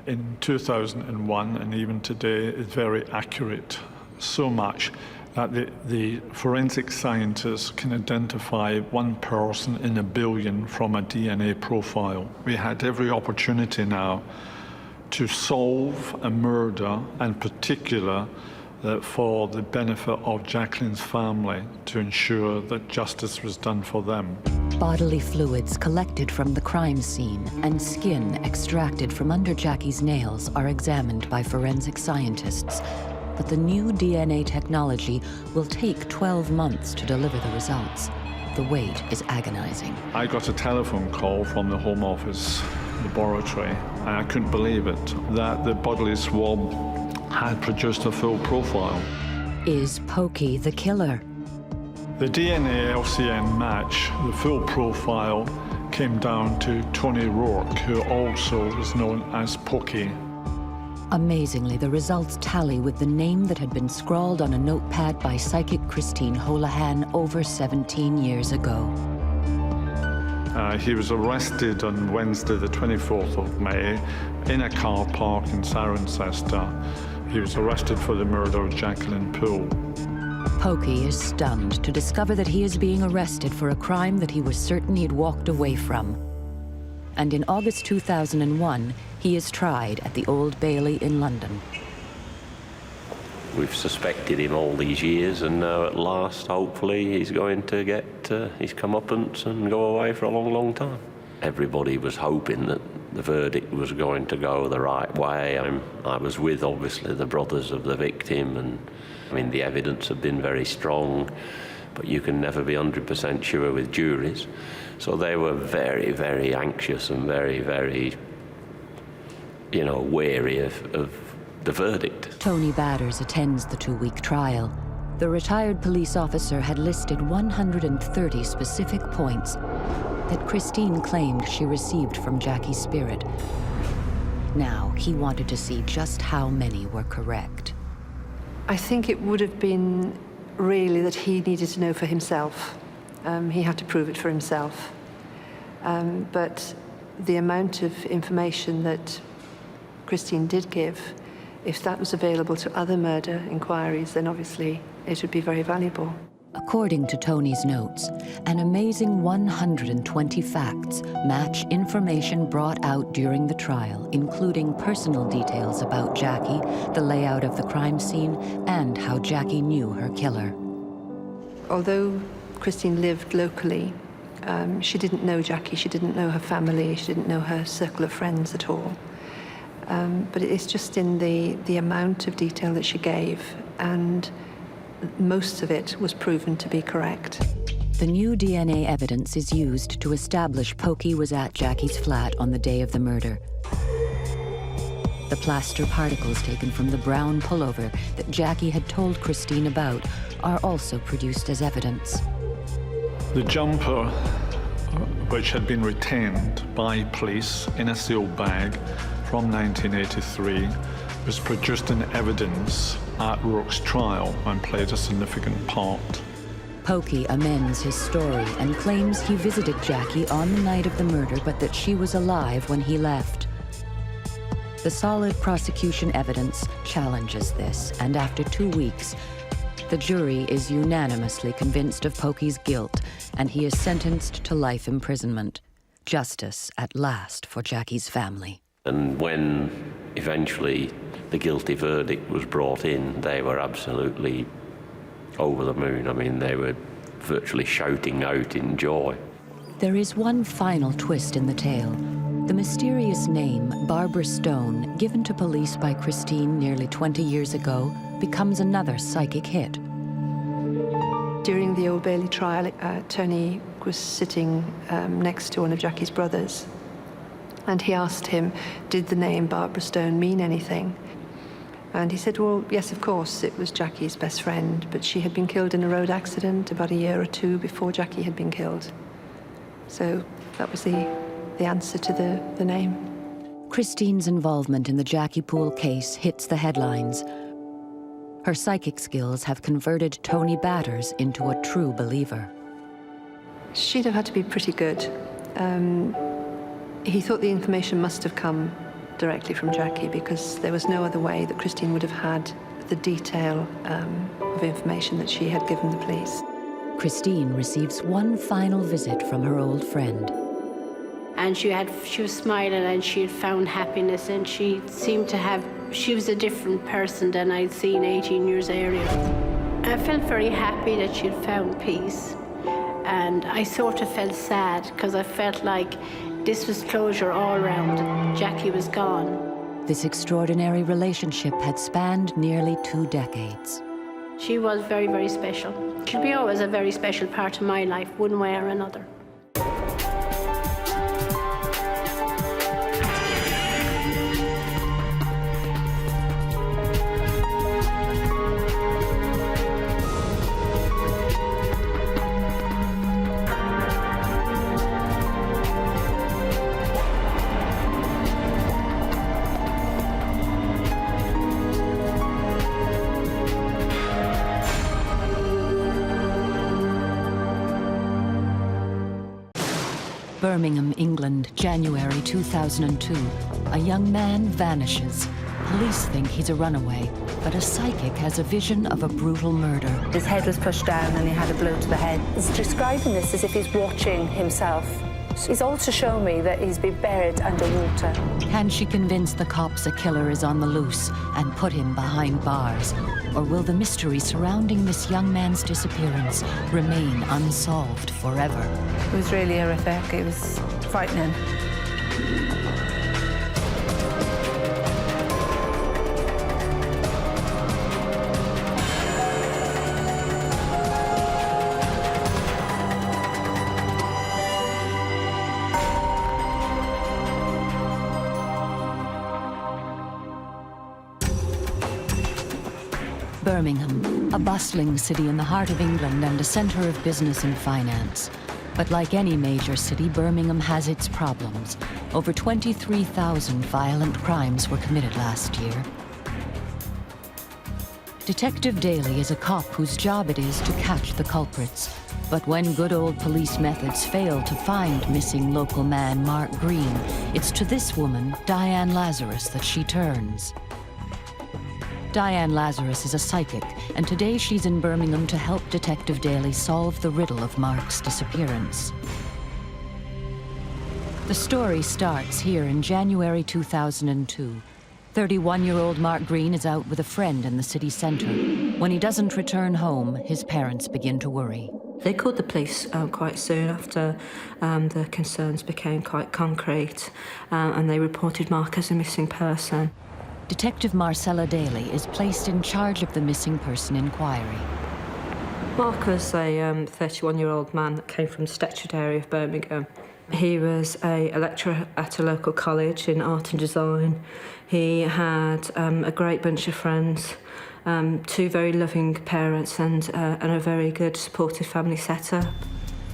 in 2001 and even today is very accurate, so much that the forensic scientists can identify one person in a billion from a DNA profile. We had every opportunity now to solve a murder, and particular for the benefit of Jacqueline's family, to ensure that justice was done for them. Bodily fluids collected from the crime scene and skin extracted from under Jackie's nails are examined by forensic scientists. But the new DNA technology will take 12 months to deliver the results. The wait is agonizing. I got a telephone call from the Home Office laboratory, and I couldn't believe it, that the bodily swab had produced a full profile. Is Pokey the killer? The DNA LCN match, the full profile, came down to Tony Rourke, who also was known as Pokey. Amazingly, the results tally with the name that had been scrawled on a notepad by psychic Christine Holohan over 17 years ago. He was arrested on Wednesday, the 24th of May, in a car park in Cirencester. He was arrested for the murder of Jacqueline Poole. Pokey is stunned to discover that he is being arrested for a crime that he was certain he'd walked away from. And in August 2001, he is tried at the Old Bailey in London. We've suspected him all these years, and now at last, hopefully, he's going to get his comeuppance and go away for a long, long time. Everybody was hoping that the verdict was going to go the right way. I was with, obviously, the brothers of the victim, and I mean, the evidence had been very strong, but you can never be 100% sure with juries. So they were very, very anxious and very, very, wary of the verdict. Tony Batters attends the 2-week trial. The retired police officer had listed 130 specific points that Christine claimed she received from Jackie's spirit. Now, he wanted to see just how many were correct. I think it would have been really that he needed to know for himself. He had to prove it for himself. But the amount of information that Christine did give, if that was available to other murder inquiries, then obviously it would be very valuable. According to Tony's notes, an amazing 120 facts match information brought out during the trial, including personal details about Jackie, the layout of the crime scene, and how Jackie knew her killer. Although Christine lived locally, she didn't know Jackie, she didn't know her family, she didn't know her circle of friends at all. But it's just in the amount of detail that she gave, and most of it was proven to be correct. The new DNA evidence is used to establish Pokey was at Jackie's flat on the day of the murder. The plaster particles taken from the brown pullover that Jackie had told Christine about are also produced as evidence. The jumper, which had been retained by police in a sealed bag from 1983, was produced in evidence at Rourke's trial and played a significant part. Pokey amends his story and claims he visited Jackie on the night of the murder, but that she was alive when he left. The solid prosecution evidence challenges this, and after 2 weeks, the jury is unanimously convinced of Pokey's guilt, and he is sentenced to life imprisonment. Justice at last for Jackie's family. And when eventually the guilty verdict was brought in, they were absolutely over the moon. I mean, they were virtually shouting out in joy. There is one final twist in the tale. The mysterious name, Barbara Stone, given to police by Christine nearly 20 years ago, becomes another psychic hit. During the Old Bailey trial, Tony was sitting next to one of Jackie's brothers, and he asked him, did the name Barbara Stone mean anything? And he said, well, yes, of course, it was Jackie's best friend, but she had been killed in a road accident about a year or two before Jackie had been killed. So that was the answer to the name. Christine's involvement in the Jackie Poole case hits the headlines. Her psychic skills have converted Tony Batters into a true believer. She'd have had to be pretty good. He thought the information must have come directly from Jackie, because there was no other way that Christine would have had the detail of information that she had given the police. Christine receives one final visit from her old friend. And she was smiling, and she had found happiness, and she seemed to have, she was a different person than I'd seen 18 years earlier. I felt very happy that she had found peace, and I sort of felt sad, because I felt like this was closure all around. Jackie was gone. This extraordinary relationship had spanned nearly 2 decades. She was very, very special. She'll be always a very special part of my life, one way or another. Birmingham, England, January 2002. A young man vanishes. Police think he's a runaway, but a psychic has a vision of a brutal murder. His head was pushed down and he had a blow to the head. He's describing this as if he's watching himself It's all to show me that he's been buried underwater. Can she convince the cops a killer is on the loose and put him behind bars? Or will the mystery surrounding this young man's disappearance remain unsolved forever? It was really horrific. It was frightening. Birmingham, a bustling city in the heart of England and a centre of business and finance. But like any major city, Birmingham has its problems. Over 23,000 violent crimes were committed last year. Detective Daly is a cop whose job it is to catch the culprits. But when good old police methods fail to find missing local man Mark Green, it's to this woman, Diane Lazarus, that she turns. Diane Lazarus is a psychic, and today she's in Birmingham to help Detective Daly solve the riddle of Mark's disappearance. The story starts here in January 2002. 31-year-old Mark Green is out with a friend in the city centre. When he doesn't return home, his parents begin to worry. They called the police quite soon after the concerns became quite concrete, and they reported Mark as a missing person. Detective Marcella Daly is placed in charge of the missing person inquiry. Mark was a 31-year-old man that came from the Stetchard area of Birmingham. He was a lecturer at a local college in art and design. He had a great bunch of friends, two very loving parents and a very good supportive family setup.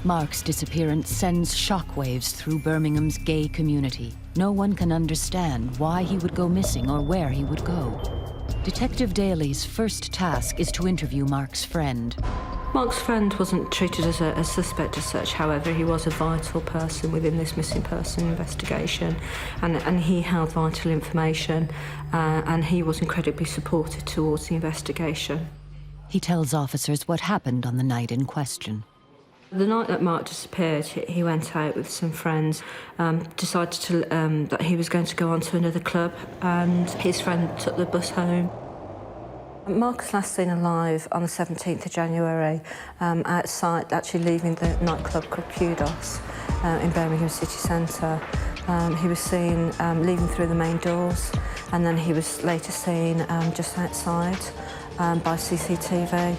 Mark's disappearance sends shockwaves through Birmingham's gay community. No one can understand why he would go missing or where he would go. Detective Daly's first task is to interview Mark's friend. Mark's friend wasn't treated as a suspect as such, however, he was a vital person within this missing person investigation, and he held vital information, and he was incredibly supportive towards the investigation. He tells officers what happened on the night in question. The night that Mark disappeared, he went out with some friends, decided that he was going to go on to another club, and his friend took the bus home. Mark was last seen alive on the 17th of January, outside, actually leaving the nightclub called Kudos in Birmingham city centre. He was seen leaving through the main doors, and then he was later seen just outside by CCTV.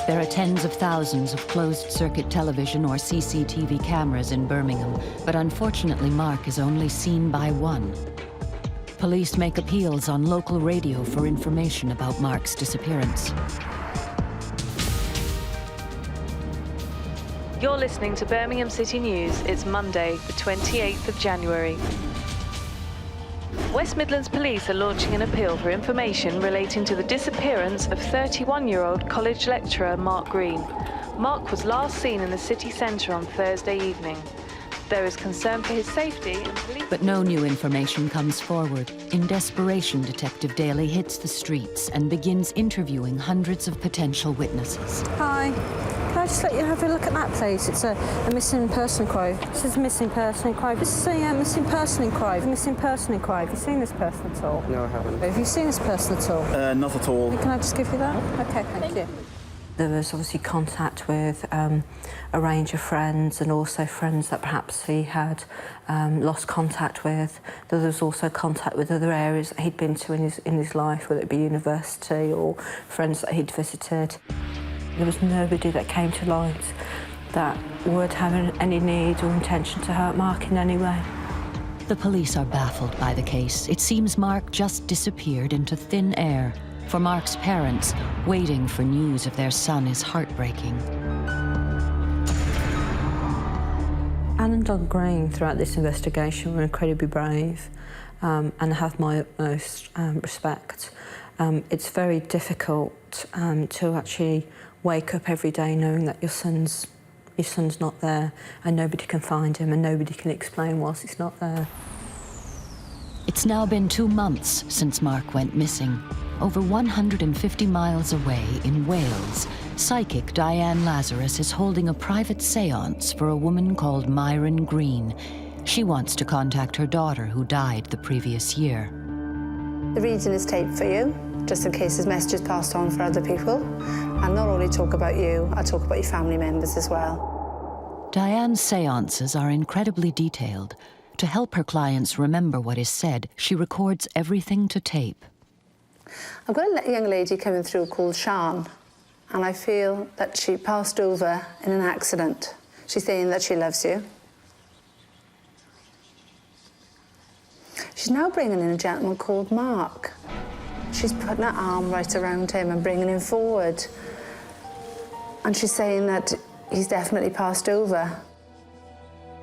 There are tens of thousands of closed-circuit television or CCTV cameras in Birmingham, but unfortunately Mark is only seen by one. Police make appeals on local radio for information about Mark's disappearance. You're listening to Birmingham City News. It's Monday, the 28th of January. West Midlands Police are launching an appeal for information relating to the disappearance of 31-year-old college lecturer Mark Green. Mark was last seen in the city centre on Thursday evening. There is concern for his safety and police... But no new information comes forward. In desperation, Detective Daly hits the streets and begins interviewing hundreds of potential witnesses. Hi. Can I just let you have a look at that, please? It's a missing person inquiry. This is a missing person inquiry. This is a missing person inquiry. Missing person inquiry. Have you seen this person at all? No, I haven't. Have you seen this person at all? Not at all. Can I just give you that? OK, thank you. There was obviously contact with a range of friends, and also friends that perhaps he had lost contact with. There was also contact with other areas that he'd been to in his life, whether it be university or friends that he'd visited. There was nobody that came to light that would have any need or intention to hurt Mark in any way. The police are baffled by the case. It seems Mark just disappeared into thin air. For Mark's parents, waiting for news of their son is heartbreaking. Anne and Don Green, throughout this investigation, were incredibly brave and have my utmost respect. It's very difficult to actually wake up every day knowing that your son's not there, and nobody can find him and nobody can explain whilst he's not there. It's now been 2 months since Mark went missing. Over 150 miles away in Wales, psychic Diane Lazarus is holding a private séance for a woman called Myron Green. She wants to contact her daughter who died the previous year. The reading is taped for you, just in case his message is passed on for other people. I'll not only talk about you, I'll talk about your family members as well. Diane's séances are incredibly detailed. To help her clients remember what is said, she records everything to tape. I've got a young lady coming through called Sian, and I feel that she passed over in an accident. She's saying that she loves you. She's now bringing in a gentleman called Mark. She's putting her arm right around him and bringing him forward. And she's saying that he's definitely passed over.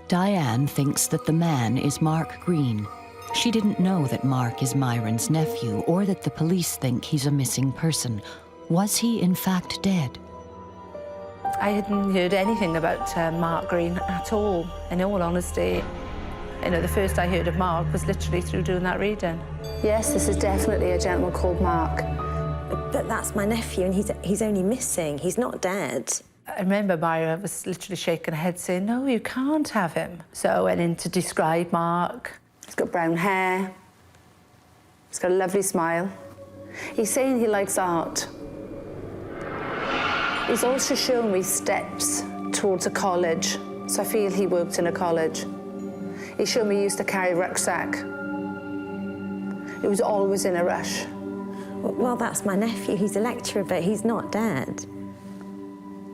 Diane thinks that the man is Mark Green. She didn't know that Mark is Myron's nephew or that the police think he's a missing person. Was he in fact dead? I hadn't heard anything about Mark Green at all, in all honesty. You know, the first I heard of Mark was literally through doing that reading. Yes, this is definitely a gentleman called Mark. But that's my nephew, and he's only missing. He's not dead. I remember Myra was literally shaking her head saying, no, you can't have him. So I went in to describe Mark. He's got brown hair. He's got a lovely smile. He's saying he likes art. He's also shown me steps towards a college, so I feel he worked in a college. He showed me he used to carry a rucksack. He was always in a rush. Well, that's my nephew. He's a lecturer, but he's not dead.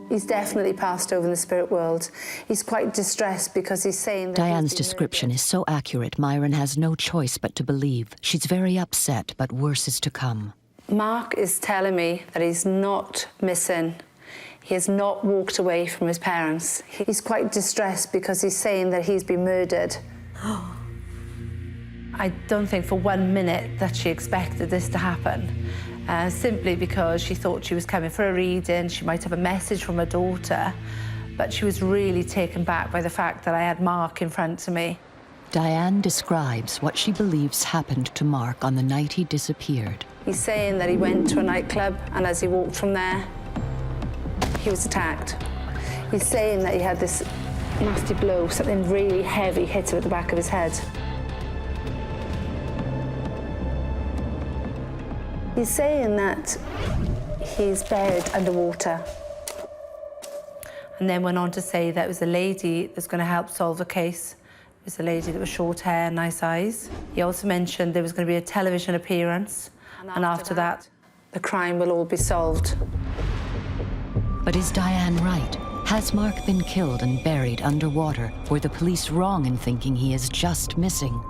He's definitely passed over in the spirit world. He's quite distressed because he's saying that Diane's description is so accurate, Myron has no choice but to believe. She's very upset, but worse is to come. Mark is telling me that he's not missing. He has not walked away from his parents. He's quite distressed because he's saying that he's been murdered. I don't think for 1 minute that she expected this to happen. Simply because she thought she was coming for a reading, she might have a message from her daughter, but she was really taken back by the fact that I had Mark in front of me. Diane describes what she believes happened to Mark on the night he disappeared. He's saying that he went to a nightclub, and as he walked from there, he was attacked. He's saying that he had this nasty blow, something really heavy hit him at the back of his head. He's saying that he's buried underwater. And then went on to say that it was a lady that's going to help solve the case. It was a lady that was short hair, nice eyes. He also mentioned there was going to be a television appearance, and after that, the crime will all be solved. But is Diane right? Has Mark been killed and buried underwater? Were the police wrong in thinking he is just missing?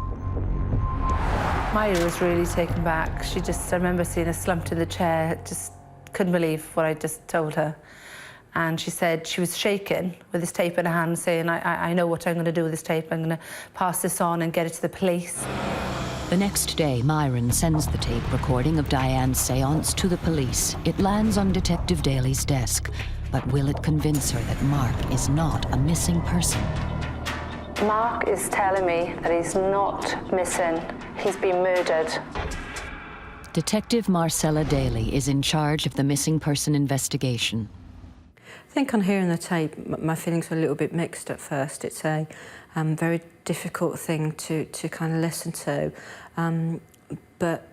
Myra was really taken back. I remember seeing her slumped in the chair, just couldn't believe what I just told her. And she said she was shaking with this tape in her hand, saying, I know what I'm going to do with this tape. I'm going to pass this on and get it to the police. The next day, Myron sends the tape recording of Diane's séance to the police. It lands on Detective Daly's desk. But will it convince her that Mark is not a missing person? Mark is telling me that he's not missing. He's been murdered. Detective Marcella Daly is in charge of the missing person investigation. I think on hearing the tape, my feelings were a little bit mixed at first. It's a very difficult thing to kind of listen to, but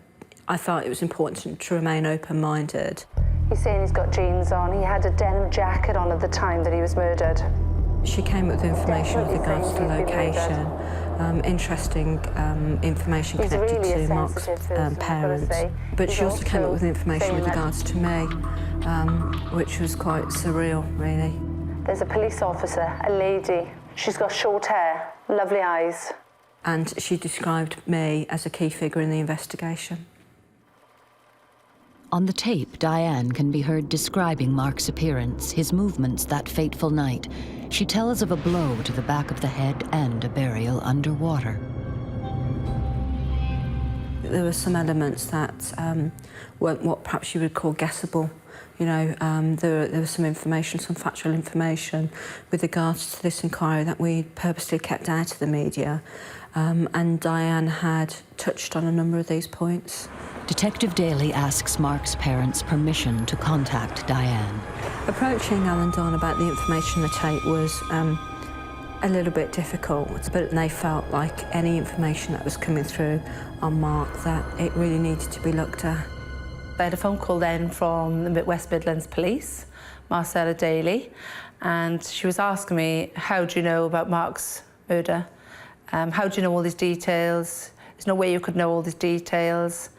I thought it was important to remain open-minded. He's saying he's got jeans on. He had a denim jacket on at the time that he was murdered. She came up with information with regards to location, interesting information connected to Mark's parents, but she also came up with information with regards to me, which was quite surreal, really. There's a police officer, a lady. She's got short hair, lovely eyes. And she described me as a key figure in the investigation. On the tape, Diane can be heard describing Mark's appearance, his movements that fateful night. She tells of a blow to the back of the head and a burial underwater. There were some elements that weren't what perhaps you would call guessable. You know, there was some information, some factual information with regards to this inquiry that we purposely kept out of the media. and Diane had touched on a number of these points. Detective Daly asks Mark's parents permission to contact Diane. Approaching Alan Don about the information on the tape was a little bit difficult, but they felt like any information that was coming through on Mark, that it really needed to be looked at. I had a phone call then from the West Midlands Police, Marcella Daly, and she was asking me, how do you know about Mark's murder? How do you know all these details? There's no way you could know all these details.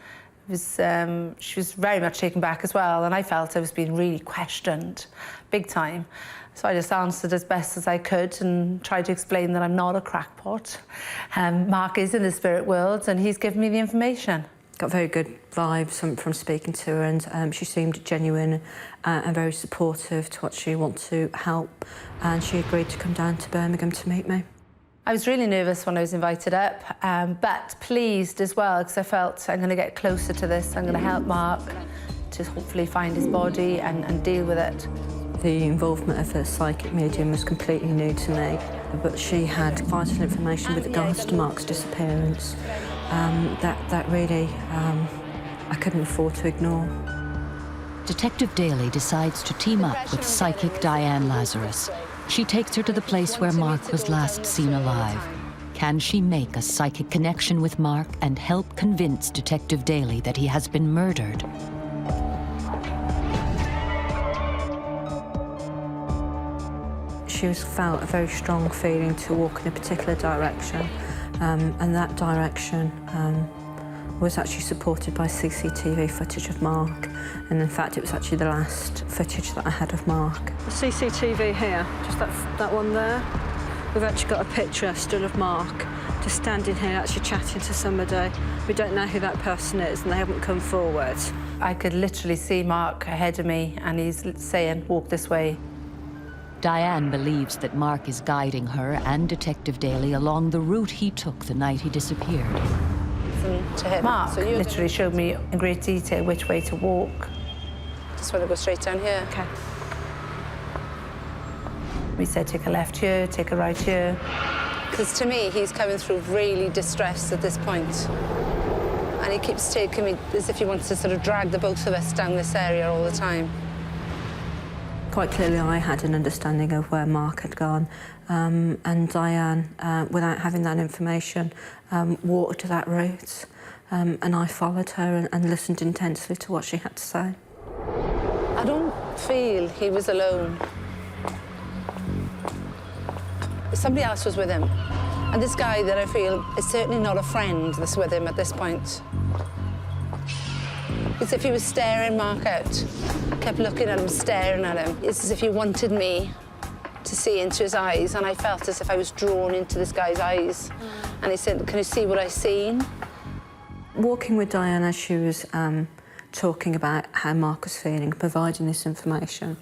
She was very much taken back as well, and I felt I was being really questioned, big time. So I just answered as best as I could and tried to explain that I'm not a crackpot. Mark is in the spirit world, and he's given me the information. Got very good vibes from speaking to her, and she seemed genuine and very supportive to what she wanted to help, and she agreed to come down to Birmingham to meet me. I was really nervous when I was invited up, but pleased as well, because I felt I'm going to get closer to this. I'm going to help Mark to hopefully find his body and deal with it. The involvement of a psychic medium was completely new to me, but she had vital information with regards to Mark's disappearance that really I couldn't afford to ignore. Detective Daly decides to team up with psychic Diane Lazarus. She takes her to the place where Mark was last seen alive. Can she make a psychic connection with Mark and help convince Detective Daly that he has been murdered? She felt a very strong feeling to walk in a particular direction, and that direction was actually supported by CCTV footage of Mark, and in fact it was actually the last footage that I had of Mark. The CCTV here, just that one there, we've actually got a picture still of Mark just standing here actually chatting to somebody. We don't know who that person is and they haven't come forward. I could literally see Mark ahead of me and he's saying, walk this way. Diane believes that Mark is guiding her and Detective Daly along the route he took the night he disappeared. To him. Mark literally showed me in great detail which way to walk. Just want to go straight down here. Okay. We said take a left here, take a right here. Because to me, he's coming through really distressed at this point. And he keeps taking me as if he wants to sort of drag the both of us down this area all the time. Quite clearly, I had an understanding of where Mark had gone, and Diane, without having that information, walked that route, and I followed her and listened intensely to what she had to say. I don't feel he was alone. Somebody else was with him, and this guy that I feel is certainly not a friend that's with him at this point. It's as if he was staring Mark out. I kept looking at him, staring at him. It's as if he wanted me to see into his eyes, and I felt as if I was drawn into this guy's eyes. And he said, can you see what I've seen? Walking with Diane as she was talking about how Mark was feeling, providing this information,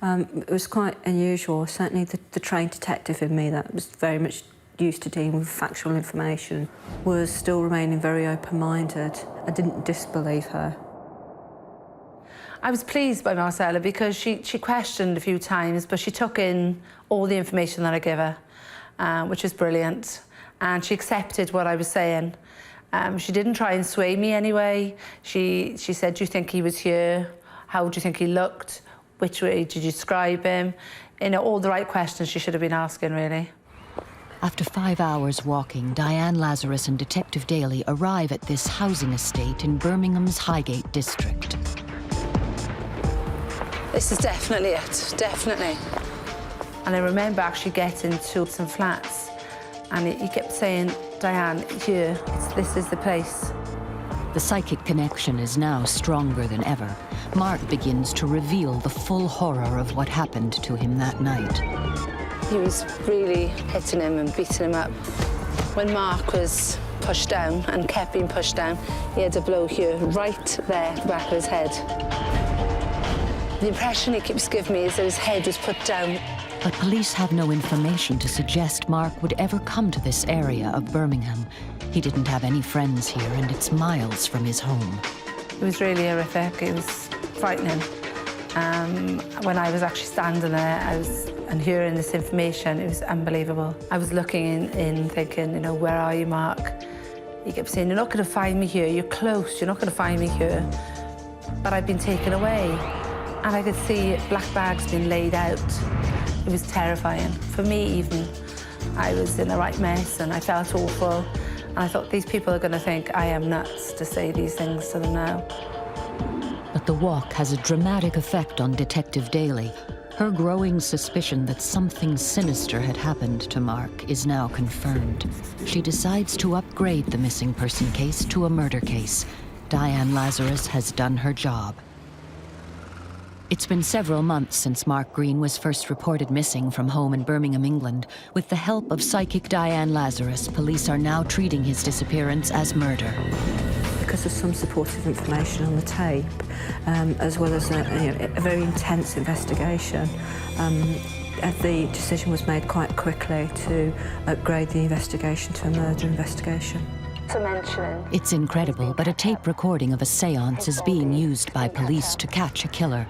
it was quite unusual. Certainly the trained detective in me that was very much used to dealing with factual information was still remaining very open-minded. I didn't disbelieve her. I was pleased by Marcella because she questioned a few times, but she took in all the information that I gave her, which was brilliant. And she accepted what I was saying. She didn't try and sway me anyway. She said, do you think he was here? How do you think he looked? Which way did you describe him? You know, all the right questions she should have been asking, really. After 5 hours walking, Diane Lazarus and Detective Daly arrive at this housing estate in Birmingham's Highgate district. This is definitely it, definitely. And I remember actually getting to some flats, and he kept saying, Diane, here, this is the place. The psychic connection is now stronger than ever. Mark begins to reveal the full horror of what happened to him that night. He was really hitting him and beating him up. When Mark was pushed down and kept being pushed down, he had a blow here, right there, at the back of his head. The impression he keeps giving me is that his head was put down. But police have no information to suggest Mark would ever come to this area of Birmingham. He didn't have any friends here, and it's miles from his home. It was really horrific. It was frightening. When I was actually standing there, and hearing this information, it was unbelievable. I was looking in thinking, you know, where are you, Mark? He kept saying, you're not going to find me here, you're close, you're not going to find me here. But I'd been taken away, and I could see black bags being laid out. It was terrifying. For me, even, I was in a right mess, and I felt awful. And I thought, these people are going to think I am nuts to say these things to them now. But the walk has a dramatic effect on Detective Daly. Her growing suspicion that something sinister had happened to Mark is now confirmed. She decides to upgrade the missing person case to a murder case. Diane Lazarus has done her job. It's been several months since Mark Green was first reported missing from home in Birmingham, England. With the help of psychic Diane Lazarus, police are now treating his disappearance as murder. Because of some supportive information on the tape, as well as a very intense investigation, the decision was made quite quickly to upgrade the investigation to a murder investigation. It's incredible, but a tape recording of a séance is being used by police to catch a killer.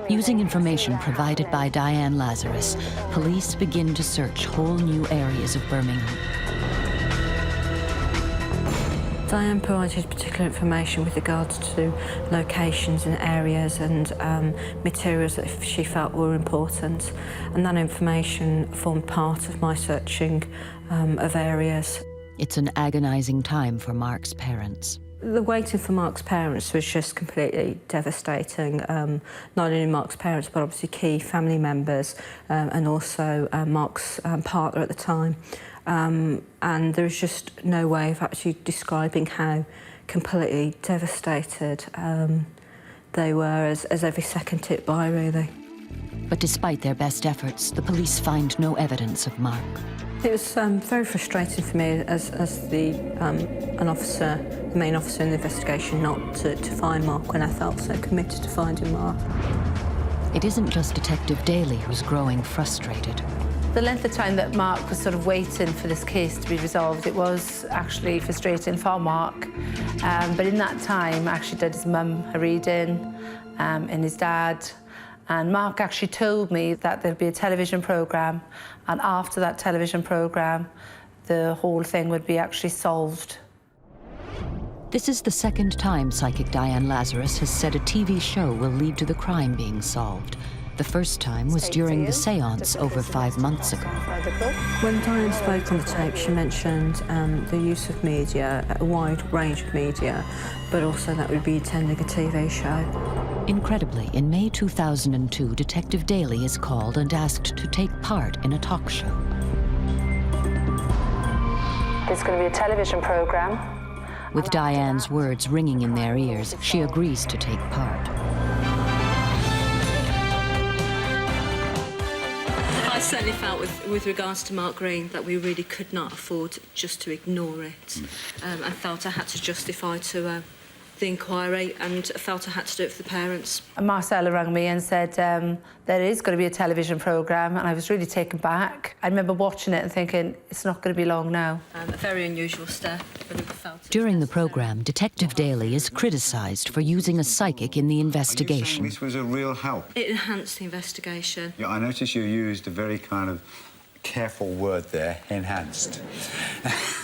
Using information provided by Diane Lazarus, police begin to search whole new areas of Birmingham. Diane provided particular information with regards to locations and areas and materials that she felt were important, and that information formed part of my searching of areas. It's an agonizing time for Mark's parents. The waiting for Mark's parents was just completely devastating. Not only Mark's parents, but obviously key family members, and also Mark's partner at the time. And there was just no way of actually describing how completely devastated they were as every second ticked by, really. But despite their best efforts, the police find no evidence of Mark. It was very frustrating for me as the main officer in the investigation, not to find Mark when I felt so committed to finding Mark. It isn't just Detective Daly who's growing frustrated. The length of time that Mark was sort of waiting for this case to be resolved, it was actually frustrating for Mark. But in that time, I actually did his mum a reading, and his dad. And Mark actually told me that there'd be a television programme, and after that television programme, the whole thing would be actually solved. This is the second time psychic Diane Lazarus has said a TV show will lead to the crime being solved. The first time was during the séance over 5 months ago. When Diane spoke on the tape, she mentioned the use of media, a wide range of media, but also that we'd be attending a TV show. Incredibly, in May 2002, Detective Daly is called and asked to take part in a talk show. There's going to be a television programme. With Diane's words ringing in their ears, she agrees to take part. I certainly felt with regards to Mark Green that we really could not afford just to ignore it. I felt I had to justify to the inquiry, and felt I had to do it for the parents. And Marcella rang me and said there is going to be a television programme, and I was really taken back. I remember watching it and thinking, it's not going to be long now. A very unusual step, but it felt... During the programme, Detective Daly is criticised for using a psychic in the investigation. This was a real help? It enhanced the investigation. Yeah, I noticed you used a very kind of careful word there, enhanced.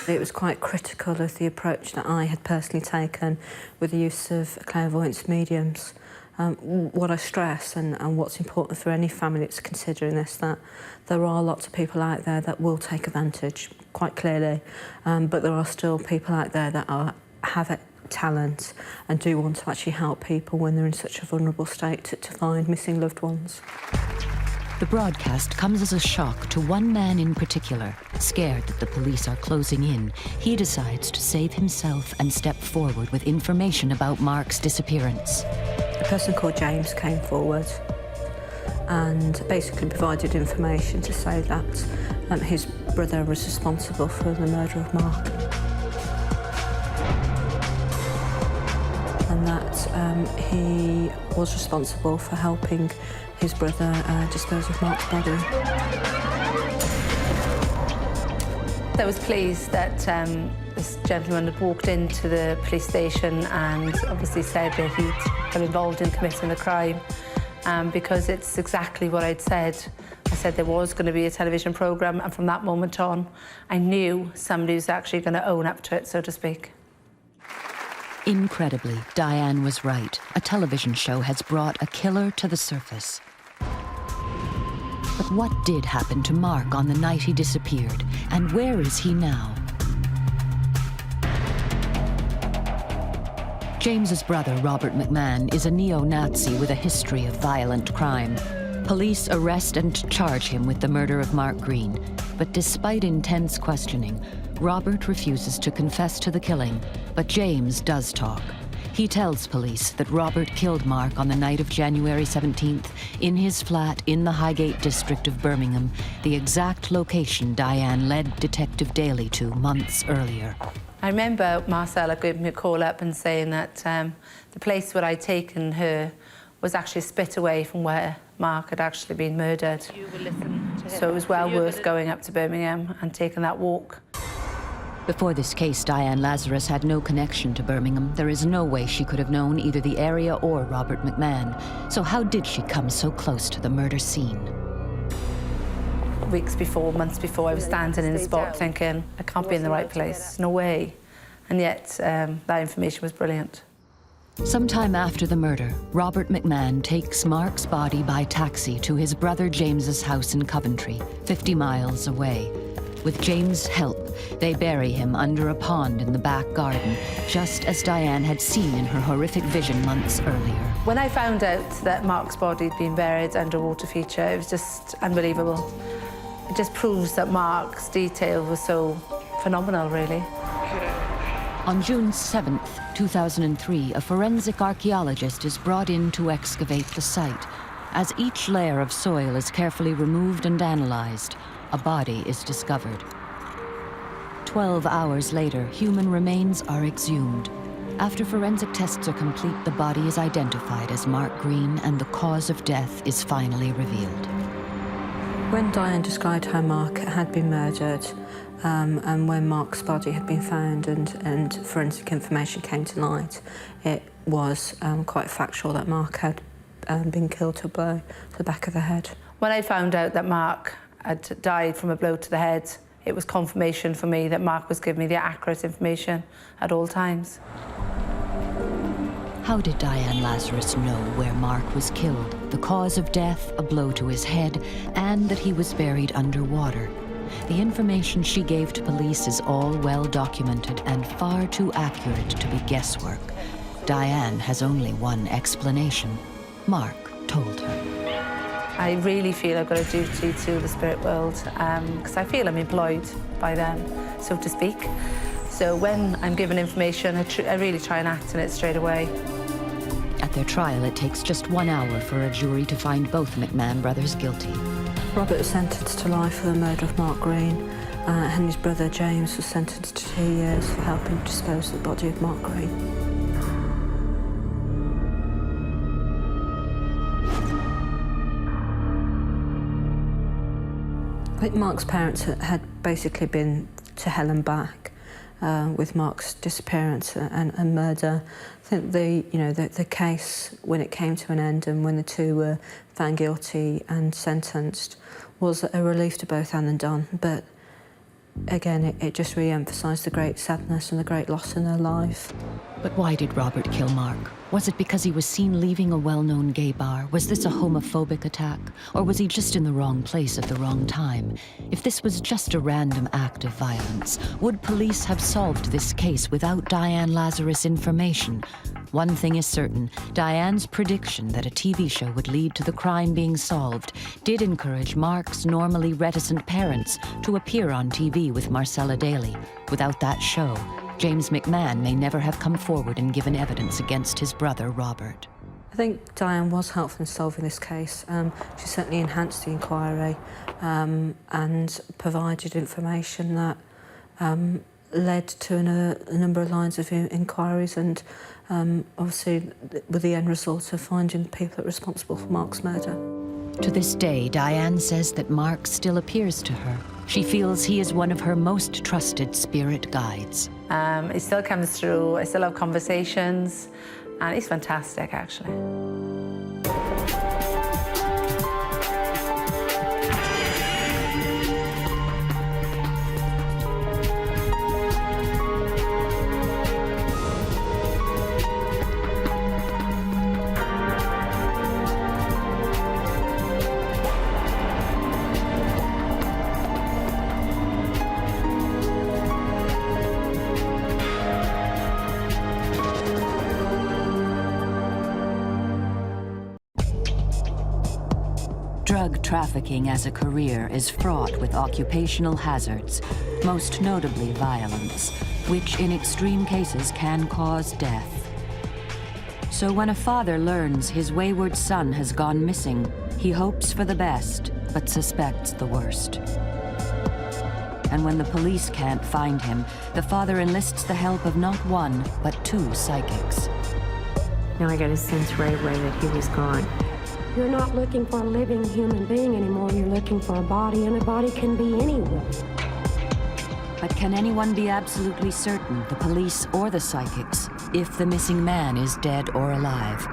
It was quite critical of the approach that I had personally taken with the use of clairvoyance mediums. What I stress and what's important for any family that's considering this, that there are lots of people out there that will take advantage, quite clearly, but there are still people out there that have talent and do want to actually help people when they're in such a vulnerable state to find missing loved ones. The broadcast comes as a shock to one man in particular. Scared that the police are closing in, he decides to save himself and step forward with information about Mark's disappearance. A person called James came forward and basically provided information to say that his brother was responsible for the murder of Mark. And that he was responsible for helping his brother dispose of Mark's body. I was pleased that this gentleman had walked into the police station and obviously said that he'd been involved in committing the crime. because it's exactly what I'd said. I said there was going to be a television programme, and from that moment on, I knew somebody was actually going to own up to it, so to speak. Incredibly, Diane was right. A television show has brought a killer to the surface. But what did happen to Mark on the night he disappeared, and where is he now? James's brother, Robert McMahon, is a neo-Nazi with a history of violent crime. Police arrest and charge him with the murder of Mark Green. But despite intense questioning, Robert refuses to confess to the killing, but James does talk. He tells police that Robert killed Mark on the night of January 17th in his flat in the Highgate district of Birmingham, the exact location Diane led Detective Daly to months earlier. I remember Marcella giving me a call up and saying that the place where I'd taken her was actually a spit away from where Mark had actually been murdered. So it was well worth going up to Birmingham and taking that walk. Before this case, Diane Lazarus had no connection to Birmingham. There is no way she could have known either the area or Robert McMahon. So how did she come so close to the murder scene? Weeks before, months before, I was standing in the spot thinking, I can't be in the right place, no way. And yet, that information was brilliant. Sometime after the murder, Robert McMahon takes Mark's body by taxi to his brother James's house in Coventry, 50 miles away. With James' help, they bury him under a pond in the back garden, just as Diane had seen in her horrific vision months earlier. When I found out that Mark's body had been buried under a water feature, it was just unbelievable. It just proves that Mark's detail was so phenomenal, really. On June 7th, 2003, a forensic archaeologist is brought in to excavate the site. As each layer of soil is carefully removed and analyzed, a body is discovered. 12 hours later, human remains are exhumed. After forensic tests are complete, the body is identified as Mark Green, and the cause of death is finally revealed. When Diane described how Mark had been murdered, and when Mark's body had been found and forensic information came to light, it was quite factual that Mark had been killed to a blow to the back of the head. When I found out that Mark had died from a blow to the head, it was confirmation for me that Mark was giving me the accurate information at all times. How did Diane Lazarus know where Mark was killed, the cause of death, a blow to his head, and that he was buried underwater? The information she gave to police is all well documented and far too accurate to be guesswork. Diane has only one explanation. Mark told her. I really feel I've got a duty to the spirit world because I feel I'm employed by them, so to speak. So when I'm given information, I really try and act on it straight away. At their trial, it takes just 1 hour for a jury to find both McMahon brothers guilty. Robert was sentenced to life for the murder of Mark Green, and his brother James was sentenced to 2 years for helping dispose of the body of Mark Green. I think Mark's parents had basically been to hell and back with Mark's disappearance and murder. I think the case, when it came to an end and when the two were found guilty and sentenced, was a relief to both Anne and Don. But again, it just re-emphasised the great sadness and the great loss in their life. But why did Robert kill Mark? Was it because he was seen leaving a well-known gay bar? Was this a homophobic attack? Or was he just in the wrong place at the wrong time? If this was just a random act of violence, would police have solved this case without Diane Lazarus' information? One thing is certain, Diane's prediction that a TV show would lead to the crime being solved did encourage Mark's normally reticent parents to appear on TV with Marcella Daly. Without that show, James McMahon may never have come forward and given evidence against his brother, Robert. I think Diane was helpful in solving this case. She certainly enhanced the inquiry and provided information that led to a number of lines of inquiries and obviously with the end result of finding the people that were responsible for Mark's murder. To this day, Diane says that Mark still appears to her. She feels he is one of her most trusted spirit guides. He still comes through, I still have conversations, and he's fantastic, actually. Drug trafficking as a career is fraught with occupational hazards, most notably violence, which in extreme cases can cause death. So when a father learns his wayward son has gone missing, he hopes for the best, but suspects the worst. And when the police can't find him, the father enlists the help of not one, but 2 psychics. Now I got a sense right away that he was gone. You're not looking for a living human being anymore. You're looking for a body, and a body can be anyone. But can anyone be absolutely certain, the police or the psychics, if the missing man is dead or alive?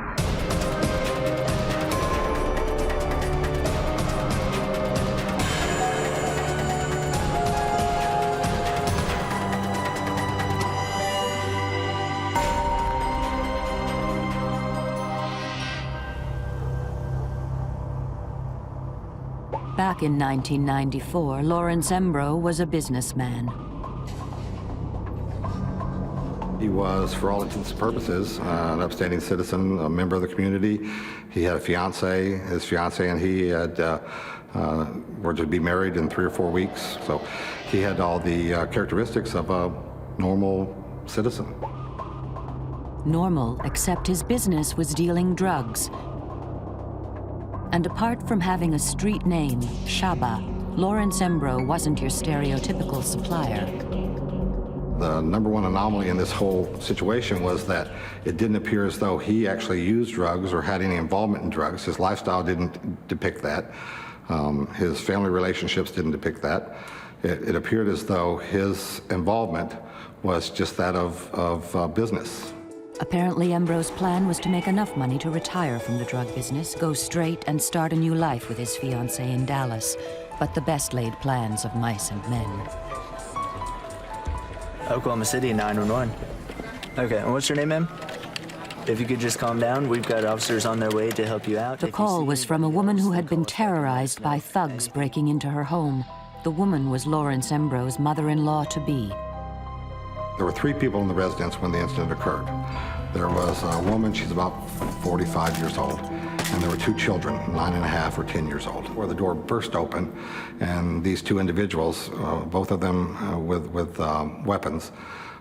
Back in 1994, Lawrence Embro was a businessman. He was, for all intents and purposes, an upstanding citizen, a member of the community. He had a fiance. His fiance and he were to be married in 3 or 4 weeks. So he had all the characteristics of a normal citizen. Normal, except his business was dealing drugs. And apart from having a street name, Shaba, Lawrence Embro wasn't your stereotypical supplier. The number one anomaly in this whole situation was that it didn't appear as though he actually used drugs or had any involvement in drugs. His lifestyle didn't depict that. His family relationships didn't depict that. It appeared as though his involvement was just that of business. Apparently, Embro's plan was to make enough money to retire from the drug business, go straight, and start a new life with his fiancée in Dallas. But the best laid plans of mice and men. Oklahoma City 911. Okay, and what's your name, ma'am? If you could just calm down, we've got officers on their way to help you out. The call was from a woman who had been terrorized by thugs breaking into her home. The woman was Lawrence Embro's mother-in-law-to-be. There were 3 people in the residence when the incident occurred. There was a woman, she's about 45 years old, and there were 2 children, 9.5 or 10 years old, where the door burst open, and these 2 individuals, both of them with weapons,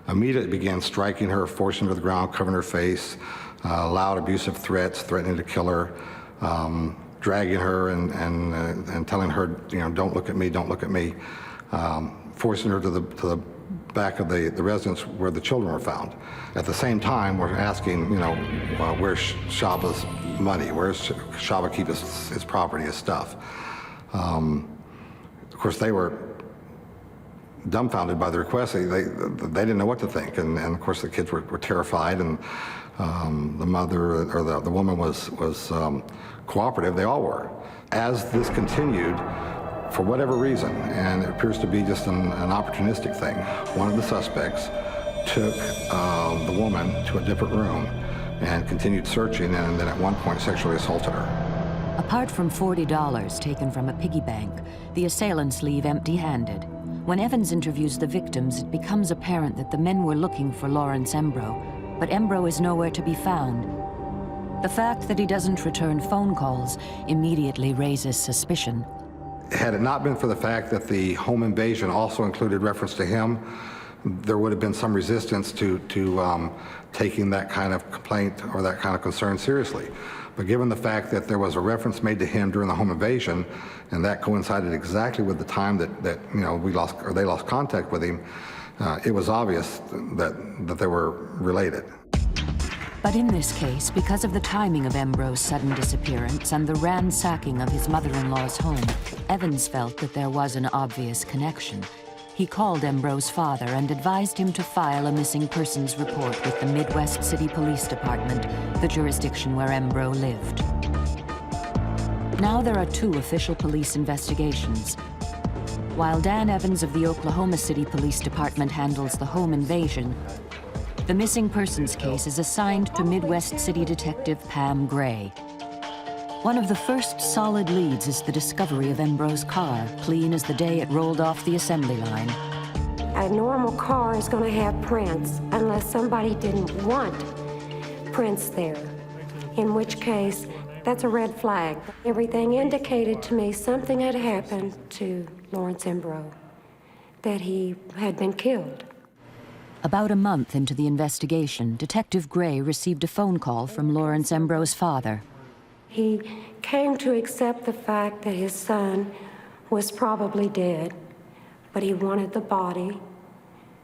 immediately began striking her, forcing her to the ground, covering her face, loud abusive threats, threatening to kill her, dragging her and telling her, you know, don't look at me, don't look at me, forcing her to the back of the residence where the children were found. At the same time, we're asking, you know, where's Shaba's money? Where's Shaba keep his property, his stuff? Of course, they were dumbfounded by the request. They didn't know what to think, and of course the kids were terrified, and the mother or the woman was cooperative. They all were. As this continued, for whatever reason, and it appears to be just an opportunistic thing, one of the suspects took the woman to a different room and continued searching, and then at one point sexually assaulted her. Apart from $40 taken from a piggy bank, the assailants leave empty-handed. When Evans interviews the victims, it becomes apparent that the men were looking for Lawrence Embro, but Embro is nowhere to be found. The fact that he doesn't return phone calls immediately raises suspicion. Had it not been for the fact that the home invasion also included reference to him, there would have been some resistance to taking that kind of complaint or that kind of concern seriously. But given the fact that there was a reference made to him during the home invasion, and that coincided exactly with the time that you know they lost contact with him, it was obvious that they were related. But in this case, because of the timing of Embro's sudden disappearance and the ransacking of his mother-in-law's home, Evans felt that there was an obvious connection. He called Embro's father and advised him to file a missing persons report with the Midwest City Police Department, the jurisdiction where Embro lived. Now there are 2 official police investigations. While Dan Evans of the Oklahoma City Police Department handles the home invasion, the missing persons case is assigned to Midwest City Detective Pam Gray. One of the first solid leads is the discovery of Embro's car, clean as the day it rolled off the assembly line. A normal car is going to have prints unless somebody didn't want prints there, in which case That's a red flag. Everything indicated to me something had happened to Lawrence Embrough, that he had been killed. About a month into the investigation, Detective Gray received a phone call from Lawrence Embrough's father. He came to accept the fact that his son was probably dead, but he wanted the body.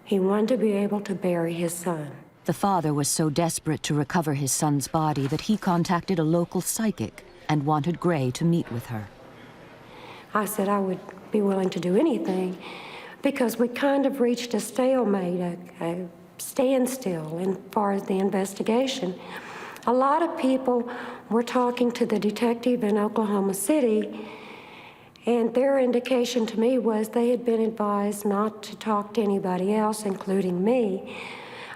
He wanted to be able to bury his son. The father was so desperate to recover his son's body that he contacted a local psychic and wanted Gray to meet with her. I said I would be willing to do anything because we kind of reached a stalemate, a standstill as far as the investigation. A lot of people were talking to the detective in Oklahoma City, and their indication to me was they had been advised not to talk to anybody else, including me.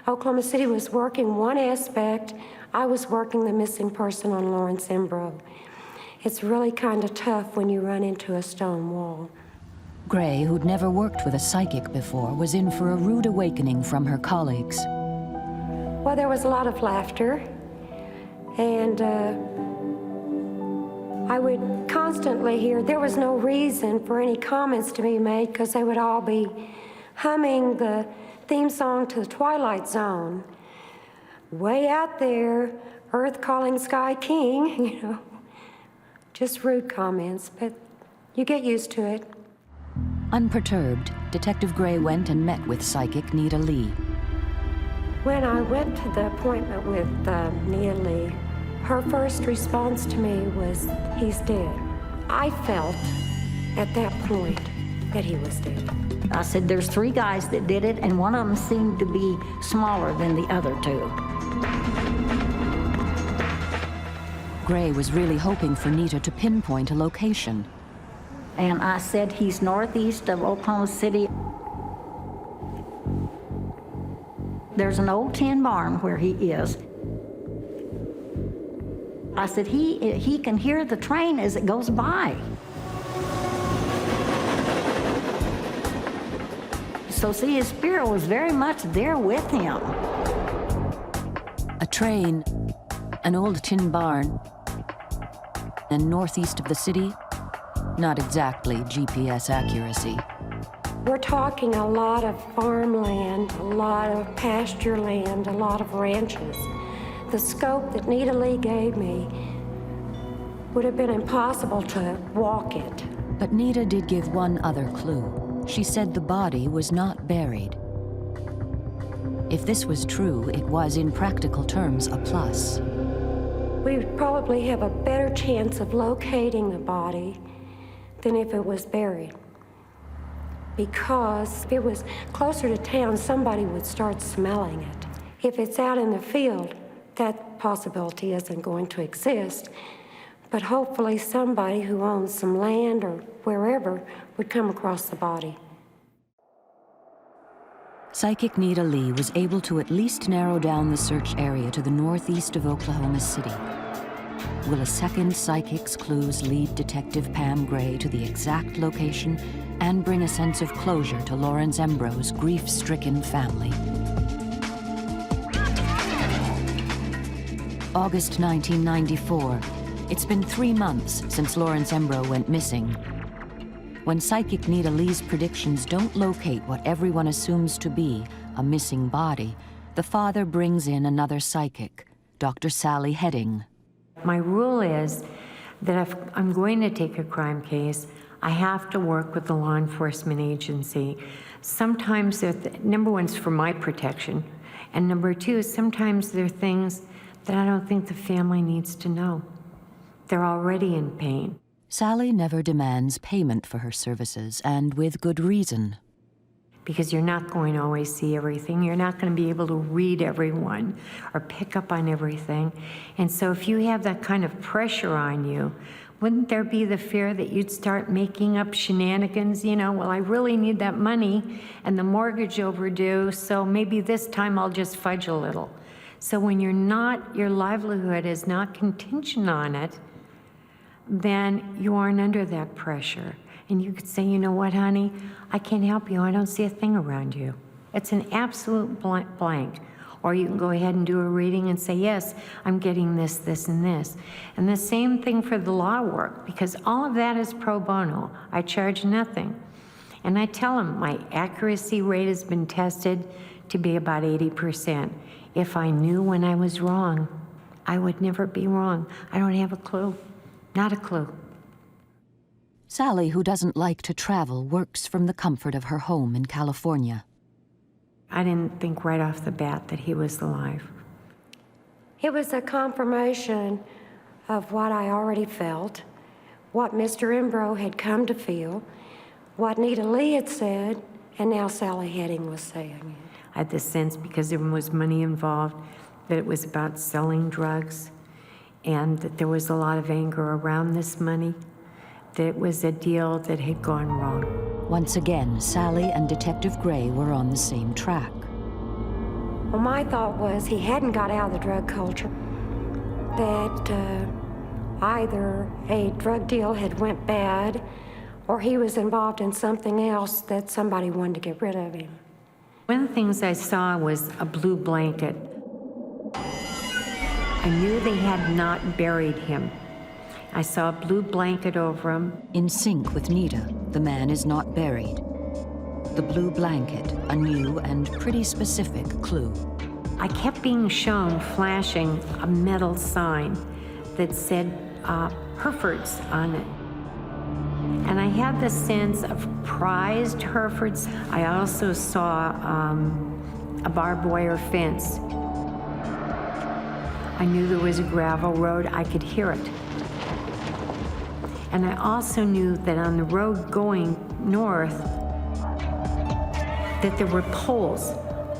Oklahoma City was working one aspect. I was working the missing person on Lawrence Embrough. It's really kind of tough when you run into a stone wall. Gray, who'd never worked with a psychic before, was in for a rude awakening from her colleagues. Well, there was a lot of laughter, and I would constantly hear there was no reason for any comments to be made because they would all be humming the theme song to the Twilight Zone. Way out there, Earth calling Sky King, you know. Just rude comments, but you get used to it. Unperturbed, Detective Gray went and met with psychic Nita Lee. When I went to the appointment with Nita Lee, her first response to me was, "He's dead." I felt at that point that he was dead. I said, there's 3 guys that did it, and one of them seemed to be smaller than the other 2. Gray was really hoping for Nita to pinpoint a location. And I said, he's northeast of Oklahoma City. There's an old tin barn where he is. I said, he can hear the train as it goes by. So see, his spirit was very much there with him. A train, an old tin barn, and northeast of the city? Not exactly GPS accuracy. We're talking a lot of farmland, a lot of pasture land, a lot of ranches. The scope that Nita Lee gave me would have been impossible to walk it. But Nita did give one other clue. She said the body was not buried. If this was true, it was in practical terms a plus. We would probably have a better chance of locating the body than if it was buried. Because if it was closer to town, somebody would start smelling it. If it's out in the field, that possibility isn't going to exist. But hopefully somebody who owns some land or wherever would come across the body. Psychic Nita Lee was able to at least narrow down the search area to the northeast of Oklahoma City. Will a second psychic's clues lead Detective Pam Gray to the exact location and bring a sense of closure to Lawrence Embrough's grief-stricken family? August 1994. It's been 3 months since Lawrence Embrough went missing. When psychic Nita Lee's predictions don't locate what everyone assumes to be a missing body, the father brings in another psychic, Dr. Sally Heading. My rule is that if I'm going to take a crime case, I have to work with the law enforcement agency. Sometimes, number one is for my protection, and number 2 is sometimes there are things that I don't think the family needs to know. They're already in pain. Sally never demands payment for her services, and with good reason. Because you're not going to always see everything. You're not going to be able to read everyone or pick up on everything. And so if you have that kind of pressure on you, wouldn't there be the fear that you'd start making up shenanigans? You know, well, I really need that money and the mortgage overdue, so maybe this time I'll just fudge a little. So when you're not, your livelihood is not contingent on it, then you aren't under that pressure. And you could say, you know what, honey, I can't help you. I don't see a thing around you. It's an absolute blank. Or you can go ahead and do a reading and say, yes, I'm getting this, this, and this. And the same thing for the law work, because all of that is pro bono. I charge nothing. And I tell them my accuracy rate has been tested to be about 80%. If I knew when I was wrong, I would never be wrong. I don't have a clue, not a clue. Sally, who doesn't like to travel, works from the comfort of her home in California. I didn't think right off the bat that he was alive. It was a confirmation of what I already felt, what Mr. Imbro had come to feel, what Nita Lee had said, and now Sally Heading was saying it. I had the sense, because there was money involved, that it was about selling drugs, and that there was a lot of anger around this money, that it was a deal that had gone wrong. Once again, Sally and Detective Gray were on the same track. Well, my thought was he hadn't got out of the drug culture, that either a drug deal had went bad, or he was involved in something else that somebody wanted to get rid of him. One of the things I saw was a blue blanket. I knew they had not buried him. I saw a blue blanket over him. In sync with Nita, the man is not buried. The blue blanket, a new and pretty specific clue. I kept being shown flashing a metal sign that said Herefords on it. And I had the sense of prized Herefords. I also saw a barbed wire fence. I knew there was a gravel road. I could hear it. And I also knew that on the road going north, that there were poles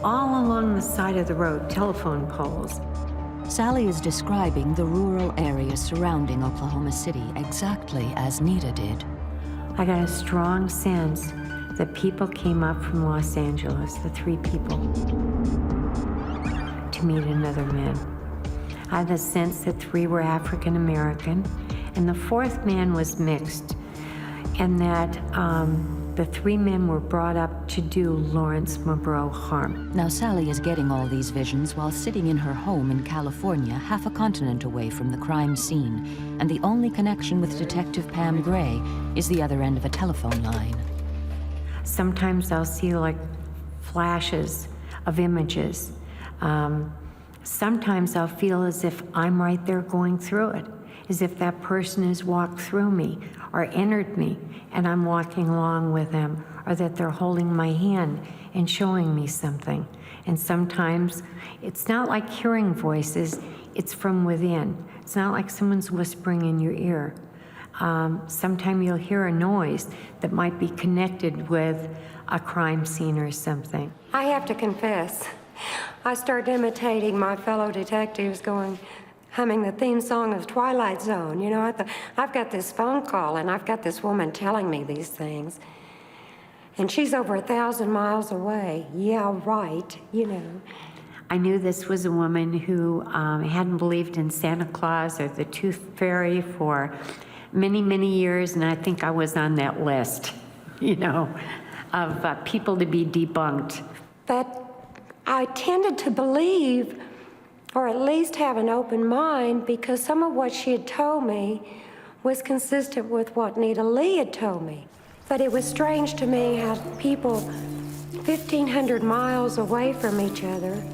all along the side of the road, telephone poles. Sally is describing the rural area surrounding Oklahoma City exactly as Nita did. I got a strong sense that people came up from Los Angeles, the 3 people, to meet another man. I had the sense that 3 were African American, and the 4th man was mixed, and that the 3 men were brought up to do Lawrence Monroe harm. Now Sally is getting all these visions while sitting in her home in California, half a continent away from the crime scene, and the only connection with Detective Pam Gray is the other end of a telephone line. Sometimes I'll see like flashes of images. Sometimes I'll feel as if I'm right there going through it, as if that person has walked through me or entered me and I'm walking along with them, or that they're holding my hand and showing me something. And sometimes it's not like hearing voices, it's from within. It's not like someone's whispering in your ear. Sometimes you'll hear a noise that might be connected with a crime scene or something. I have to confess, I started imitating my fellow detectives, humming the theme song of Twilight Zone. You know, I thought, I've got this phone call and I've got this woman telling me these things. And she's over 1,000 miles away. Yeah, right, you know. I knew this was a woman who hadn't believed in Santa Claus or the Tooth Fairy for many, many years, and I think I was on that list, you know, of people to be debunked. But I tended to believe, or at least have an open mind, because some of what she had told me was consistent with what Nita Lee had told me. But it was strange to me how people 1,500 miles away from each other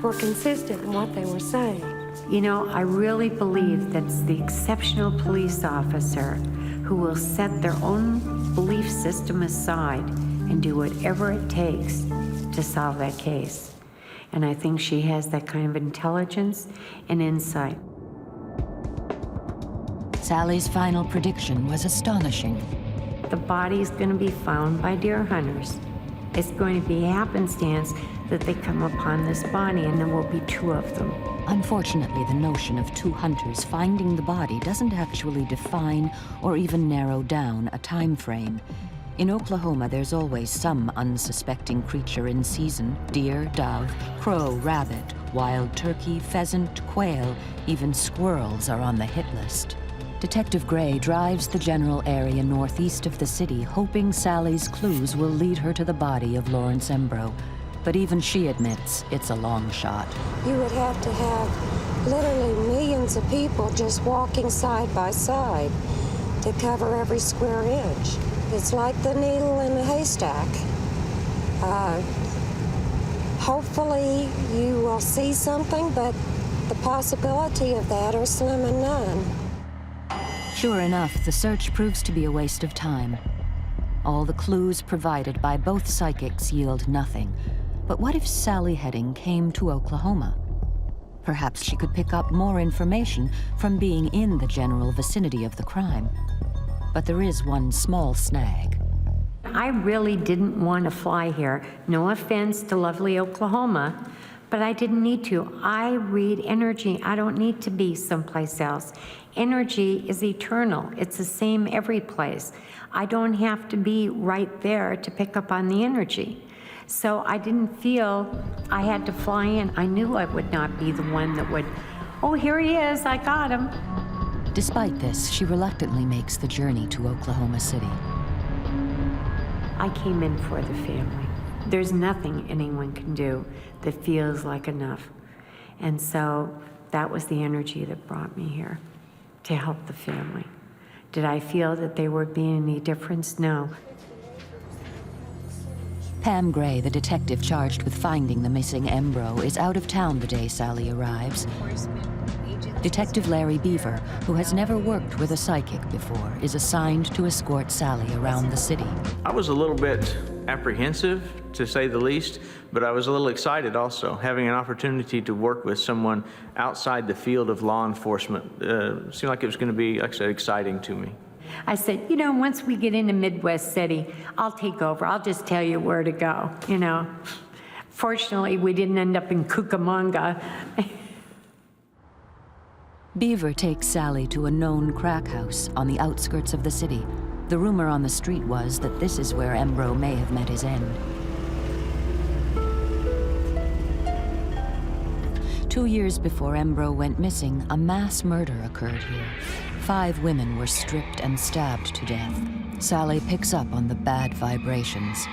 were consistent in what they were saying. You know, I really believe that's the exceptional police officer who will set their own belief system aside and do whatever it takes to solve that case. And I think she has that kind of intelligence and insight. Sally's final prediction was astonishing. The body is going to be found by deer hunters. It's going to be happenstance that they come upon this body, and there will be 2 of them. Unfortunately, the notion of 2 hunters finding the body doesn't actually define or even narrow down a time frame. In Oklahoma, there's always some unsuspecting creature in season: deer, dove, crow, rabbit, wild turkey, pheasant, quail, even squirrels are on the hit list. Detective Gray drives the general area northeast of the city, hoping Sally's clues will lead her to the body of Lawrence Embro. But even she admits it's a long shot. You would have to have literally millions of people just walking side by side to cover every square inch. It's like the needle in a haystack. Hopefully you will see something, but the possibility of that are slim and none. Sure enough, the search proves to be a waste of time. All the clues provided by both psychics yield nothing. But what if Sally Heading came to Oklahoma? Perhaps she could pick up more information from being in the general vicinity of the crime. But there is one small snag. I really didn't want to fly here. No offense to lovely Oklahoma, but I didn't need to. I read energy. I don't need to be someplace else. Energy is eternal. It's the same every place. I don't have to be right there to pick up on the energy. So I didn't feel I had to fly in. I knew I would not be the one that would, oh, here he is, I got him. Despite this, she reluctantly makes the journey to Oklahoma City. I came in for the family. There's nothing anyone can do that feels like enough. And so that was the energy that brought me here, to help the family. Did I feel that they were being any difference? No. Pam Gray, the detective charged with finding the missing Embro, is out of town the day Sally arrives. Detective Larry Beaver, who has never worked with a psychic before, is assigned to escort Sally around the city. I was a little bit apprehensive, to say the least, but I was a little excited also. Having an opportunity to work with someone outside the field of law enforcement seemed like it was going to be, like I said, exciting to me. I said, you know, once we get into Midwest City, I'll take over. I'll just tell you where to go, you know. Fortunately, we didn't end up in Cucamonga. Beaver takes Sally to a known crack house on the outskirts of the city. The rumor on the street was that this is where Embro may have met his end. 2 years before Embro went missing, a mass murder occurred here. 5 women were stripped and stabbed to death. Sally picks up on the bad vibrations.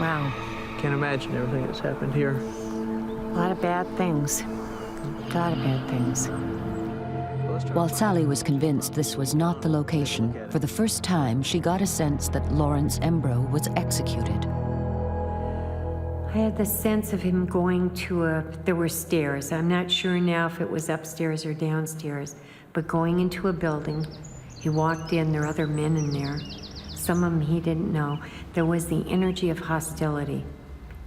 Wow. Can't imagine everything that's happened here. A lot of bad things. A lot of bad things. While Sally was convinced this was not the location, for the first time she got a sense that Lawrence Embro was executed. I had the sense of him going to there were stairs. I'm not sure now if it was upstairs or downstairs, but going into a building. He walked in, there were other men in there. Some of them he didn't know. There was the energy of hostility.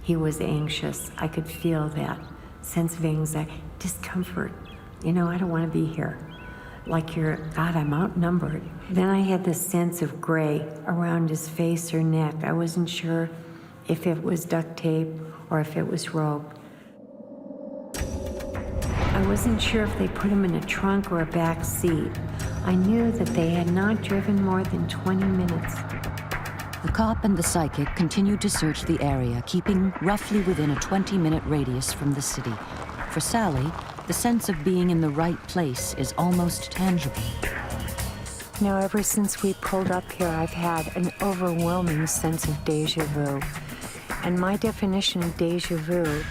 He was anxious. I could feel that sense of anxiety, discomfort. You know, I don't want to be here. Like God, I'm outnumbered. Then I had this sense of gray around his face or neck. I wasn't sure if it was duct tape or if it was rope. I wasn't sure if they put him in a trunk or a back seat. I knew that they had not driven more than 20 minutes. The cop and the psychic continued to search the area, keeping roughly within a 20-minute radius from the city. For Sally, the sense of being in the right place is almost tangible. Now, ever since we pulled up here, I've had an overwhelming sense of déjà vu. And my definition of déjà vu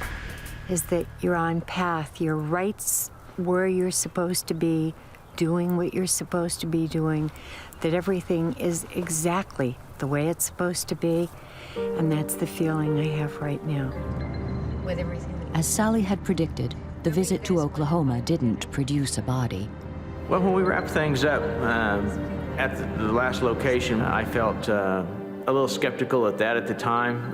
is that you're on path, you're right where you're supposed to be, doing what you're supposed to be doing, that everything is exactly the way it's supposed to be, and that's the feeling I have right now. With everything. As Sally had predicted, the visit to Oklahoma didn't produce a body. Well, when we wrapped things up at the last location, I felt a little skeptical at that at the time,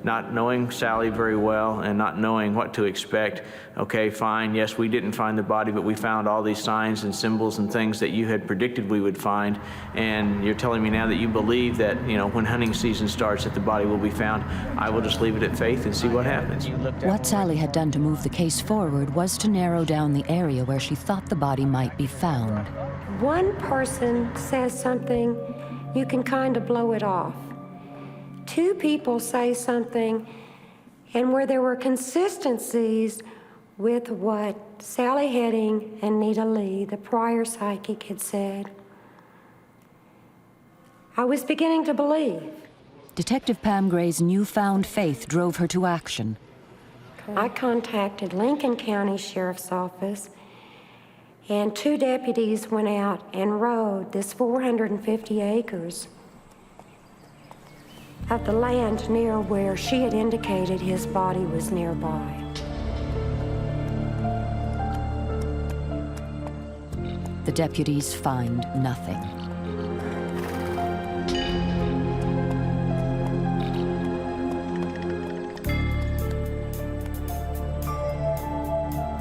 not knowing Sally very well and not knowing what to expect. Okay, fine, yes, we didn't find the body, but we found all these signs and symbols and things that you had predicted we would find, and you're telling me now that you believe that, you know, when hunting season starts that the body will be found. I will just leave it at faith and see what happens. What Sally had done to move the case forward was to narrow down the area where she thought the body might be found. One person says something, you can kind of blow it off. 2 people say something, and where there were consistencies with what Sally Heading and Nita Lee, the prior psychic, had said, I was beginning to believe. Detective Pam Gray's newfound faith drove her to action. I contacted Lincoln County Sheriff's Office, and 2 deputies went out and rode this 450 acres of the land near where she had indicated his body was nearby. The deputies find nothing.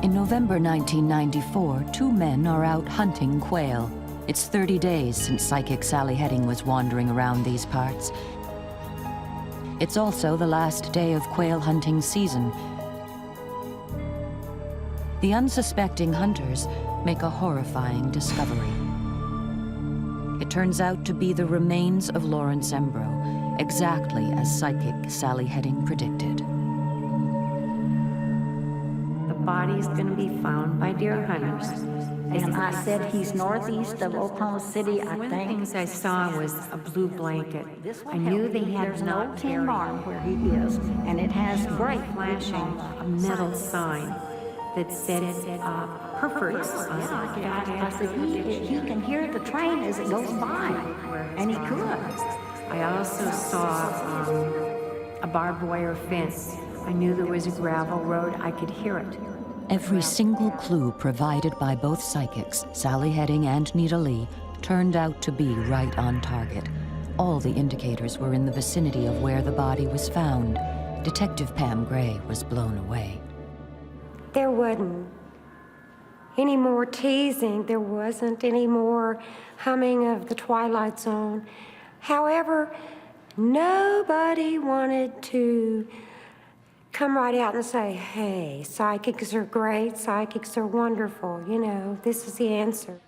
In November 1994, 2 men are out hunting quail. It's 30 days since psychic Sally Heading was wandering around these parts. It's also the last day of quail hunting season. The unsuspecting hunters make a horrifying discovery. It turns out to be the remains of Lawrence Embro, exactly as psychic Sally Heading predicted. The body's going to be found by deer hunters. And I said he's northeast of Oklahoma City, I One of the think. things I saw was a blue blanket. I knew they had There's an not old tin buried barn where he is, and it has great flashing a metal sign that said Hereford's on it. I said, he can hear the train as it goes by, and he could. I also saw a barbed wire fence. I knew there was a gravel road. I could hear it. Every single clue provided by both psychics, Sally Heading and Nita Lee, turned out to be right on target. All the indicators were in the vicinity of where the body was found. Detective Pam Gray was blown away. There wasn't any more teasing. There wasn't any more humming of the Twilight Zone. However, nobody wanted to come right out and say, hey, psychics are great, psychics are wonderful, you know, this is the answer.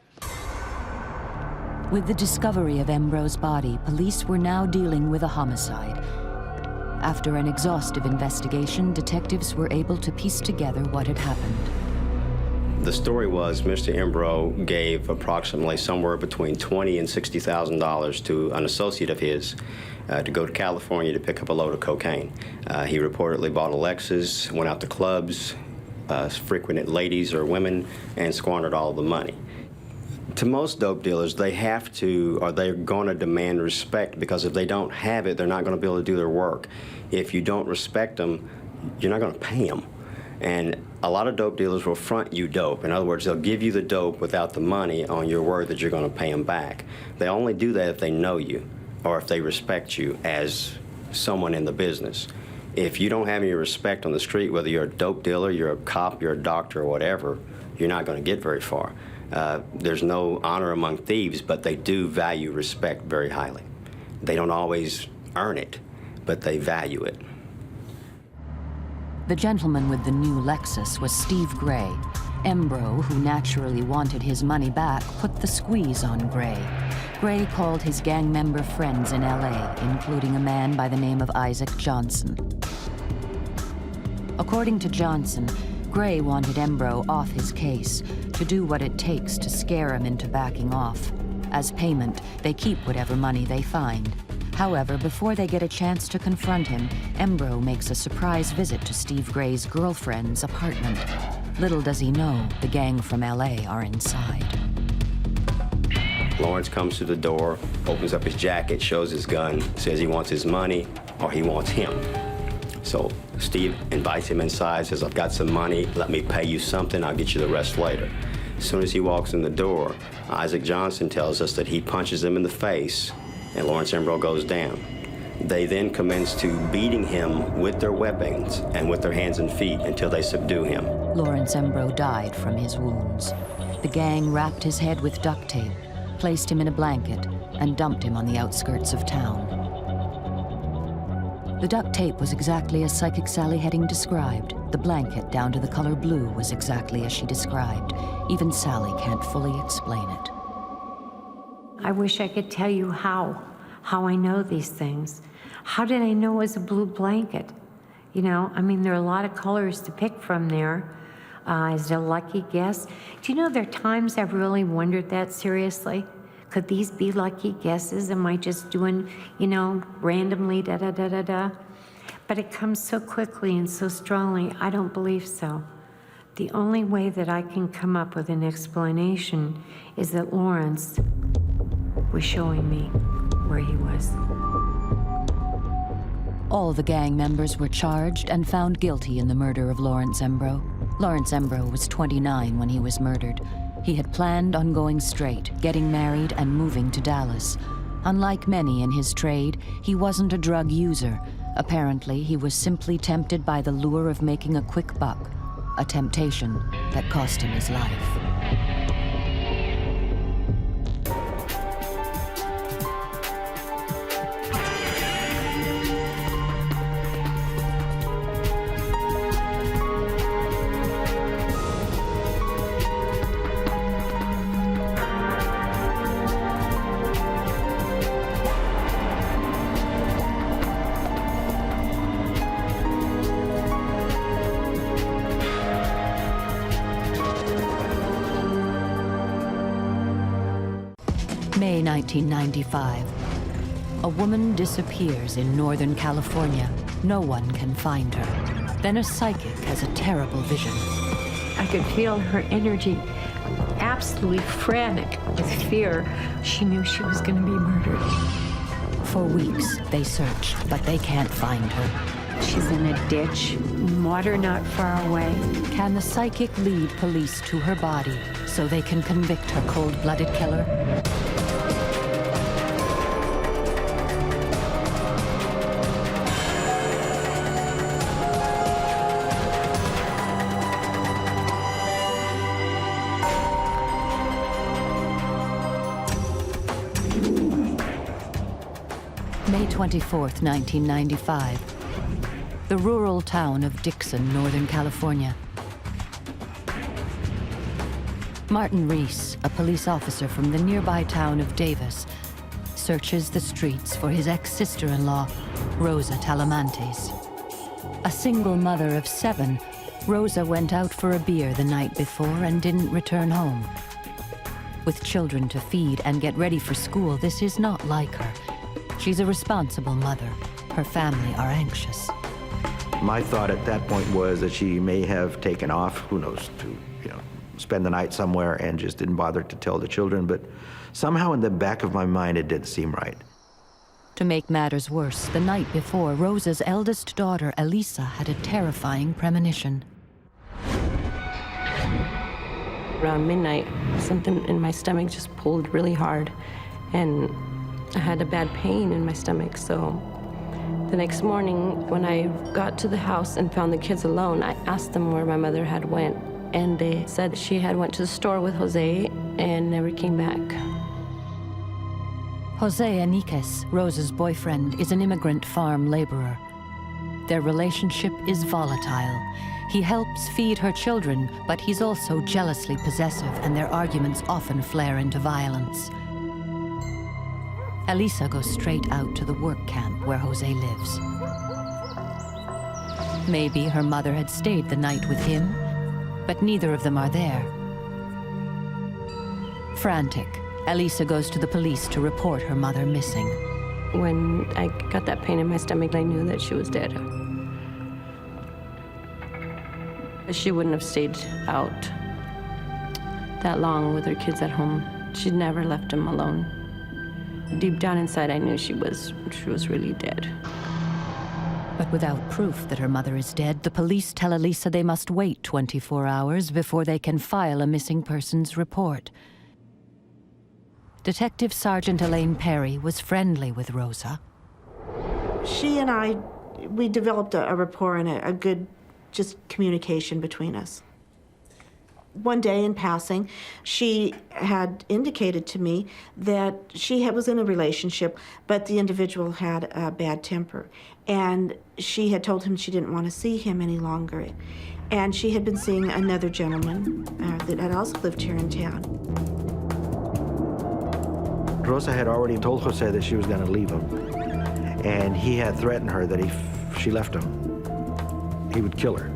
With the discovery of Embro's body, police were now dealing with a homicide. After an exhaustive investigation, detectives were able to piece together what had happened. The story was Mr. Embro gave approximately somewhere between $20,000 and $60,000 to an associate of his to go to California to pick up a load of cocaine. He reportedly bought a Lexus, went out to clubs, frequented ladies or women, and squandered all the money. To most dope dealers, they have to, or they're going to demand respect, because if they don't have it, they're not going to be able to do their work. If you don't respect them, you're not going to pay them. And a lot of dope dealers will front you dope. In other words, they'll give you the dope without the money on your word that you're going to pay them back. They only do that if they know you or if they respect you as someone in the business. If you don't have any respect on the street, whether you're a dope dealer, you're a cop, you're a doctor, or whatever, you're not going to get very far. There's no honor among thieves, but they do value respect very highly. They don't always earn it, but they value it. The gentleman with the new Lexus was Steve Gray. Embro, who naturally wanted his money back, put the squeeze on Gray. Gray called his gang member friends in LA, including a man by the name of Isaac Johnson. According to Johnson, Gray wanted Embro off his case, to do what it takes to scare him into backing off. As payment, they keep whatever money they find. However, before they get a chance to confront him, Embro makes a surprise visit to Steve Gray's girlfriend's apartment. Little does he know, the gang from LA are inside. Lawrence comes to the door, opens up his jacket, shows his gun, says he wants his money or he wants him. So Steve invites him inside, says, I've got some money, let me pay you something, I'll get you the rest later. As soon as he walks in the door, Isaac Johnson tells us that he punches him in the face and Lawrence Embro goes down. They then commence to beating him with their weapons and with their hands and feet until they subdue him. Lawrence Embro died from his wounds. The gang wrapped his head with duct tape, placed him in a blanket, and dumped him on the outskirts of town. The duct tape was exactly as Psychic Sally Heading described. The blanket, down to the color blue, was exactly as she described. Even Sally can't fully explain it. I wish I could tell you how I know these things. How did I know it was a blue blanket? You know, I mean, there are a lot of colors to pick from there. Is it a lucky guess? Do you know there are times I've really wondered that seriously? Could these be lucky guesses? Am I just doing, randomly da-da-da-da-da? But it comes so quickly and so strongly, I don't believe so. The only way that I can come up with an explanation is that Lawrence was showing me where he was. All the gang members were charged and found guilty in the murder of Lawrence Embrough. Lawrence Embrough was 29 when he was murdered. He had planned on going straight, getting married, and moving to Dallas. Unlike many in his trade, he wasn't a drug user. Apparently, he was simply tempted by the lure of making a quick buck, a temptation that cost him his life. May 1995. A woman disappears in Northern California. No one can find her. Then a psychic has a terrible vision. I could feel her energy, absolutely frantic with fear. She knew she was going to be murdered. For weeks, they search, but they can't find her. She's in a ditch, water not far away. Can the psychic lead police to her body so they can convict her cold-blooded killer? May 24th, 1995. The rural town of Dixon, Northern California. Martin Reese, a police officer from the nearby town of Davis, searches the streets for his ex-sister-in-law, Rosa Talamantes. A single mother of 7, Rosa went out for a beer the night before and didn't return home. With children to feed and get ready for school, this is not like her. She's a responsible mother. Her family are anxious. My thought at that point was that she may have taken off, who knows, to spend the night somewhere and just didn't bother to tell the children. But somehow in the back of my mind, it didn't seem right. To make matters worse, the night before, Rosa's eldest daughter, Elisa, had a terrifying premonition. Around midnight, something in my stomach just pulled really hard, and I had a bad pain in my stomach. So the next morning, when I got to the house and found the kids alone, I asked them where my mother had went, and they said she had went to the store with Jose and never came back. Jose Enriquez, Rosa's boyfriend, is an immigrant farm laborer. Their relationship is volatile. He helps feed her children, but he's also jealously possessive, and their arguments often flare into violence. Elisa goes straight out to the work camp where Jose lives. Maybe her mother had stayed the night with him, but neither of them are there. Frantic, Elisa goes to the police to report her mother missing. When I got that pain in my stomach, I knew that she was dead. She wouldn't have stayed out that long with her kids at home. She'd never left them alone. Deep down inside, I knew she was really dead. But without proof that her mother is dead, the police tell Elisa they must wait 24 hours before they can file a missing persons report. Detective Sergeant Elaine Perry was friendly with Rosa. She and we developed a rapport and a good just communication between us. One day in passing, she had indicated to me that she was in a relationship, but the individual had a bad temper. And she had told him she didn't want to see him any longer. And she had been seeing another gentleman that had also lived here in town. Rosa had already told Jose that she was going to leave him. And he had threatened her that if she left him, he would kill her.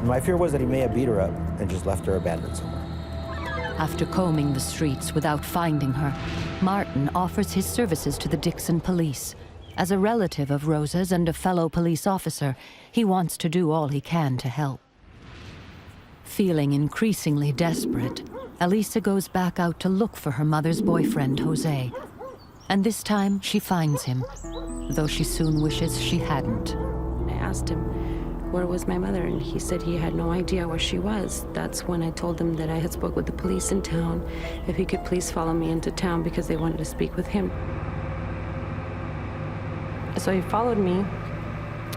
My fear was that he may have beat her up and just left her abandoned somewhere. After combing the streets without finding her, Martin offers his services to the Dixon police. As a relative of Rosa's and a fellow police officer, he wants to do all he can to help. Feeling increasingly desperate, Elisa goes back out to look for her mother's boyfriend, Jose. And this time, she finds him, though she soon wishes she hadn't. I asked him, where was my mother? And he said he had no idea where she was. That's when I told him that I had spoke with the police in town, if he could please follow me into town because they wanted to speak with him. So he followed me,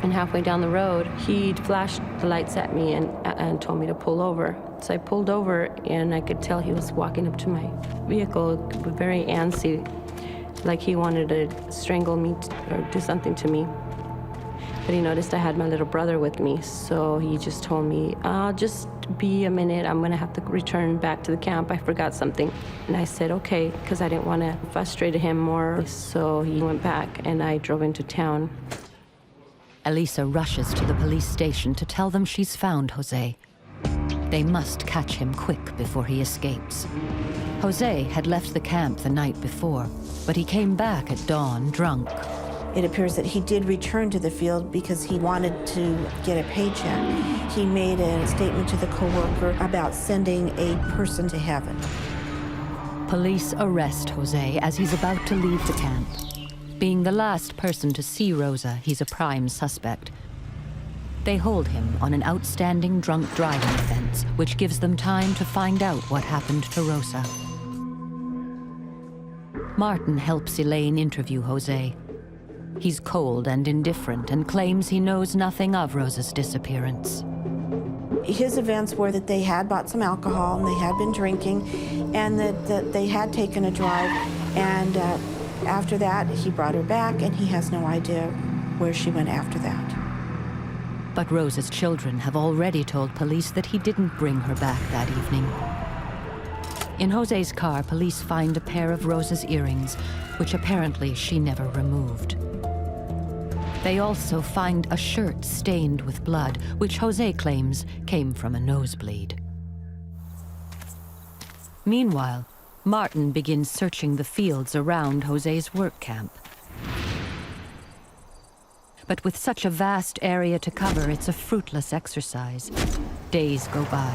and halfway down the road, he flashed the lights at me and told me to pull over. So I pulled over, and I could tell he was walking up to my vehicle, very antsy, like he wanted to strangle me or do something to me. But he noticed I had my little brother with me, so he just told me, just be a minute, I'm gonna have to return back to the camp, I forgot something. And I said, okay, because I didn't want to frustrate him more, so he went back and I drove into town. Elisa rushes to the police station to tell them she's found Jose. They must catch him quick before he escapes. Jose had left the camp the night before, but he came back at dawn drunk. It appears that he did return to the field because he wanted to get a paycheck. He made a statement to the coworker about sending a person to heaven. Police arrest Jose as he's about to leave the camp. Being the last person to see Rosa, he's a prime suspect. They hold him on an outstanding drunk driving offense, which gives them time to find out what happened to Rosa. Martin helps Elaine interview Jose. He's cold and indifferent and claims he knows nothing of Rosa's disappearance. His events were that they had bought some alcohol and they had been drinking and that they had taken a drive, and after that he brought her back and he has no idea where she went after that. But Rosa's children have already told police that he didn't bring her back that evening. In Jose's car, police find a pair of Rosa's earrings, which apparently she never removed. They also find a shirt stained with blood, which Jose claims came from a nosebleed. Meanwhile, Martin begins searching the fields around Jose's work camp. But with such a vast area to cover, it's a fruitless exercise. Days go by.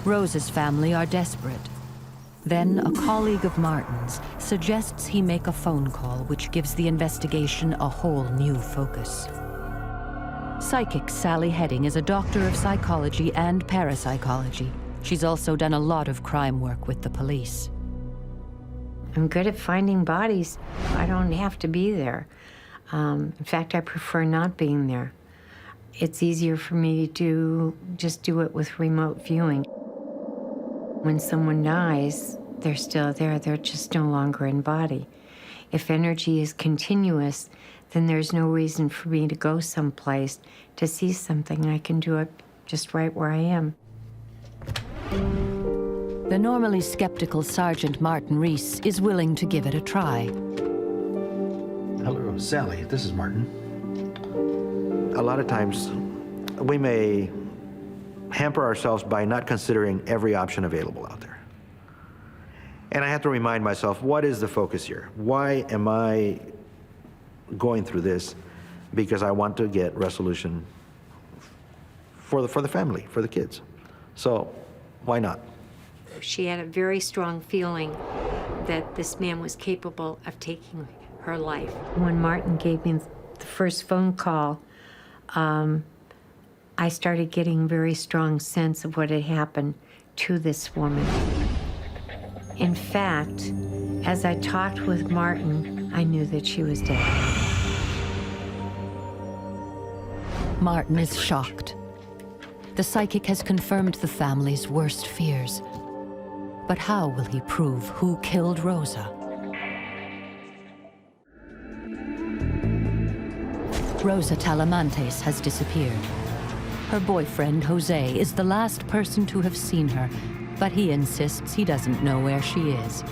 Rosa's family are desperate. Then a colleague of Martin's suggests he make a phone call, which gives the investigation a whole new focus. Psychic Sally Heading is a doctor of psychology and parapsychology. She's also done a lot of crime work with the police. I'm good at finding bodies. I don't have to be there. In fact, I prefer not being there. It's easier for me to just do it with remote viewing. When someone dies, they're still there, they're just no longer in body. If energy is continuous, then there's no reason for me to go someplace to see something. I can do it just right where I am. The normally skeptical Sergeant Martin Reese is willing to give it a try. Hello, Sally, this is Martin. A lot of times, we may hamper ourselves by not considering every option available out there. And I have to remind myself, what is the focus here? Why am I going through this? Because I want to get resolution for the family, for the kids. So why not? She had a very strong feeling that this man was capable of taking her life. When Martin gave me the first phone call, I started getting a very strong sense of what had happened to this woman. In fact, as I talked with Martin, I knew that she was dead. Martin is shocked. The psychic has confirmed the family's worst fears. But how will he prove who killed Rosa? Rosa Talamantes has disappeared. Her boyfriend, Jose, is the last person to have seen her, but he insists he doesn't know where she is.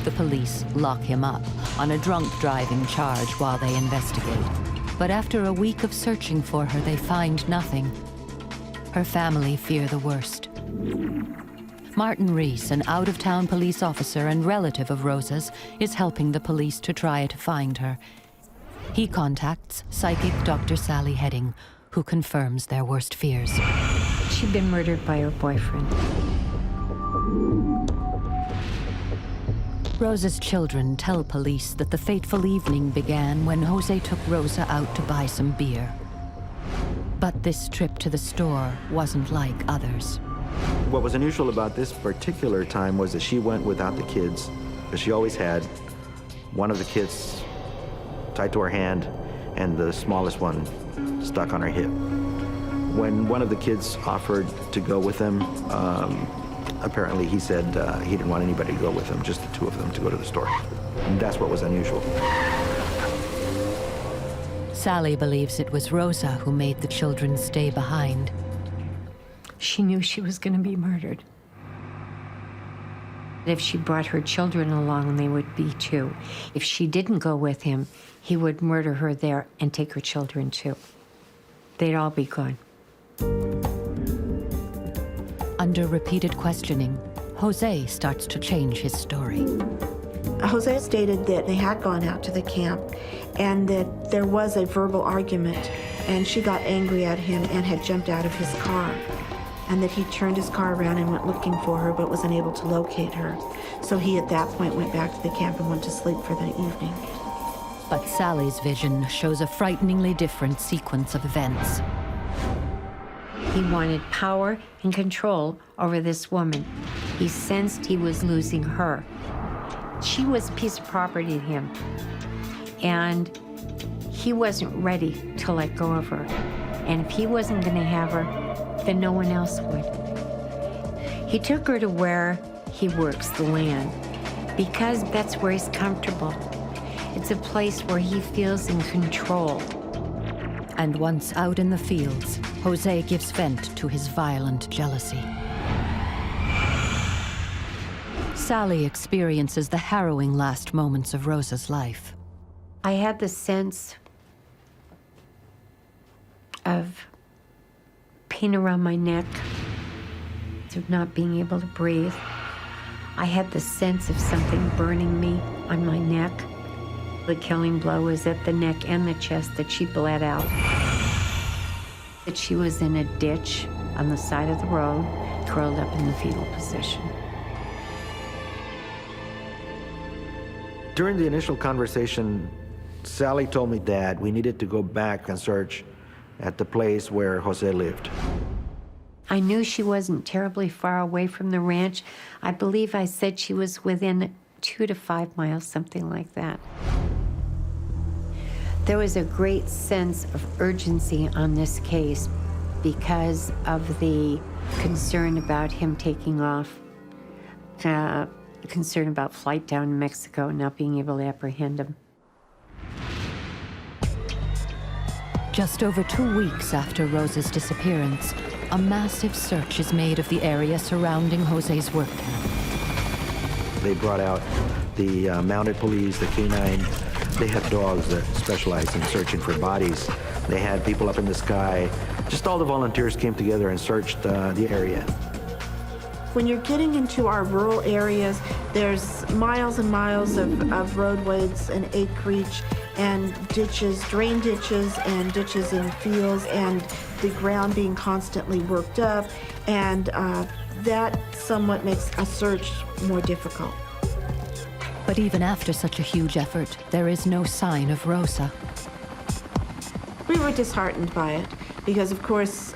The police lock him up on a drunk driving charge while they investigate. But after a week of searching for her, they find nothing. Her family fear the worst. Martin Reese, an out-of-town police officer and relative of Rosa's, is helping the police to try to find her. He contacts psychic Dr. Sally Heading, who confirms their worst fears. She'd been murdered by her boyfriend. Rosa's children tell police that the fateful evening began when Jose took Rosa out to buy some beer. But this trip to the store wasn't like others. What was unusual about this particular time was that she went without the kids, because she always had one of the kids tied to her hand and the smallest one stuck on her hip. When one of the kids offered to go with them, apparently he said he didn't want anybody to go with him, just the two of them to go to the store. And that's what was unusual. Sally believes it was Rosa who made the children stay behind. She knew she was going to be murdered. If she brought her children along, they would be too. If she didn't go with him, he would murder her there and take her children too. They'd all be gone. Under repeated questioning, Jose starts to change his story. Jose stated that they had gone out to the camp and that there was a verbal argument, and she got angry at him and had jumped out of his car, and that he turned his car around and went looking for her but was unable to locate her. So he at that point went back to the camp and went to sleep for the evening. But Sally's vision shows a frighteningly different sequence of events. He wanted power and control over this woman. He sensed he was losing her. She was a piece of property to him, and he wasn't ready to let go of her. And if he wasn't going to have her, then no one else would. He took her to where he works the land, because that's where he's comfortable. It's a place where he feels in control. And once out in the fields, Jose gives vent to his violent jealousy. Sally experiences the harrowing last moments of Rosa's life. I had the sense of pain around my neck, of not being able to breathe. I had the sense of something burning me on my neck. The killing blow was at the neck and the chest that she bled out. That she was in a ditch on the side of the road, curled up in the fetal position. During the initial conversation, Sally told me, Dad, we needed to go back and search at the place where Jose lived. I knew she wasn't terribly far away from the ranch. I believe I said she was within 2 to 5 miles, something like that. There was a great sense of urgency on this case because of the concern about him taking off, concern about flight down in Mexico, not being able to apprehend him. Just over 2 weeks after Rosa's disappearance, a massive search is made of the area surrounding Jose's work camp. They brought out the mounted police, the canine. They had dogs that specialized in searching for bodies. They had people up in the sky. Just all the volunteers came together and searched the area. When you're getting into our rural areas, there's miles and miles of roadways and acreage and ditches, drain ditches and ditches in fields, and the ground being constantly worked up, and that somewhat makes a search more difficult. But even after such a huge effort, there is no sign of Rosa. We were disheartened by it because, of course,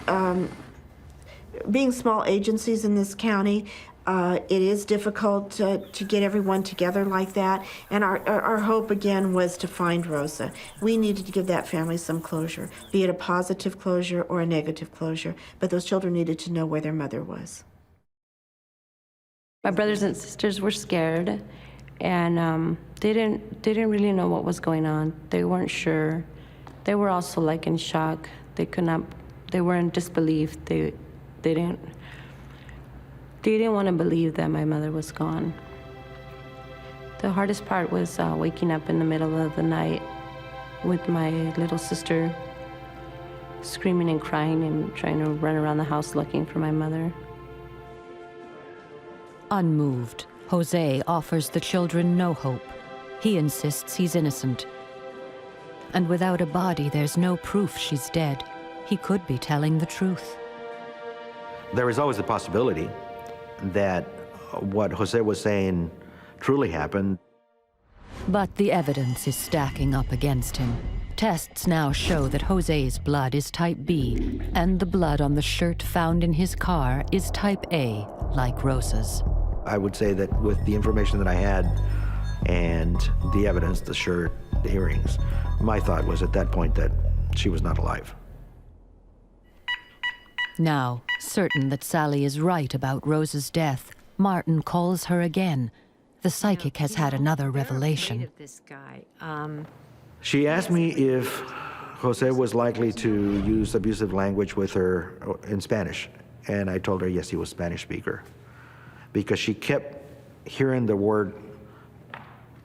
being small agencies in this county, it is difficult to get everyone together like that. And our hope, again, was to find Rosa. We needed to give that family some closure, be it a positive closure or a negative closure. But those children needed to know where their mother was. My brothers and sisters were scared, and they didn't really know what was going on. They weren't sure. They were also like in shock. They were in disbelief. They didn't want to believe that my mother was gone. The hardest part was waking up in the middle of the night with my little sister screaming and crying and trying to run around the house looking for my mother. Unmoved, Jose offers the children no hope. He insists he's innocent. And without a body, there's no proof she's dead. He could be telling the truth. There is always the possibility that what Jose was saying truly happened. But the evidence is stacking up against him. Tests now show that Jose's blood is type B, and the blood on the shirt found in his car is type A, like Rosa's. I would say that with the information that I had and the evidence, the shirt, the earrings, my thought was at that point that she was not alive. Now, certain that Sally is right about Rosa's death, Martin calls her again. The psychic has had another revelation. This guy. She asked me if Jose was likely to use abusive language with her in Spanish. And I told her, yes, he was a Spanish speaker. Because she kept hearing the word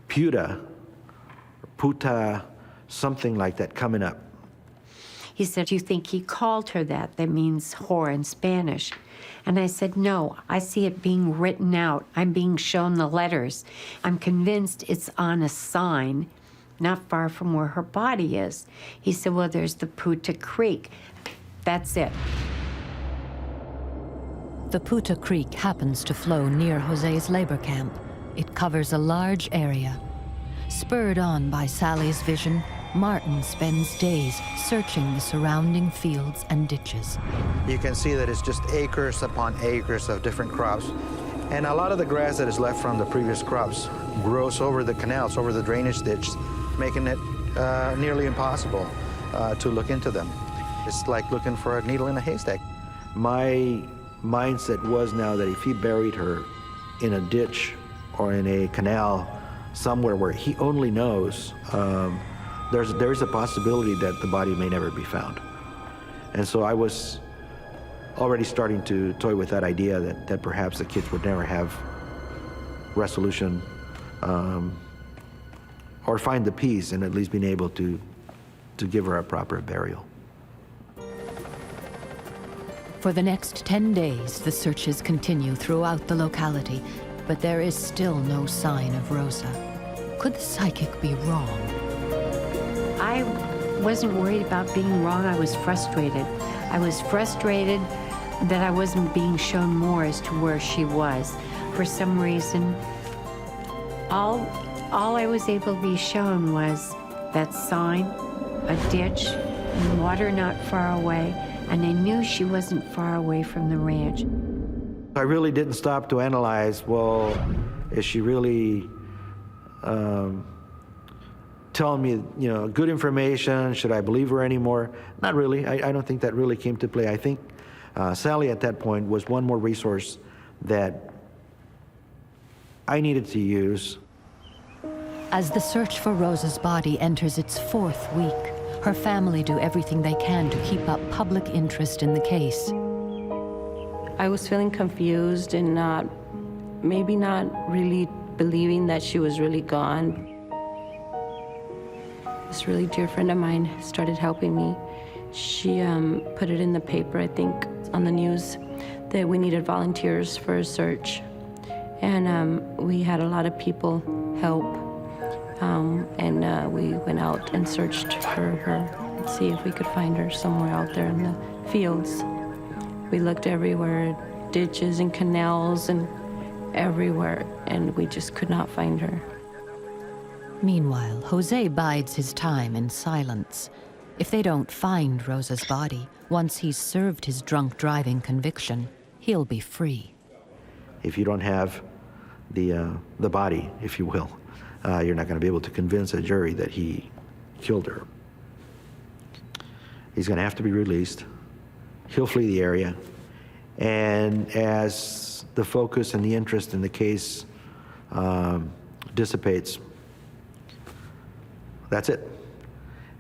puta, something like that coming up. He said, you think he called her that? That means whore in Spanish. And I said, no, I see it being written out. I'm being shown the letters. I'm convinced it's on a sign not far from where her body is. He said, well, there's the Puta Creek. That's it. The Puta Creek happens to flow near Jose's labor camp. It covers a large area. Spurred on by Sally's vision, Martin spends days searching the surrounding fields and ditches. You can see that it's just acres upon acres of different crops. And a lot of the grass that is left from the previous crops grows over the canals, over the drainage ditch, making it nearly impossible to look into them. It's like looking for a needle in a haystack. My mindset was now that if he buried her in a ditch or in a canal somewhere where he only knows, there's a possibility that the body may never be found. And so I was already starting to toy with that idea that perhaps the kids would never have resolution or find the peace and at least being able to give her a proper burial. For the next 10 days, the searches continue throughout the locality, but there is still no sign of Rosa. Could the psychic be wrong? I wasn't worried about being wrong. I was frustrated. I was frustrated that I wasn't being shown more as to where she was. For some reason, all I was able to be shown was that sign, a ditch, and water not far away, and I knew she wasn't far away from the ranch. I really didn't stop to analyze, well, is she really telling me, good information? Should I believe her anymore? Not really. I don't think that really came to play. I think Sally at that point was one more resource that I needed to use. As the search for Rosa's body enters its 4th week, her family do everything they can to keep up public interest in the case. I was feeling confused and maybe not really believing that she was really gone. This really dear friend of mine started helping me. She put it in the paper, I think, on the news, that we needed volunteers for a search. And we had a lot of people help. And we went out and searched for her to see if we could find her somewhere out there in the fields. We looked everywhere, ditches and canals and everywhere, and we just could not find her. Meanwhile, Jose bides his time in silence. If they don't find Rosa's body, once he's served his drunk driving conviction, he'll be free. If you don't have the body, if you will, you're not going to be able to convince a jury that he killed her. He's going to have to be released. He'll flee the area. And as the focus and the interest in the case dissipates, that's it.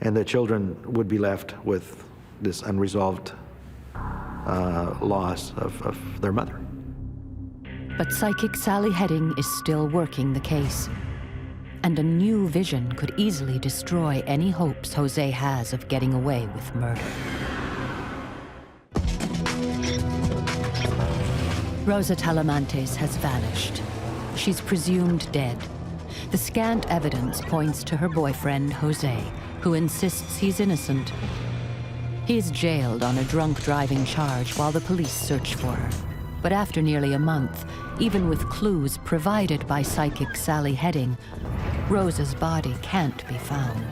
And the children would be left with this unresolved loss of their mother. But psychic Sally Heading is still working the case. And a new vision could easily destroy any hopes Jose has of getting away with murder. Rosa Talamantes has vanished. She's presumed dead. The scant evidence points to her boyfriend, Jose, who insists he's innocent. He is jailed on a drunk driving charge while the police search for her. But after nearly a month, even with clues provided by psychic Sally Heading, Rosa's body can't be found.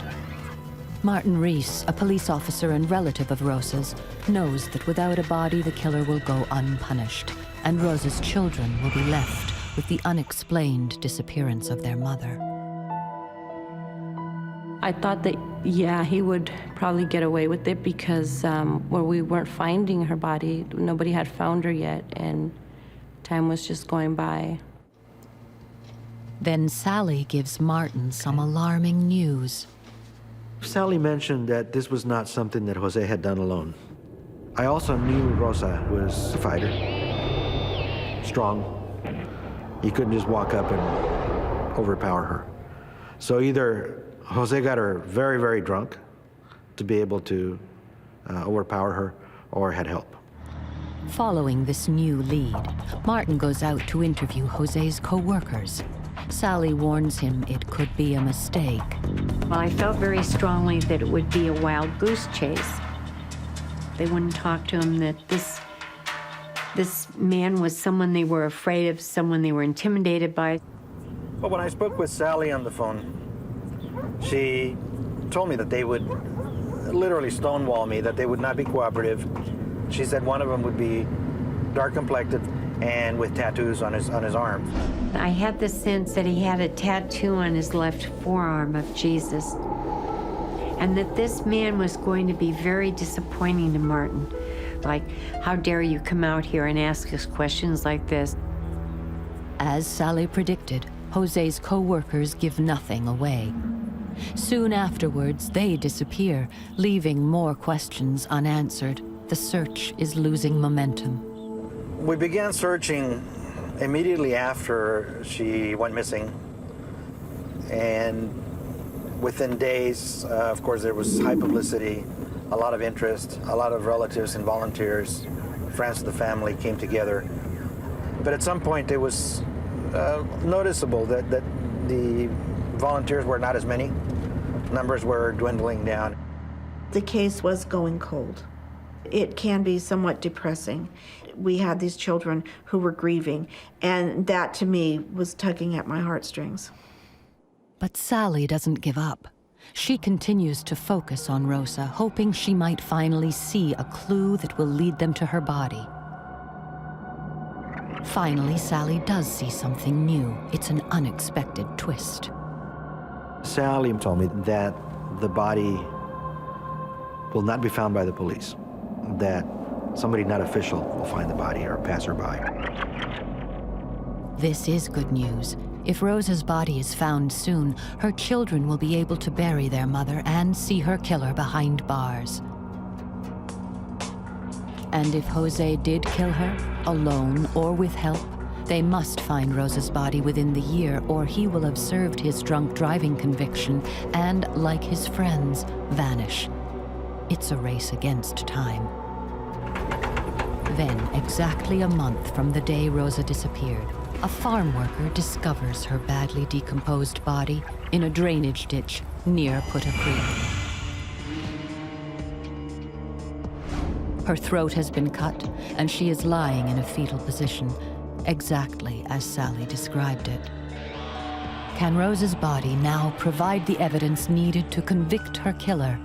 Martin Reese, a police officer and relative of Rosa's, knows that without a body, the killer will go unpunished, and Rosa's children will be left with the unexplained disappearance of their mother. I thought that, yeah, he would probably get away with it because where we weren't finding her body, nobody had found her yet, and time was just going by. Then Sally gives Martin some alarming news. Sally mentioned that this was not something that Jose had done alone. I also knew Rosa was a fighter, strong. You couldn't just walk up and overpower her. So either Jose got her very, very drunk to be able to overpower her, or had help. Following this new lead, Martin goes out to interview Jose's co-workers. Sally warns him it could be a mistake. Well, I felt very strongly that it would be a wild goose chase. They wouldn't talk to him, that this man was someone they were afraid of, someone they were intimidated by. Well, when I spoke with Sally on the phone, she told me that they would literally stonewall me, that they would not be cooperative. She said one of them would be dark-complected and with tattoos on his arm. I had the sense that he had a tattoo on his left forearm of Jesus, and that this man was going to be very disappointing to Martin. Like, how dare you come out here and ask us questions like this? As Sally predicted, Jose's co-workers give nothing away. Soon afterwards, they disappear, leaving more questions unanswered. The search is losing momentum. We began searching immediately after she went missing. And within days, of course, there was high publicity, a lot of interest, a lot of relatives and volunteers, friends of the family came together. But at some point, it was noticeable that the volunteers were not as many. Numbers were dwindling down. The case was going cold. It can be somewhat depressing. We had these children who were grieving, and that to me was tugging at my heartstrings. But Sally doesn't give up. She continues to focus on Rosa, hoping she might finally see a clue that will lead them to her body. Finally, Sally does see something new. It's an unexpected twist. Sally told me that the body will not be found by the police, that somebody not official will find the body, or a passerby. This is good news. If Rosa's body is found soon, her children will be able to bury their mother and see her killer behind bars. And if Jose did kill her, alone or with help, they must find Rosa's body within the year, or he will have served his drunk driving conviction and, like his friends, vanish. It's a race against time. Then, exactly a month from the day Rosa disappeared, a farm worker discovers her badly decomposed body in a drainage ditch near Putta Creek. Her throat has been cut, and she is lying in a fetal position, exactly as Sally described it. Can Rosa's body now provide the evidence needed to convict her killer?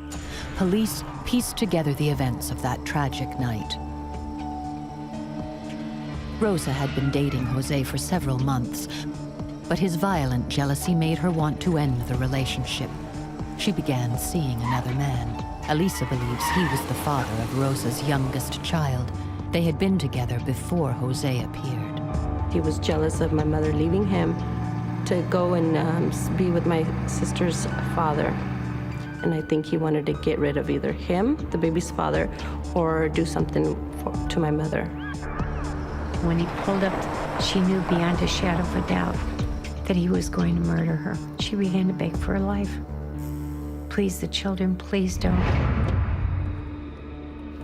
Police piece together the events of that tragic night. Rosa had been dating Jose for several months, but his violent jealousy made her want to end the relationship. She began seeing another man. Elisa believes he was the father of Rosa's youngest child. They had been together before Jose appeared. He was jealous of my mother leaving him to go and be with my sister's father. And I think he wanted to get rid of either him, the baby's father, or do something to my mother. When he pulled up, she knew beyond a shadow of a doubt that he was going to murder her. She began to beg for her life. Please, the children, please don't.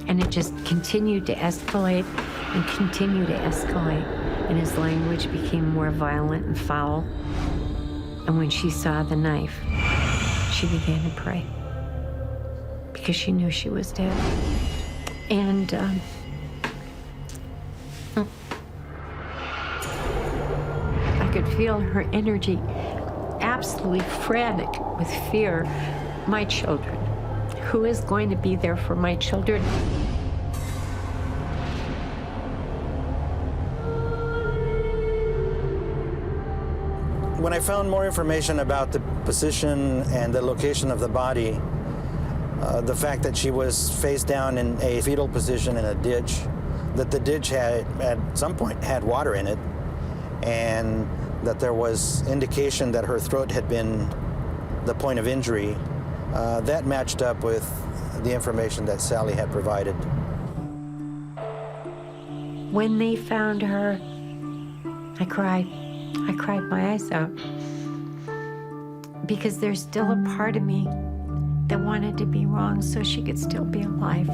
And it just continued to escalate and continue to escalate. And his language became more violent and foul. And when she saw the knife, she began to pray because she knew she was dead. And I could feel her energy absolutely frantic with fear. My children. Who is going to be there for my children? When I found more information about the position and the location of the body, the fact that she was face down in a fetal position in a ditch, that the ditch had at some point had water in it, and that there was indication that her throat had been the point of injury, that matched up with the information that Sally had provided. When they found her, I cried. I cried my eyes out. Because there's still a part of me that wanted to be wrong so she could still be alive.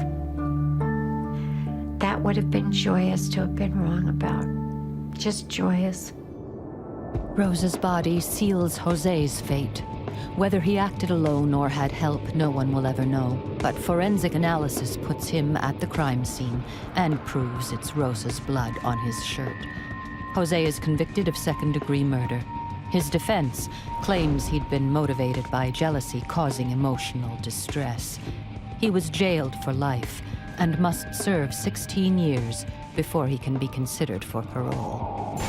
That would have been joyous to have been wrong about. Just joyous. Rosa's body seals Jose's fate. Whether he acted alone or had help, no one will ever know. But forensic analysis puts him at the crime scene and proves it's Rosa's blood on his shirt. Jose is convicted of second-degree murder. His defense claims he'd been motivated by jealousy causing emotional distress. He was jailed for life and must serve 16 years before he can be considered for parole.